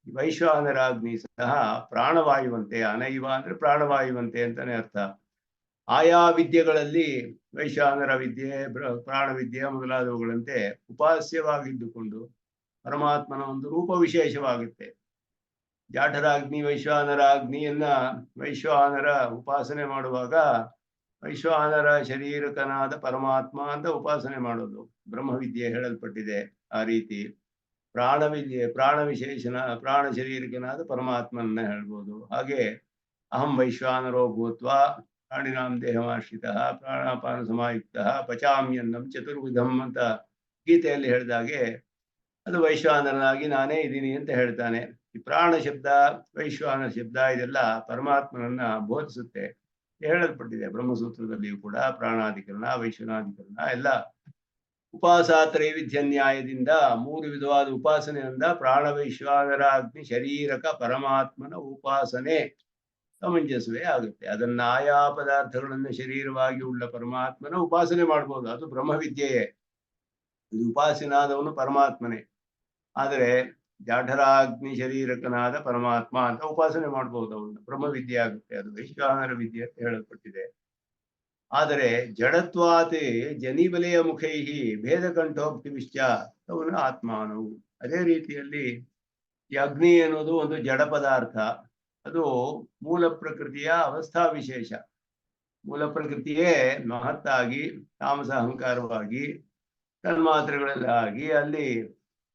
ವೈಶ್ವಾನರಾಗ್ನಿ ಸಹ ಪ್ರಾಣವಾಯುವಂತೆ, ಅನೈವ ಅಂದ್ರೆ ಪ್ರಾಣವಾಯುವಂತೆ ಅಂತಾನೆ ಅರ್ಥ. ಆಯಾ ವಿದ್ಯೆಗಳಲ್ಲಿ ವೈಶ್ವಾನರ ವಿದ್ಯೆ, ಪ್ರಾಣವಿದ್ಯೆ ಮೊದಲಾದವುಗಳಂತೆ ಉಪಾಸ್ಯವಾಗಿದ್ದುಕೊಂಡು ಪರಮಾತ್ಮನ ಒಂದು ರೂಪ ವಿಶೇಷವಾಗುತ್ತೆ. ಜಾಠರಾಗ್ನಿ ವೈಶ್ವಾನರ ಅಗ್ನಿಯನ್ನ ವೈಶ್ವಾನರ ಉಪಾಸನೆ ಮಾಡುವಾಗ ವೈಶ್ವಾನರ ಶರೀರಕನಾದ ಪರಮಾತ್ಮ ಅಂತ ಉಪಾಸನೆ ಮಾಡೋದು. ಬ್ರಹ್ಮವಿದ್ಯೆ ಹೇಳಲ್ಪಟ್ಟಿದೆ ಆ ರೀತಿ. ಪ್ರಾಣವಿದ್ಯೆ ಪ್ರಾಣ ವಿಶೇಷನ, ಪ್ರಾಣ ಶರೀರಕನಾದ ಪರಮಾತ್ಮನ ಹೇಳ್ಬೋದು. ಹಾಗೆ ಅಹಂ ವೈಶ್ವಾನರೋ ಭೂತ್ವ ಪ್ರಾಣಿನಾಂ ದೇಹಮಾಶ್ರಿತ ಪ್ರಾಣಾಪಾನ ಸಮಾಯುಕ್ತ ಪಚಾಮ್ಯನ್ನಂ ಚತುರ್ವಿಧಂ ಅಂತ ಗೀತೆಯಲ್ಲಿ ಹೇಳಿದಾಗೆ ಅದು ವೈಶ್ವಾನರನಾಗಿ ನಾನೇ ಇದ್ದೀನಿ ಅಂತ ಹೇಳ್ತಾನೆ. ಈ ಪ್ರಾಣ ಶಬ್ದ, ವೈಶ್ವಾನ ಶಬ್ದ ಇದೆಲ್ಲ ಪರಮಾತ್ಮನನ್ನ ಬೋಧಿಸುತ್ತೆ, ಹೇಳಲ್ಪಟ್ಟಿದೆ ಬ್ರಹ್ಮಸೂತ್ರದಲ್ಲಿಯೂ ಕೂಡ. ಪ್ರಾಣಾಧಿಕರಣ, ವೈಶ್ವನಾಧಿಕರಣ ಎಲ್ಲ ಉಪಾಸಾತ್ರೈವಿಧ್ಯ ನ್ಯಾಯದಿಂದ ಮೂರು ವಿಧವಾದ ಉಪಾಸನೆಯಿಂದ ಪ್ರಾಣ ವೈಶ್ವಾನರ ಅಗ್ನಿ ಶರೀರಕ ಪರಮಾತ್ಮನ ಉಪಾಸನೆ ಸಮಂಜಸವೇ ಆಗುತ್ತೆ. ಅದನ್ನ ಆಯಾ ಪದಾರ್ಥಗಳನ್ನು ಶರೀರವಾಗಿ ಉಳ್ಳ ಪರಮಾತ್ಮನ ಉಪಾಸನೆ ಮಾಡ್ಬೋದು, ಅದು ಬ್ರಹ್ಮವಿದ್ಯೆಯೇ. ಇದು ಉಪಾಸನಾದವನು ಪರಮಾತ್ಮನೇ. ಆದರೆ ಜಾಠರಾಗ್ನಿ ಶರೀರಕನಾದ ಪರಮಾತ್ಮ ಅಂತ ಉಪಾಸನೆ ಮಾಡ್ಬೋದು, ಅವನು ಬ್ರಹ್ಮವಿದ್ಯೆ ಆಗುತ್ತೆ. ಅದು ವೈಶ್ವಾನರ ವಿದ್ಯೆ ಅಂತ ಹೇಳಲ್ಪಟ್ಟಿದೆ. ಆದರೆ ಜಡತ್ವಾತೆ ಜನಿಬಲೆಯ ಮುಖೈಹಿ ಭೇದ ಕಂಠೋಕ್ತಿವಿಶ್ಚ ಅವನು ಆತ್ಮಾನವು. ಅದೇ ರೀತಿಯಲ್ಲಿ ಈ ಅಗ್ನಿ ಅನ್ನೋದು ಒಂದು ಜಡ ಪದಾರ್ಥ. ಅದು ಮೂಲ ಪ್ರಕೃತಿಯ ಅವಸ್ಥಾ ವಿಶೇಷ. ಮೂಲ ಪ್ರಕೃತಿಯೇ ಮಹತ್ತಾಗಿ ತಾಮಸ ಅಹಂಕಾರವಾಗಿ ತನ್ಮಾತ್ರೆಗಳೆಲ್ಲ ಆಗಿ ಅಲ್ಲಿ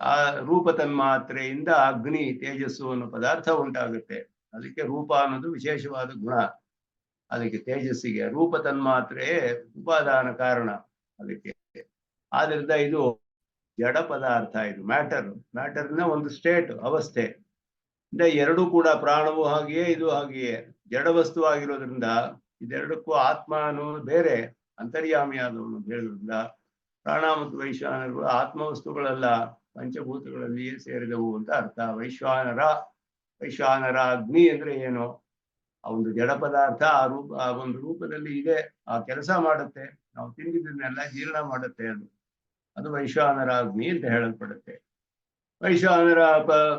ಆ ರೂಪ ತನ್ಮಾತ್ರೆಯಿಂದ ಅಗ್ನಿ ತೇಜಸ್ಸು ಅನ್ನೋ ಪದಾರ್ಥ ಉಂಟಾಗುತ್ತೆ. ಅದಕ್ಕೆ ರೂಪ ಅನ್ನೋದು ವಿಶೇಷವಾದ ಗುಣ. ಅದಕ್ಕೆ ತೇಜಸ್ಸಿಗೆ ರೂಪ ತನ್ಮಾತ್ರೆ ಉಪಾದಾನ ಕಾರಣ ಅದಕ್ಕೆ. ಆದ್ರಿಂದ ಇದು ಜಡ ಪದಾರ್ಥ, ಇದು ಮ್ಯಾಟರ್ನ ಒಂದು ಸ್ಟೇಟ್, ಅವಸ್ಥೆ. ಅಂದ್ರೆ ಎರಡೂ ಕೂಡ ಪ್ರಾಣವೂ ಹಾಗೆಯೇ ಇದು ಹಾಗೆಯೇ ಜಡ ವಸ್ತು ಆಗಿರೋದ್ರಿಂದ ಇದೆರಡಕ್ಕೂ ಆತ್ಮ ಅನ್ನೋದು ಬೇರೆ, ಅಂತರ್ಯಾಮಿಯಾದವನು ಅಂತ ಹೇಳೋದ್ರಿಂದ ಪ್ರಾಣ ಮತ್ತು ವೈಶ್ವಾನರು ಆತ್ಮವಸ್ತುಗಳಲ್ಲ, ಪಂಚಭೂತಗಳಲ್ಲಿಯೇ ಸೇರಿದವು ಅಂತ ಅರ್ಥ. ವೈಶ್ವಾನರ ಅಗ್ನಿ ಅಂದ್ರೆ ಏನು? ಆ ಒಂದು ಜಡ ಪದಾರ್ಥ ಆ ಒಂದು ರೂಪದಲ್ಲಿ ಇದೆ, ಆ ಕೆಲಸ ಮಾಡುತ್ತೆ, ನಾವು ತಿಂದಿದ್ದನ್ನೆಲ್ಲ ಜೀರ್ಣ ಮಾಡುತ್ತೆ. ಅದು ವೈಶ್ವಾನರ ಅಗ್ನಿ ಅಂತ ಹೇಳಲ್ಪಡುತ್ತೆ. ವೈಶ್ವಾನರ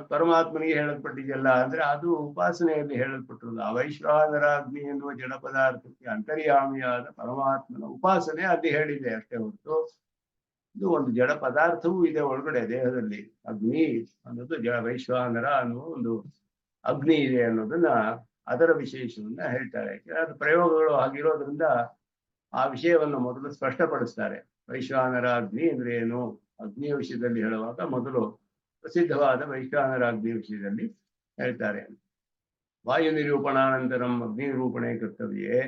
ಪರಮಾತ್ಮನಿಗೆ ಹೇಳಲ್ಪಟ್ಟಿದೆಯಲ್ಲ ಅಂದ್ರೆ ಅದು ಉಪಾಸನೆಯಲ್ಲಿ ಹೇಳಲ್ಪಟ್ಟಿರೋದು. ಆ ವೈಶ್ವಾನರ ಅಗ್ನಿ ಎನ್ನುವ ಜಡ ಪದಾರ್ಥಕ್ಕೆ ಅಂತರ್ಯಾಮಿಯಾದ ಪರಮಾತ್ಮನ ಉಪಾಸನೆ ಅಲ್ಲಿ ಹೇಳಿದೆ ಅಷ್ಟೇ ಹೊರತು ಇದು ಒಂದು ಜಡ ಪದಾರ್ಥವೂ ಇದೆ ಒಳಗಡೆ ದೇಹದಲ್ಲಿ. ಅಗ್ನಿ ಅನ್ನೋದು ವೈಶ್ವಾನರ ಅನ್ನುವ ಒಂದು ಅಗ್ನಿ ಇದೆ ಅನ್ನೋದನ್ನ, ಅದರ ವಿಶೇಷವನ್ನ ಹೇಳ್ತಾರೆ. ಅದು ಪ್ರಯೋಗಗಳು ಆಗಿರೋದ್ರಿಂದ ಆ ವಿಷಯವನ್ನು ಮೊದಲು ಸ್ಪಷ್ಟಪಡಿಸ್ತಾರೆ. ವೈಶ್ವಾನರ ಅಗ್ನಿ ಅಂದ್ರೆ ಏನು, ಅಗ್ನಿಯ ವಿಷಯದಲ್ಲಿ ಹೇಳುವಾಗ ಮೊದಲು ಪ್ರಸಿದ್ಧವಾದ ವೈಶ್ವಾನರ ಅಗ್ನಿ ವಿಷಯದಲ್ಲಿ ಹೇಳ್ತಾರೆ. ವಾಯು ನಿರೂಪಣಾನಂತರಂ ಅಗ್ನಿ ನಿರೂಪಣೆ ಕರ್ತವ್ಯೇ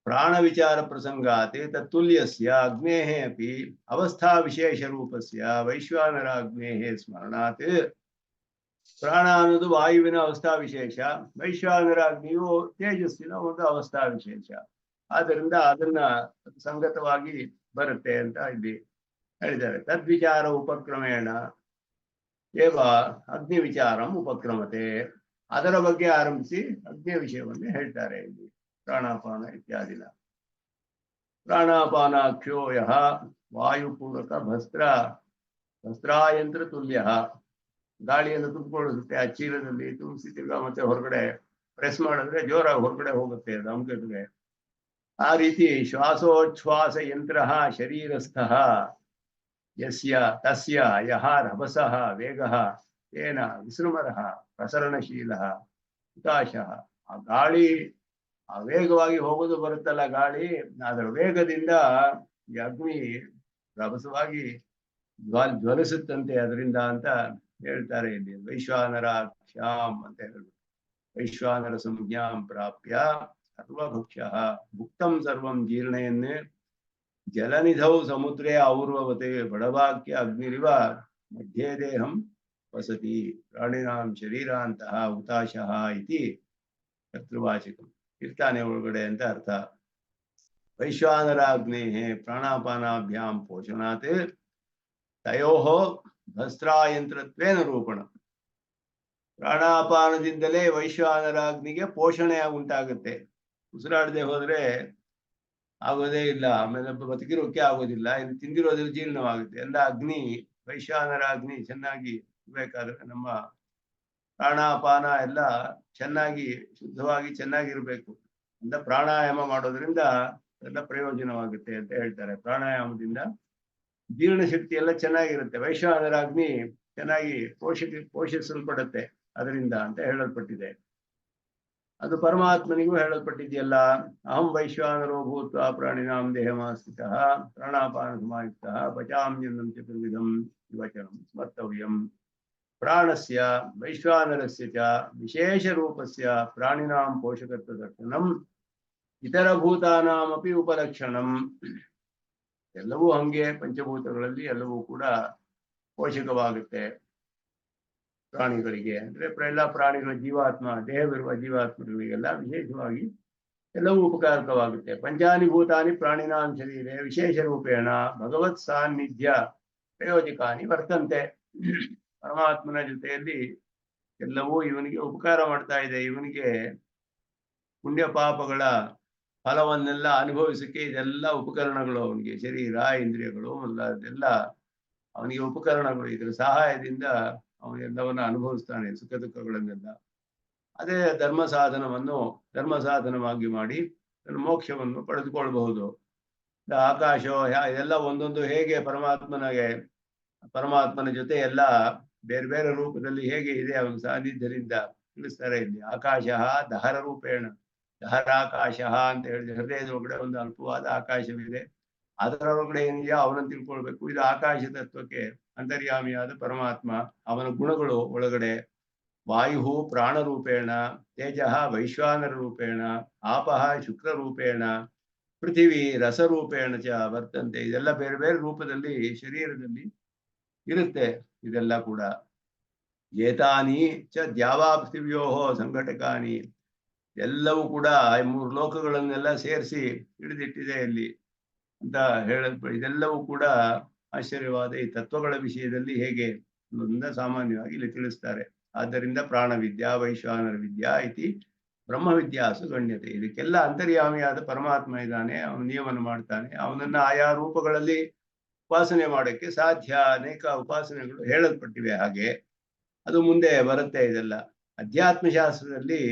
ಪ್ರಾಣ ವಿಚಾರ ಪ್ರಸಂಗಾತೆ ತತ್ತುಲ್ಯಸ್ಯ ಅಗ್ನೇಃ ಅಪಿ ಅವಸ್ಥಾ ವಿಶೇಷ ರೂಪಸ್ಯ ವೈಶ್ವಾನರ ಅಗ್ನೇಃ ಸ್ಮರಣಾತ್. ಪ್ರಾಣ ಅನ್ನೋದು ವಾಯುವಿನ ಅವಸ್ಥಾ ವಿಶೇಷ, ವೈಶ್ವಾನರ ಅಗ್ನಿಯು ತೇಜಸ್ಸಿನ ಒಂದು ಅವಸ್ಥಾ ವಿಶೇಷ. ಆದ್ದರಿಂದ ಅದನ್ನ ಸಂಗತವಾಗಿ ಬರುತ್ತೆ ಅಂತ ಇಲ್ಲಿ ಹೇಳಿದ್ದಾರೆ. ತದ್ವಿಚಾರ ಉಪಕ್ರಮೇಣ ಏವ ಅಗ್ನಿ ವಿಚಾರಂ ಉಪಕ್ರಮತೆ, ಅದರ ಬಗ್ಗೆ ಆರಂಭಿಸಿ ಅಗ್ನಿಯ ವಿಷಯವನ್ನು ಹೇಳ್ತಾರೆ ಇಲ್ಲಿ. ಪ್ರಾಣಾಪಾನ ಇತ್ಯಾದಿನ. ಪ್ರಾಣಾಪಾನಾಖ್ಯೋ ಯಃ ವಾಯುಪೂರಕ ಭಸ್ತ್ರಾಯಂತ್ರ ತುಲ್ಯ. ಗಾಳಿಯನ್ನು ತುಂಬಿಕೊಳ್ಳುತ್ತೆ ಆ ಚೀಲದಲ್ಲಿ ತುಂಬಿಸಿ ತಿರ್ಗಾ ಮತ್ತೆ ಹೊರಗಡೆ ಪ್ರೆಸ್ ಮಾಡಿದ್ರೆ ಜೋರಾಗಿ ಹೊರಗಡೆ ಹೋಗುತ್ತೆ ಅದು ಅಂಗಕ್ಕೆ. ಆ ರೀತಿ ಶ್ವಾಸೋಚ್ಛ್ವಾಸ ಯಂತ್ರ ಶರೀರಸ್ಥ ಯಸ್ಯ ತಸ್ಯ ಯಹ ರಭಸಃ ವೇಗಃ ತೇನ ವಿಸೃಮರಃ ಪ್ರಸರಣಶೀಲಃ ಹುತಾಶಃ. ಆ ಗಾಳಿ ಆ ವೇಗವಾಗಿ ಹೋಗೋದು ಬರುತ್ತಲ್ಲ ಗಾಳಿ, ಅದರ ವೇಗದಿಂದ ಈ ಅಗ್ನಿ ರಭಸವಾಗಿ ಜ್ವಲಿಸುತ್ತಂತೆ ಅದರಿಂದ ಅಂತ ಹೇಳ್ತಾರೆ ಇಲ್ಲಿ. ವೈಶ್ವಾನರಾಕ್ಷಾಂ ಅಂತ ಹೇಳುದು. ವೈಶ್ವಾನರ ಸಂಜ್ಞಾಂ ಪ್ರಾಪ್ಯ ಸರ್ವಭಕ್ಷ್ಯ ಭುಕ್ತಂ ಸರ್ವಂ ಜೀರ್ಣಯನ್ನೇ ಜಲನಿಧೌ ಸಮುದ್ರೇ ಔರ್ವವತೆ ಬಡವಾಕ್ಯ ಅಗ್ನಿರಿವ ಮಧ್ಯೆ ದೇಹಂ ವಸತಿ ಪ್ರಾಣಿನಾಂ ಶರೀರಾಂತಹ ಹುತಾಶಃ ಇತಿ ಕರ್ತೃವಾಚಕಂ. ಇರ್ತಾನೆ ಒಳಗಡೆ ಅಂತ ಅರ್ಥ. ವೈಶ್ವಾನರಾಗ್ನೇ ಪ್ರಾಣಾಪಾನಾಭ್ಯಾಂ ಪೋಷಣಾತ್ ತಯೋಃ ಭಸ್ತ್ರಾಯಂತ್ರತ್ವೇನ ರೂಪಣ. ಪ್ರಾಣಾಪಾನದಿಂದಲೇ ವೈಶ್ವಾನರಾಗ್ನಿಗೆ ಪೋಷಣೆ ಉಂಟಾಗುತ್ತೆ. ಉಸಿರಾಡದೆ ಹೋದ್ರೆ ಆಗೋದೇ ಇಲ್ಲ, ಆಮೇಲೆ ಬದುಕಿರೋಕೆ ಆಗೋದಿಲ್ಲ, ಇನ್ನು ತಿಂದಿರೋದ್ರಲ್ಲಿ ಜೀರ್ಣವಾಗುತ್ತೆ. ಎಲ್ಲ ಅಗ್ನಿ ವೈಶ್ವಾನರಾಗ್ನಿ ಚೆನ್ನಾಗಿ ಇರ್ಬೇಕಾದ್ರೆ ನಮ್ಮ ಪ್ರಾಣಾಪಾನ ಎಲ್ಲ ಚೆನ್ನಾಗಿ ಶುದ್ಧವಾಗಿ ಚೆನ್ನಾಗಿರ್ಬೇಕು ಅಂತ ಪ್ರಾಣಾಯಾಮ ಮಾಡೋದ್ರಿಂದ ಎಲ್ಲ ಪ್ರಯೋಜನವಾಗುತ್ತೆ ಅಂತ ಹೇಳ್ತಾರೆ. ಪ್ರಾಣಾಯಾಮದಿಂದ ಜೀರ್ಣಶಕ್ತಿ ಎಲ್ಲ ಚೆನ್ನಾಗಿರುತ್ತೆ. ವೈಶ್ವಾನರಾಗ್ನಿ ಚೆನ್ನಾಗಿ ಪೋಷಿಸಲ್ಪಡುತ್ತೆ ಅದರಿಂದ ಅಂತ ಹೇಳಲ್ಪಟ್ಟಿದೆ. ಅದು ಪರಮಾತ್ಮನಿಗೂ ಹೇಳಲ್ಪಟ್ಟಿದೆಯಲ್ಲ. ಅಹಂ ವೈಶ್ವಾನರೋ ಭೂತ್ವ ಪ್ರಾಣಿನಾಂ ದೇಹಮಾಸ್ಥಿತಃ ಪ್ರಾಣಾಪಾನ ಸಮಾಯುಕ್ತಃ ಪಚಾಮ್ಯನ್ನಂ ಚತುರ್ವಿಧಂ ವಚನಂ ಸ್ಮರ್ತವ್ಯಂ. ಪ್ರಾಣಸ್ಯ ವೈಶ್ವಾನರಸ್ಯ ಚ ವಿಶೇಷ ರೂಪಸ್ಯ ಪ್ರಾಣಿನಾಂ ಪೋಷಕತ್ವ ದರ್ಶನಂ ಇತರ ಭೂತಾನಾಮಪಿ ಉಪಲಕ್ಷಣಂ. ಎಲ್ಲವೂ ಹಂಗೆ ಪಂಚಭೂತಗಳಲ್ಲಿ ಎಲ್ಲವೂ ಕೂಡ ಪೋಷಕವಾಗುತ್ತೆ ಪ್ರಾಣಿಗಳಿಗೆ. ಅಂದ್ರೆ ಎಲ್ಲ ಪ್ರಾಣಿಗಳ ಜೀವಾತ್ಮ ದೇಹವಿರುವ ಜೀವಾತ್ಮಗಳಿಗೆಲ್ಲ ವಿಶೇಷವಾಗಿ ಎಲ್ಲವೂ ಉಪಕಾರಕವಾಗುತ್ತೆ. ಪಂಚಾನಿ ಭೂತಾನಿ ಪ್ರಾಣಿನಾಂ ಶರೀರೆ ವಿಶೇಷ ರೂಪೇಣ ಭಗವತ್ ಸಾನ್ನಿಧ್ಯ ಪ್ರಯೋಜಕಾನಿ ವರ್ತಂತೆ. ಪರಮಾತ್ಮನ ಜೊತೆಯಲ್ಲಿ ಎಲ್ಲವೂ ಇವನಿಗೆ ಉಪಕಾರ ಮಾಡ್ತಾ ಇದೆ. ಇವನಿಗೆ ಪುಣ್ಯ ಪಾಪಗಳ ಫಲವನ್ನೆಲ್ಲ ಅನುಭವಿಸಕ್ಕೆ ಇದೆಲ್ಲ ಉಪಕರಣಗಳು. ಅವನಿಗೆ ಶರೀರ ಇಂದ್ರಿಯಗಳು ಮೊದಲಾದೆಲ್ಲ ಅವನಿಗೆ ಉಪಕರಣಗಳು. ಇದರ ಸಹಾಯದಿಂದ ಅವನೆಲ್ಲವನ್ನ ಅನುಭವಿಸ್ತಾನೆ, ಸುಖ ದುಃಖಗಳನ್ನೆಲ್ಲ. ಅದೇ ಧರ್ಮ ಸಾಧನವಾಗಿ ಮಾಡಿ ತನ್ನ ಮೋಕ್ಷವನ್ನು ಪಡೆದುಕೊಳ್ಳಬಹುದು. ಆಕಾಶ ಇದೆಲ್ಲ ಒಂದೊಂದು ಹೇಗೆ ಪರಮಾತ್ಮನ ಜೊತೆ ಎಲ್ಲ ಬೇರೆ ಬೇರೆ ರೂಪದಲ್ಲಿ ಹೇಗೆ ಇದೆ ಅವನ ಸಾನ್ನಿಧ್ಯದಿಂದ ತಿಳಿಸ್ತಾರೆ ಇಲ್ಲಿ. ಆಕಾಶ ದಹರ ರೂಪೇಣ, ದಹರಾಕಾಶ ಅಂತ ಹೇಳಿದ್ರೆ ಹೃದಯದ ಒಳಗಡೆ ಒಂದು ಅಲ್ಪವಾದ ಆಕಾಶವಿದೆ, ಅದರೊಳಗಡೆ ಏನಿದೆಯೋ ಅವನನ್ನು ತಿಳ್ಕೊಳ್ಬೇಕು. ಇದು ಆಕಾಶ ತತ್ವಕ್ಕೆ ಅಂತರ್ಯಾಮಿಯಾದ ಪರಮಾತ್ಮ, ಅವನ ಗುಣಗಳು ಒಳಗಡೆ. ವಾಯು ಪ್ರಾಣರೂಪೇಣ, ತೇಜ ವೈಶ್ವಾನರ ರೂಪೇಣ, ಆಪಃ ಶುಕ್ರ ರೂಪೇಣ, ಪೃಥಿವಿ ರಸರೂಪೇಣ ಚ ವರ್ತಂತೆ. ಇದೆಲ್ಲ ಬೇರೆ ಬೇರೆ ರೂಪದಲ್ಲಿ ಶರೀರದಲ್ಲಿ ಇರುತ್ತೆ. ಇದೆಲ್ಲ ಕೂಡ ಏತಾನಿ ಚ ದ್ಯಾವಾ ಪೃಥಿವ್ಯೋ ಸಂಘಟಕಾನಿ, ಎಲ್ಲವೂ ಕೂಡ ಮೂರು ಲೋಕಗಳನ್ನೆಲ್ಲ ಸೇರಿಸಿ ಹಿಡಿದಿಟ್ಟಿದೆ ಇಲ್ಲಿ ಅಂತ ಇದೆಲ್ಲವೂ ಕೂಡ ಆಶ್ಚರ್ಯವಾದ ಈ ತತ್ವಗಳ ವಿಷಯದಲ್ಲಿ ಹೇಗೆ ಅನ್ನೋದನ್ನ ಸಾಮಾನ್ಯವಾಗಿ ಇಲ್ಲಿ ತಿಳಿಸ್ತಾರೆ. ಆದ್ದರಿಂದ ಪ್ರಾಣವಿದ್ಯಾ ವೈಶ್ವಾನರ ವಿದ್ಯಾ ಇತಿ ಬ್ರಹ್ಮವಿದ್ಯಾಸು ಗಣ್ಯತೆ. ಇದಕ್ಕೆಲ್ಲ ಅಂತರ್ಯಾಮಿಯಾದ ಪರಮಾತ್ಮ ಇದ್ದಾನೆ, ಅವನು ನಿಯಮನ ಮಾಡ್ತಾನೆ. ಅವನನ್ನ ಆಯಾ ರೂಪಗಳಲ್ಲಿ ಉಪಾಸನೆ ಮಾಡೋಕ್ಕೆ ಸಾಧ್ಯ. ಅನೇಕ ಉಪಾಸನೆಗಳು ಹೇಳಲ್ಪಟ್ಟಿವೆ. ಹಾಗೆ ಅದು ಮುಂದೆ ಬರುತ್ತೆ. ಇದೆಲ್ಲ ಅಧ್ಯಾತ್ಮಶಾಸ್ತ್ರದಲ್ಲಿ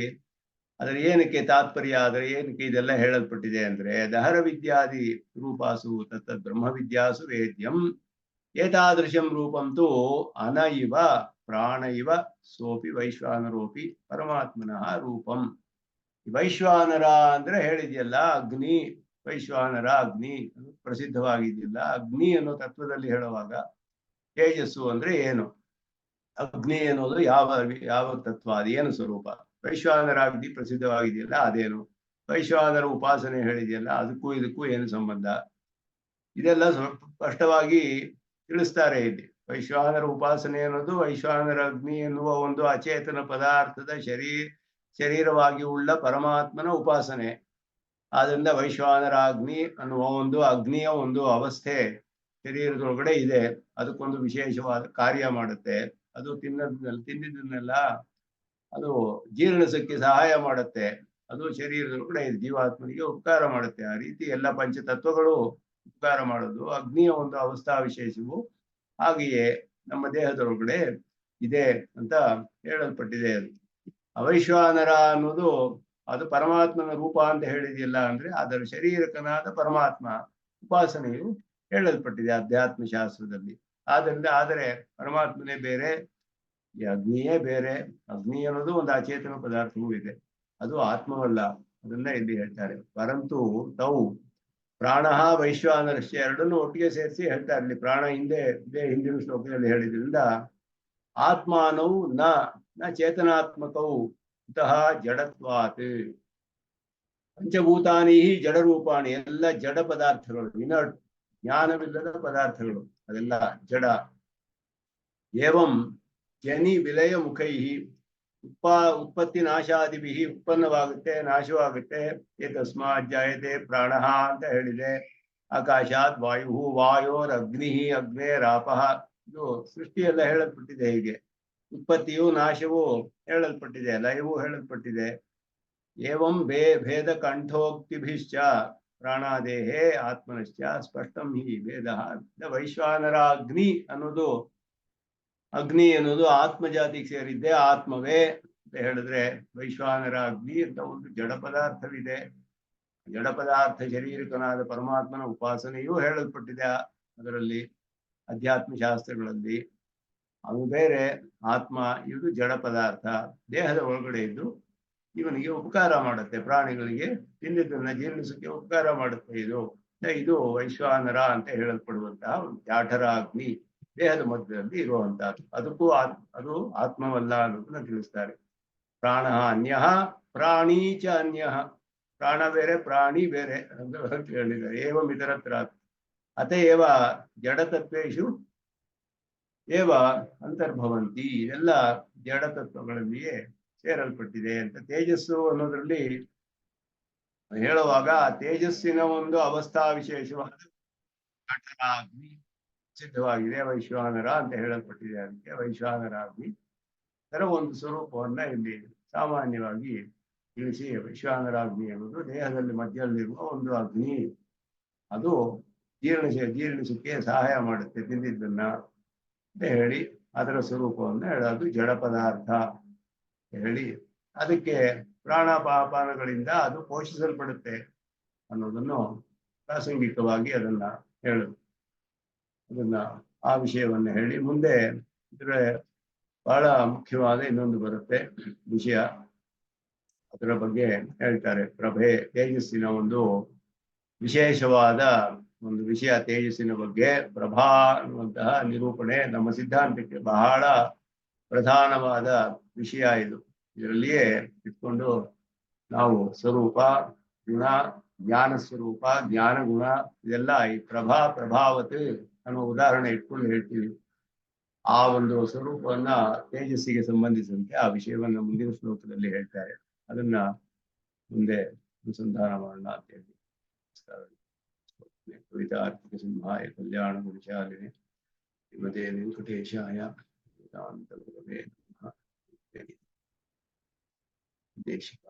ಅದರ ಏನಕ್ಕೆ ತಾತ್ಪರ್ಯ, ಅದರ ಏನಕ್ಕೆ ಇದೆಲ್ಲ ಹೇಳಲ್ಪಟ್ಟಿದೆ ಅಂದ್ರೆ, ದಹರ ವಿದ್ಯಾದಿ ರೂಪಾಸು ತತ್ತದ್ ಬ್ರಹ್ಮವಿದ್ಯಾಸು ವೇದ್ಯಂ ಏತಾದೃಶಂ ರೂಪಂತೂ ಅನ ಇವ ಪ್ರಾಣ ಇವ ಸೋಪಿ ವೈಶ್ವಾನರೋಪಿ ಪರಮಾತ್ಮನಃ ರೂಪಂ. ವೈಶ್ವಾನರ ಅಂದ್ರೆ ಹೇಳಿದ್ಯಲ್ಲ ಅಗ್ನಿ, ವೈಶ್ವಾನರ ಅಗ್ನಿ ಪ್ರಸಿದ್ಧವಾಗಿದೆಯಲ್ಲ. ಅಗ್ನಿ ಅನ್ನೋ ತತ್ವದಲ್ಲಿ ಹೇಳುವಾಗ ತೇಜಸ್ಸು ಅಂದ್ರೆ ಏನು, ಅಗ್ನಿ ಅನ್ನೋದು ಯಾವ ತತ್ವ, ಅದೇನು ಸ್ವರೂಪ. ವೈಶ್ವಾನರ ಅಗ್ನಿ ಪ್ರಸಿದ್ಧವಾಗಿದೆಯಲ್ಲ ಅದೇನು, ವೈಶ್ವಾನರ ಉಪಾಸನೆ ಹೇಳಿದೆಯಲ್ಲ ಅದಕ್ಕೂ ಇದಕ್ಕೂ ಏನು ಸಂಬಂಧ, ಇದೆಲ್ಲ ಸ್ಪಷ್ಟವಾಗಿ ತಿಳಿಸ್ತಾರೆ ಇಲ್ಲಿ. ವೈಶ್ವಾನರ ಉಪಾಸನೆ ಅನ್ನೋದು ವೈಶ್ವಾನರ ಅಗ್ನಿ ಎನ್ನುವ ಒಂದು ಅಚೇತನ ಪದಾರ್ಥದ ಶರೀರವಾಗಿ ಉಳ್ಳ ಪರಮಾತ್ಮನ ಉಪಾಸನೆ. ಆದ್ರಿಂದ ವೈಶ್ವಾನರ ಅಗ್ನಿ ಅನ್ನುವ ಒಂದು ಅಗ್ನಿಯ ಒಂದು ಅವಸ್ಥೆ ಶರೀರದೊಳಗಡೆ ಇದೆ. ಅದಕ್ಕೊಂದು ವಿಶೇಷವಾದ ಕಾರ್ಯ ಮಾಡುತ್ತೆ. ಅದು ತಿಂದಿದ್ದನ್ನೆಲ್ಲ ಅದು ಜೀರ್ಣಿಸಕ್ಕೆ ಸಹಾಯ ಮಾಡುತ್ತೆ. ಅದು ಶರೀರದೊಳಗಡೆ ಜೀವಾತ್ಮನಿಗೆ ಉಪಕಾರ ಮಾಡುತ್ತೆ. ಆ ರೀತಿ ಎಲ್ಲ ಪಂಚತತ್ವಗಳು ಉಪಕಾರ ಮಾಡೋದು. ಅಗ್ನಿಯ ಒಂದು ಅವಸ್ಥಾ ವಿಶೇಷವು ಹಾಗೆಯೇ ನಮ್ಮ ದೇಹದೊಳಗಡೆ ಇದೆ ಅಂತ ಹೇಳಲ್ಪಟ್ಟಿದೆ. ಅದು ಅವೈಶ್ವಾನರ ಅನ್ನೋದು ಅದು ಪರಮಾತ್ಮನ ರೂಪ ಅಂತ ಹೇಳಿದೆಯಲ್ಲ, ಅಂದ್ರೆ ಅದರ ಶರೀರಕನಾದ ಪರಮಾತ್ಮ ಉಪಾಸನೆಯು ಹೇಳಲ್ಪಟ್ಟಿದೆ ಅಧ್ಯಾತ್ಮ ಶಾಸ್ತ್ರದಲ್ಲಿ. ಆದರೆ ಪರಮಾತ್ಮನೇ ಬೇರೆ, ಈ ಅಗ್ನಿಯೇ ಬೇರೆ. ಅಗ್ನಿ ಅನ್ನೋದು ಒಂದು ಅಚೇತನ ಪದಾರ್ಥವೂ ಇದೆ, ಅದು ಆತ್ಮವಲ್ಲ. ಅದನ್ನ ಇಲ್ಲಿ ಹೇಳ್ತಾರೆ. ಪರಂತು ತೌ ಪ್ರಾಣ ವೈಶ್ವಾನರಶ್ಚ ಎರಡನ್ನು ಒಟ್ಟಿಗೆ ಸೇರಿಸಿ ಹೇಳ್ತಾರೆ ಇಲ್ಲಿ. ಪ್ರಾಣ ಹಿಂದಿನ ಶ್ಲೋಕದಲ್ಲಿ ಹೇಳಿದ್ರಿಂದ ಆತ್ಮಾನವು ನ ಚೇತನಾತ್ಮಕವು ಕುತಃ ಜಡತ್ವಾತ್. ಪಂಚಭೂತಾನಿ ಜಡರೂಪಾಣಿ, ಎಲ್ಲ ಜಡ ಪದಾರ್ಥಗಳು, ಇನರ್ಟ್ ಜ್ಞಾನವಿಲ್ಲದ ಪದಾರ್ಥಗಳು, ಅದೆಲ್ಲ ಜಡ. ಏವಂ ಜನಿ ವಿಲಯ ಮುಖೈ ಉತ್ಪತ್ತಿ ನಾಶಾದಿಭಿ ಉತ್ಪನ್ನವಾಗುತ್ತೆ, ನಾಶವಾಗುತ್ತೆ. ಏತಸ್ಮಾತ್ ಜಾಯತೆ ಪ್ರಾಣ ಅಂತ ಹೇಳಿದೆ. ಆಕಾಶಾತ್ ವಾಯು, ವಾಯೋರ್ ಅಗ್ನಿ, ಅಗ್ನೇರಾಪಃ. ಇದು ಸೃಷ್ಟಿಯೆಲ್ಲ ಹೇಳಲ್ಪಟ್ಟಿದೆ. ಹೀಗೆ ಉತ್ಪತ್ತಿಯು ನಾಶವು ಹೇಳಲ್ಪಟ್ಟಿದೆ, ಲಯವೂ ಹೇಳಲ್ಪಟ್ಟಿದೆ. ಏವಂ ಭೇದ ಕಂಠೋಕ್ತಿಭಿಶ್ಚ ಪ್ರಾಣಾದೇಹೇ ಆತ್ಮನಶ್ಚ ಸ್ಪಷ್ಟಂ ಹಿ ಭೇದ. ವೈಶ್ವಾನರ ಅಗ್ನಿ ಅನ್ನೋದು ಆತ್ಮಜಾತಿಗೆ ಸೇರಿದ್ದೆ, ಆತ್ಮವೇ ಅಂತ ಹೇಳಿದ್ರೆ ವೈಶ್ವಾನರ ಅಗ್ನಿ ಅಂತ ಒಂದು ಜಡ ಪದಾರ್ಥವಿದೆ. ಜಡ ಪದಾರ್ಥ ಶರೀರಕನಾದ ಪರಮಾತ್ಮನ ಉಪಾಸನೆಯೂ ಹೇಳಲ್ಪಟ್ಟಿದೆ ಅದರಲ್ಲಿ, ಅಧ್ಯಾತ್ಮ ಶಾಸ್ತ್ರಗಳಲ್ಲಿ. ಅದು ಬೇರೆ, ಆತ್ಮ ಇದು ಜಡ ಪದಾರ್ಥ, ದೇಹದ ಒಳಗಡೆ ಇದ್ದು ಇವನಿಗೆ ಉಪಕಾರ ಮಾಡುತ್ತೆ. ಪ್ರಾಣಿಗಳಿಗೆ ತಿಂದಿದ್ದನ್ನ ಜೀರ್ಣಿಸಕ್ಕೆ ಉಪಕಾರ ಮಾಡುತ್ತೆ. ಇದು ವೈಶ್ವಾನರ ಅಂತ ಹೇಳಲ್ಪಡುವಂತಹ ಒಂದು ಜಾಠರ ಅಗ್ನಿ ದೇಹದ ಮಧ್ಯದಲ್ಲಿ ಇರುವಂತಹದ್ದು. ಅದಕ್ಕೂ ಅದು ಆತ್ಮವಲ್ಲ ಅನ್ನೋದನ್ನ ತಿಳಿಸ್ತಾರೆ. ಪ್ರಾಣ ಅನ್ಯ ಪ್ರಾಣಿ ಚ ಅನ್ಯ. ಪ್ರಾಣ ಬೇರೆ, ಪ್ರಾಣಿ ಬೇರೆ ಅಂತ ಹೇಳಿದ್ದಾರೆ. ಏವಂ ಇತರತ್ರ ಅತಏವ ಜಡತತ್ವೇಷು ಏವ ಅಂತರ್ಭವಂತಿ. ಇದೆಲ್ಲ ಜಡತತ್ವಗಳಲ್ಲಿಯೇ ಸೇರಲ್ಪಟ್ಟಿದೆ ಅಂತ ತೇಜಸ್ಸು ಅನ್ನೋದ್ರಲ್ಲಿ ಹೇಳುವಾಗ ತೇಜಸ್ಸಿನ ಒಂದು ಅವಸ್ಥಾ ವಿಶೇಷವಾದ ಅಗ್ನಿ ಸಿದ್ಧವಾಗಿದೆ, ವೈಶ್ವಾನರ ಅಂತ ಹೇಳಲ್ಪಟ್ಟಿದೆ. ಅದಕ್ಕೆ ವೈಶ್ವಾನರ ಅಗ್ನಿ ಅದರ ಒಂದು ಸ್ವರೂಪವನ್ನ ಇಲ್ಲಿ ಸಾಮಾನ್ಯವಾಗಿ ತಿಳಿಸಿ, ವೈಶ್ವಾನರ ಅಗ್ನಿ ಅನ್ನೋದು ದೇಹದಲ್ಲಿ ಮಧ್ಯದಲ್ಲಿರುವ ಒಂದು ಅಗ್ನಿ. ಅದು ಜೀರ್ಣಿಸಕ್ಕೆ ಸಹಾಯ ಮಾಡುತ್ತೆ ತಿಂದಿದ್ದನ್ನ ಅಂತ ಹೇಳಿ ಅದರ ಸ್ವರೂಪವನ್ನು ಹೇಳೋದು ಜಡ ಪದಾರ್ಥ ಹೇಳಿ, ಅದಕ್ಕೆ ಪ್ರಾಣಾಪಾನಗಳಿಂದ ಅದು ಪೋಷಿಸಲ್ಪಡುತ್ತೆ ಅನ್ನೋದನ್ನು ಪ್ರಾಸಂಗಿಕವಾಗಿ ಅದನ್ನ ಆ ವಿಷಯವನ್ನ ಹೇಳಿ ಮುಂದೆ ಇದರ ಬಹಳ ಮುಖ್ಯವಾದ ಇನ್ನೊಂದು ಬರುತ್ತೆ ವಿಷಯ, ಅದರ ಬಗ್ಗೆ ಹೇಳ್ತಾರೆ. ಪ್ರಭೆ, ತೇಜಸ್ಸಿನ ಒಂದು ವಿಶೇಷವಾದ ಒಂದು ವಿಷಯ, ತೇಜಸ್ಸಿನ ಬಗ್ಗೆ ಪ್ರಭಾ ಅನ್ನುವಂತಹ ನಿರೂಪಣೆ ನಮ್ಮ ಸಿದ್ಧಾಂತಕ್ಕೆ ಬಹಳ ಪ್ರಧಾನವಾದ ವಿಷಯ. ಇದರಲ್ಲಿಯೇ ಇಟ್ಕೊಂಡು ನಾವು ಸ್ವರೂಪ, ಗುಣ, ಜ್ಞಾನ ಸ್ವರೂಪ, ಜ್ಞಾನ ಗುಣ, ಇದೆಲ್ಲ ಈ ಪ್ರಭಾವತ್ ಅನ್ನೋ ಉದಾಹರಣೆ ಇಟ್ಕೊಂಡು ಹೇಳ್ತೀವಿ. ಆ ಒಂದು ಸ್ವರೂಪವನ್ನ ತೇಜಸ್ಸಿಗೆ ಸಂಬಂಧಿಸಿದಂತೆ ಆ ವಿಷಯವನ್ನ ಮುಂದಿನ ಶ್ಲೋಕದಲ್ಲಿ ಹೇಳ್ತಾರೆ. ಅದನ್ನ ಮುಂದೆ ಅನುಸಂಧಾನ ಮಾಡೋಣ ಅಂತ ಹೇಳಿ ಕವಿತಾರ್ತಿಕ ಸಿಂಹಾಯ ಕಲ್ಯಾಣ ಗುಣಶಾಲಿನಿ ಶ್ರೀಮತೆ ವೆಂಕಟೇಶಾಯ ವೇದಾಂತ ಗುರವೇ ನಮಃ. ದೇಶಿಕ